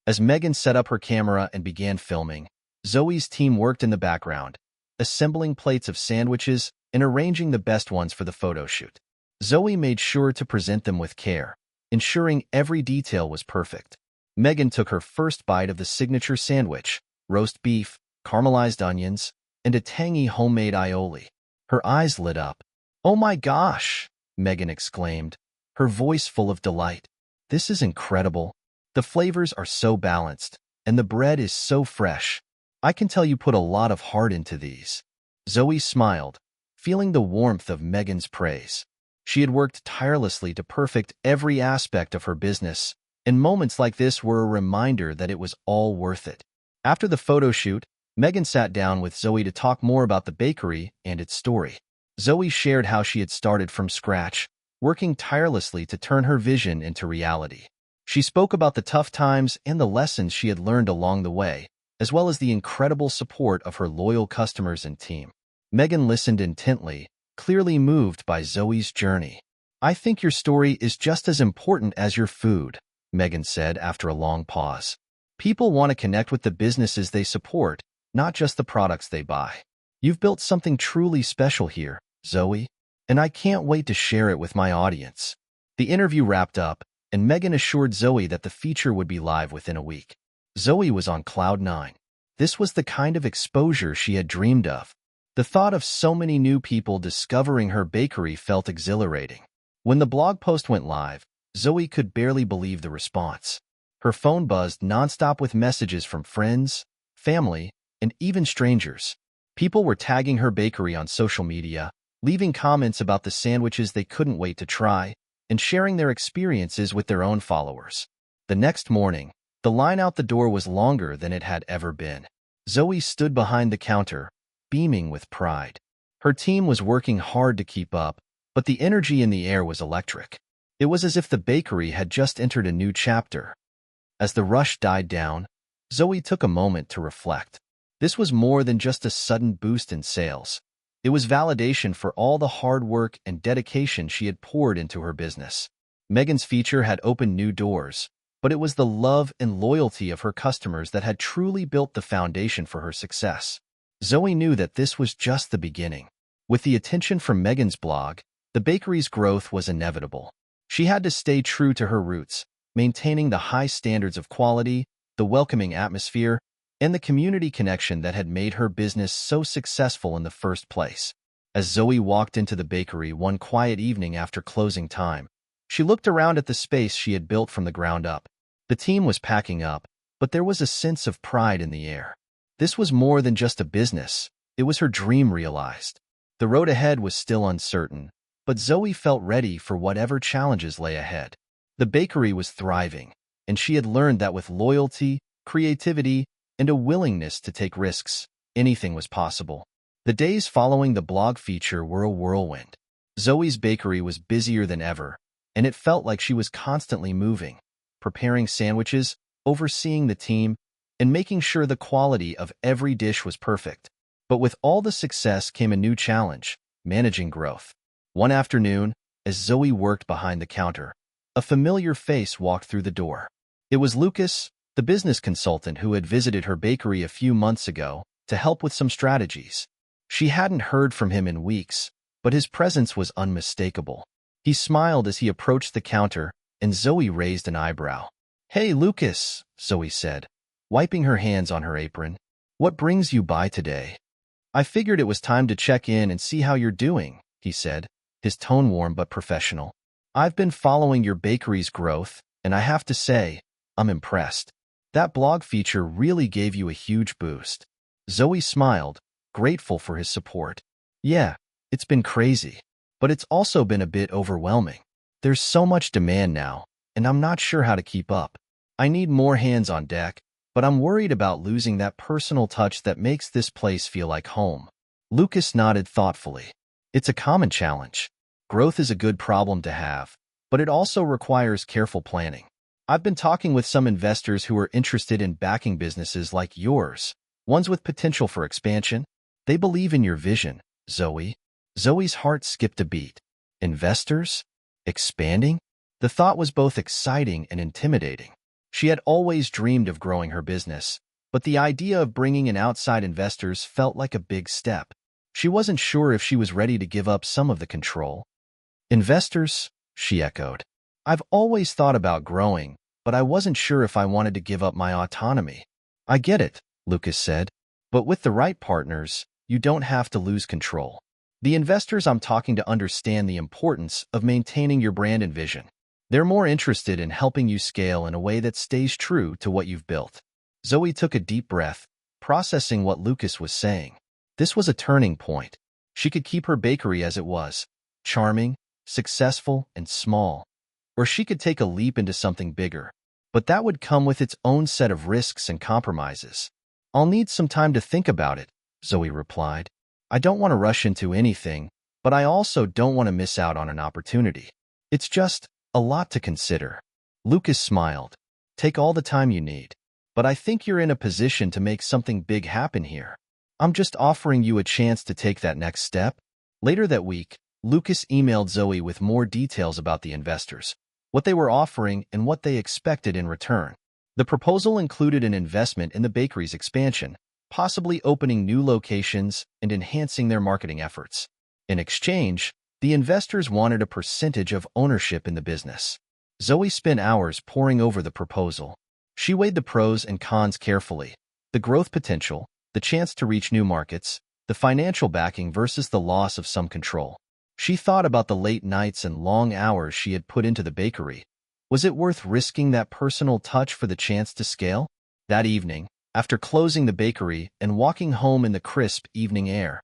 Speaker 1: As Megan set up her camera and began filming, Zoe's team worked in the background, assembling plates of sandwiches and arranging the best ones for the photo shoot. Zoe made sure to present them with care, ensuring every detail was perfect. Megan took her first bite of the signature sandwich, roast beef, caramelized onions, and a tangy homemade aioli. Her eyes lit up. "Oh my gosh!" Megan exclaimed, her voice full of delight. "This is incredible. The flavors are so balanced, and the bread is so fresh. I can tell you put a lot of heart into these." Zoe smiled, feeling the warmth of Megan's praise. She had worked tirelessly to perfect every aspect of her business, and moments like this were a reminder that it was all worth it. After the photo shoot, Megan sat down with Zoe to talk more about the bakery and its story. Zoe shared how she had started from scratch, working tirelessly to turn her vision into reality. She spoke about the tough times and the lessons she had learned along the way, as well as the incredible support of her loyal customers and team. Megan listened intently, clearly moved by Zoe's journey. "I think your story is just as important as your food," Megan said after a long pause. "People want to connect with the businesses they support, not just the products they buy. You've built something truly special here, Zoe, and I can't wait to share it with my audience." The interview wrapped up, and Megan assured Zoe that the feature would be live within a week. Zoe was on cloud nine. This was the kind of exposure she had dreamed of. The thought of so many new people discovering her bakery felt exhilarating. When the blog post went live, Zoe could barely believe the response. Her phone buzzed nonstop with messages from friends, family, and even strangers. People were tagging her bakery on social media, leaving comments about the sandwiches they couldn't wait to try, and sharing their experiences with their own followers. The next morning, the line out the door was longer than it had ever been. Zoe stood behind the counter, beaming with pride. Her team was working hard to keep up, but the energy in the air was electric. It was as if the bakery had just entered a new chapter. As the rush died down, Zoe took a moment to reflect. This was more than just a sudden boost in sales. It was validation for all the hard work and dedication she had poured into her business. Megan's feature had opened new doors, but it was the love and loyalty of her customers that had truly built the foundation for her success. Zoe knew that this was just the beginning. With the attention from Megan's blog, the bakery's growth was inevitable. She had to stay true to her roots, maintaining the high standards of quality, the welcoming atmosphere, and the community connection that had made her business so successful in the first place. As Zoe walked into the bakery one quiet evening after closing time, she looked around at the space she had built from the ground up. The team was packing up, but there was a sense of pride in the air. This was more than just a business. It was her dream realized. The road ahead was still uncertain, but Zoe felt ready for whatever challenges lay ahead. The bakery was thriving, and she had learned that with loyalty, creativity, and a willingness to take risks, anything was possible. The days following the blog feature were a whirlwind. Zoe's bakery was busier than ever, and it felt like she was constantly moving, preparing sandwiches, overseeing the team, and making sure the quality of every dish was perfect. But with all the success came a new challenge, managing growth. One afternoon, as Zoe worked behind the counter, a familiar face walked through the door. It was Lucas, the business consultant who had visited her bakery a few months ago to help with some strategies. She hadn't heard from him in weeks, but his presence was unmistakable. He smiled as he approached the counter, and Zoe raised an eyebrow. "Hey, Lucas," Zoe said, wiping her hands on her apron. "What brings you by today?" "I figured it was time to check in and see how you're doing," he said, his tone warm but professional. "I've been following your bakery's growth, and I have to say, I'm impressed. That blog feature really gave you a huge boost." Zoe smiled, grateful for his support. "Yeah, it's been crazy, but it's also been a bit overwhelming. There's so much demand now, and I'm not sure how to keep up. I need more hands on deck, but I'm worried about losing that personal touch that makes this place feel like home." Lucas nodded thoughtfully. "It's a common challenge. Growth is a good problem to have, but it also requires careful planning. I've been talking with some investors who are interested in backing businesses like yours, ones with potential for expansion. They believe in your vision, Zoe." Zoe's heart skipped a beat. Investors? Expanding? The thought was both exciting and intimidating. She had always dreamed of growing her business, but the idea of bringing in outside investors felt like a big step. She wasn't sure if she was ready to give up some of the control. "Investors?" she echoed. "I've always thought about growing, but I wasn't sure if I wanted to give up my autonomy." "I get it," Lucas said, "but with the right partners, you don't have to lose control. The investors I'm talking to understand the importance of maintaining your brand and vision. They're more interested in helping you scale in a way that stays true to what you've built." Zoe took a deep breath, processing what Lucas was saying. This was a turning point. She could keep her bakery as it was, charming, successful, and small, or she could take a leap into something bigger. But that would come with its own set of risks and compromises. "I'll need some time to think about it," Zoe replied. "I don't want to rush into anything, but I also don't want to miss out on an opportunity. It's just a lot to consider." Lucas smiled. "Take all the time you need. But I think you're in a position to make something big happen here. I'm just offering you a chance to take that next step." Later that week, Lucas emailed Zoe with more details about the investors, what they were offering, and what they expected in return. The proposal included an investment in the bakery's expansion, possibly opening new locations and enhancing their marketing efforts. In exchange, the investors wanted a percentage of ownership in the business. Zoe spent hours poring over the proposal. She weighed the pros and cons carefully: the growth potential, the chance to reach new markets, the financial backing versus the loss of some control. She thought about the late nights and long hours she had put into the bakery. Was it worth risking that personal touch for the chance to scale? That evening, after closing the bakery and walking home in the crisp evening air,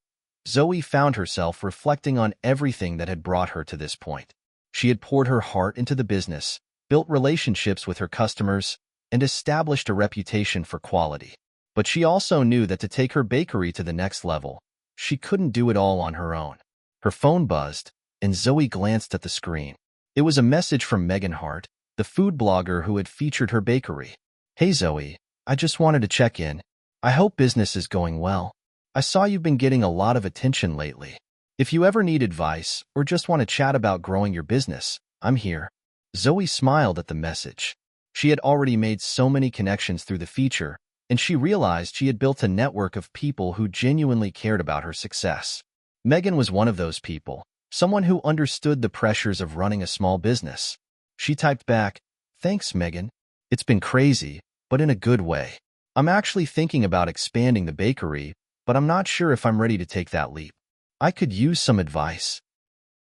Speaker 1: Zoe found herself reflecting on everything that had brought her to this point. She had poured her heart into the business, built relationships with her customers, and established a reputation for quality. But she also knew that to take her bakery to the next level, she couldn't do it all on her own. Her phone buzzed, and Zoe glanced at the screen. It was a message from Megan Hart, the food blogger who had featured her bakery. "Hey Zoe, I just wanted to check in. I hope business is going well. I saw you've been getting a lot of attention lately. If you ever need advice or just want to chat about growing your business, I'm here." Zoe smiled at the message. She had already made so many connections through the feature, and she realized she had built a network of people who genuinely cared about her success. Megan was one of those people, someone who understood the pressures of running a small business. She typed back, "Thanks, Megan. It's been crazy, but in a good way. I'm actually thinking about expanding the bakery, but I'm not sure if I'm ready to take that leap. I could use some advice."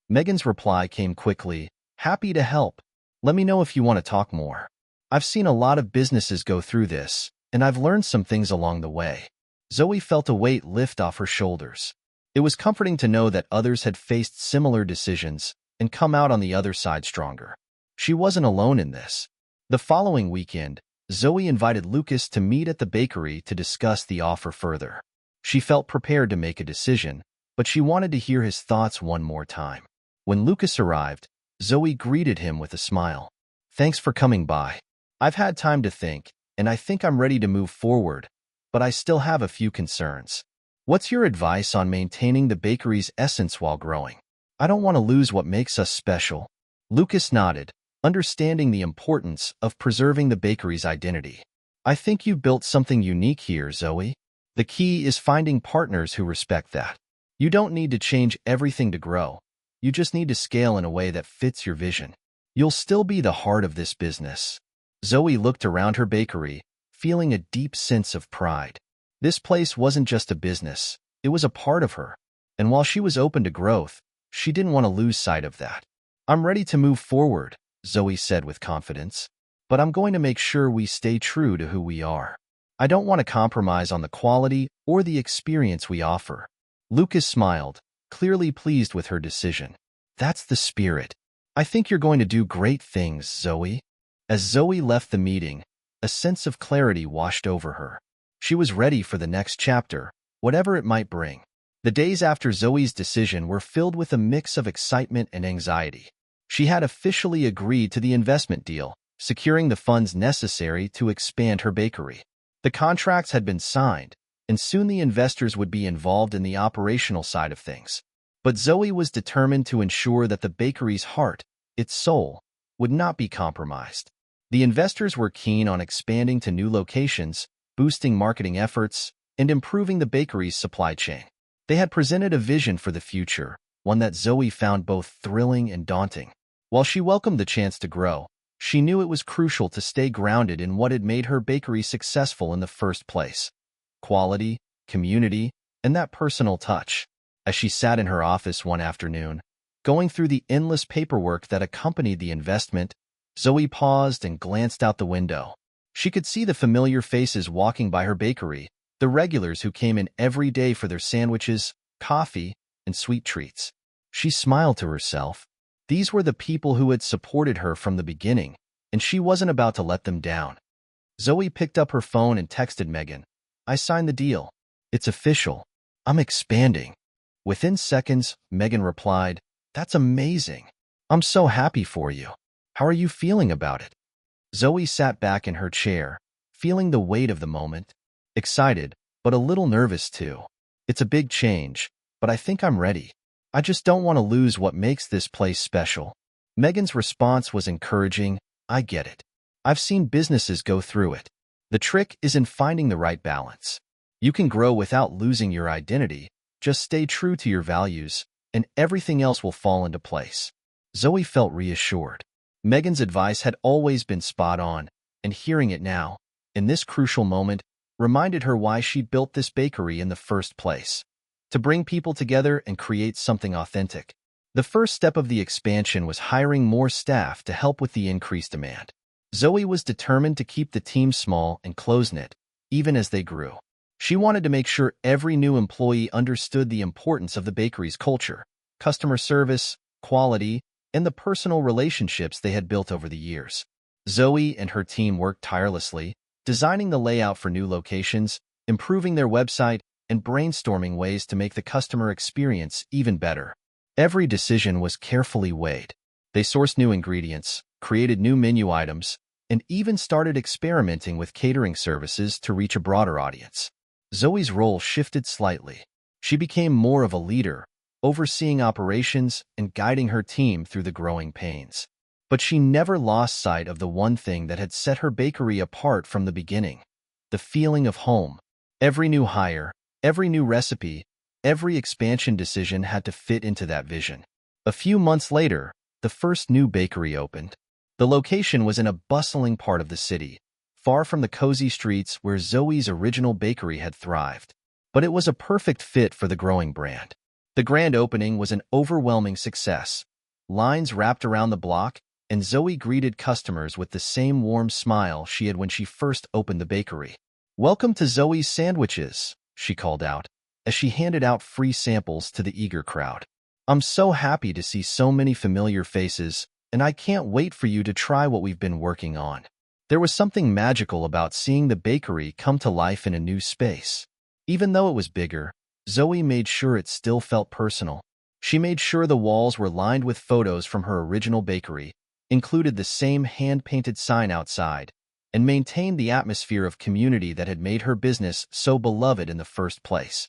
Speaker 1: Megan's reply came quickly, "Happy to help. Let me know if you want to talk more. I've seen a lot of businesses go through this, and I've learned some things along the way." Zoe felt a weight lift off her shoulders. It was comforting to know that others had faced similar decisions and come out on the other side stronger. She wasn't alone in this. The following weekend, Zoe invited Lucas to meet at the bakery to discuss the offer further. She felt prepared to make a decision, but she wanted to hear his thoughts one more time. When Lucas arrived, Zoe greeted him with a smile. "Thanks for coming by. I've had time to think, and I think I'm ready to move forward, but I still have a few concerns." What's your advice on maintaining the bakery's essence while growing? I don't want to lose what makes us special. Lucas nodded, understanding the importance of preserving the bakery's identity. I think you've built something unique here, Zoe. The key is finding partners who respect that. You don't need to change everything to grow. You just need to scale in a way that fits your vision. You'll still be the heart of this business. Zoe looked around her bakery, feeling a deep sense of pride. This place wasn't just a business, it was a part of her. And while she was open to growth, she didn't want to lose sight of that. I'm ready to move forward, Zoe said with confidence, but I'm going to make sure we stay true to who we are. I don't want to compromise on the quality or the experience we offer. Lucas smiled, clearly pleased with her decision. That's the spirit. I think you're going to do great things, Zoe. As Zoe left the meeting, a sense of clarity washed over her. She was ready for the next chapter, whatever it might bring. The days after Zoe's decision were filled with a mix of excitement and anxiety. She had officially agreed to the investment deal, securing the funds necessary to expand her bakery. The contracts had been signed, and soon the investors would be involved in the operational side of things. But Zoe was determined to ensure that the bakery's heart, its soul, would not be compromised. The investors were keen on expanding to new locations, boosting marketing efforts, and improving the bakery's supply chain. They had presented a vision for the future, one that Zoe found both thrilling and daunting. While she welcomed the chance to grow, she knew it was crucial to stay grounded in what had made her bakery successful in the first place: quality, community, and that personal touch. As she sat in her office one afternoon, going through the endless paperwork that accompanied the investment, Zoe paused and glanced out the window. She could see the familiar faces walking by her bakery, the regulars who came in every day for their sandwiches, coffee, and sweet treats. She smiled to herself. These were the people who had supported her from the beginning, and she wasn't about to let them down. Zoe picked up her phone and texted Megan. I signed the deal. It's official. I'm expanding. Within seconds, Megan replied, That's amazing. I'm so happy for you. How are you feeling about it? Zoe sat back in her chair, feeling the weight of the moment. Excited, but a little nervous too. It's a big change, but I think I'm ready. I just don't want to lose what makes this place special. Megan's response was encouraging. I get it. I've seen businesses go through it. The trick is in finding the right balance. You can grow without losing your identity. Just stay true to your values, and everything else will fall into place. Zoe felt reassured. Megan's advice had always been spot on, and hearing it now, in this crucial moment, reminded her why she built this bakery in the first place: to bring people together and create something authentic. The first step of the expansion was hiring more staff to help with the increased demand. Zoe was determined to keep the team small and close-knit, even as they grew. She wanted to make sure every new employee understood the importance of the bakery's culture, customer service, quality, and the personal relationships they had built over the years. Zoe and her team worked tirelessly, designing the layout for new locations, improving their website, and brainstorming ways to make the customer experience even better. Every decision was carefully weighed. They sourced new ingredients, created new menu items, and even started experimenting with catering services to reach a broader audience. Zoe's role shifted slightly. She became more of a leader, overseeing operations and guiding her team through the growing pains. But she never lost sight of the one thing that had set her bakery apart from the beginning: the feeling of home. Every new hire, every new recipe, every expansion decision had to fit into that vision. A few months later, the first new bakery opened. The location was in a bustling part of the city, far from the cozy streets where Zoe's original bakery had thrived. But it was a perfect fit for the growing brand. The grand opening was an overwhelming success. Lines wrapped around the block, and Zoe greeted customers with the same warm smile she had when she first opened the bakery. Welcome to Zoe's Sandwiches, she called out, as she handed out free samples to the eager crowd. I'm so happy to see so many familiar faces, and I can't wait for you to try what we've been working on. There was something magical about seeing the bakery come to life in a new space. Even though it was bigger, Zoe made sure it still felt personal. She made sure the walls were lined with photos from her original bakery, included the same hand-painted sign outside, and maintained the atmosphere of community that had made her business so beloved in the first place.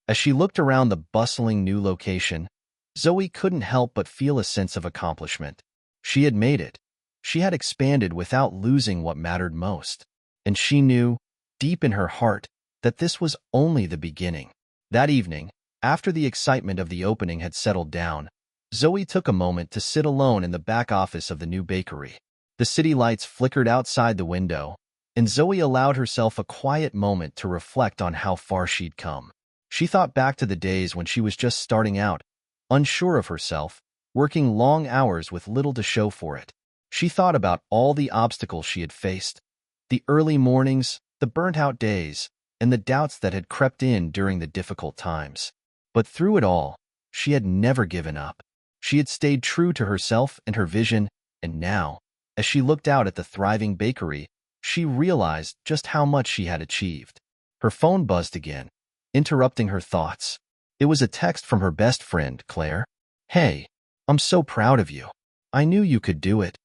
Speaker 1: As she looked around the bustling new location, Zoe couldn't help but feel a sense of accomplishment. She had made it. She had expanded without losing what mattered most. And she knew, deep in her heart, that this was only the beginning. That evening, after the excitement of the opening had settled down, Zoe took a moment to sit alone in the back office of the new bakery. The city lights flickered outside the window, and Zoe allowed herself a quiet moment to reflect on how far she'd come. She thought back to the days when she was just starting out, unsure of herself, working long hours with little to show for it. She thought about all the obstacles she had faced, the early mornings, the burnt-out days, and the doubts that had crept in during the difficult times. But through it all, she had never given up. She had stayed true to herself and her vision, and now, as she looked out at the thriving bakery, she realized just how much she had achieved. Her phone buzzed again, interrupting her thoughts. It was a text from her best friend, Claire. "Hey, I'm so proud of you. I knew you could do it."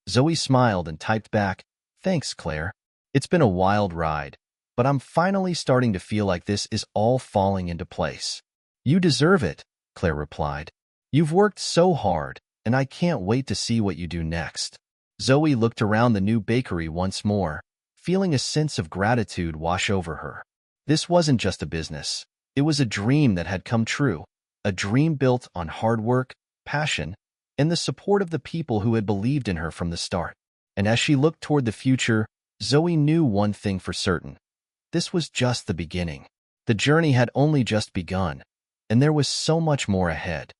Speaker 1: Zoe smiled and typed back, "Thanks, Claire. It's been a wild ride, but I'm finally starting to feel like this is all falling into place." "You deserve it," Claire replied. "You've worked so hard, and I can't wait to see what you do next." Zoe looked around the new bakery once more, feeling a sense of gratitude wash over her. This wasn't just a business. It was a dream that had come true, a dream built on hard work, passion, and the support of the people who had believed in her from the start. And as she looked toward the future, Zoe knew one thing for certain. This was just the beginning. The journey had only just begun, and there was so much more ahead.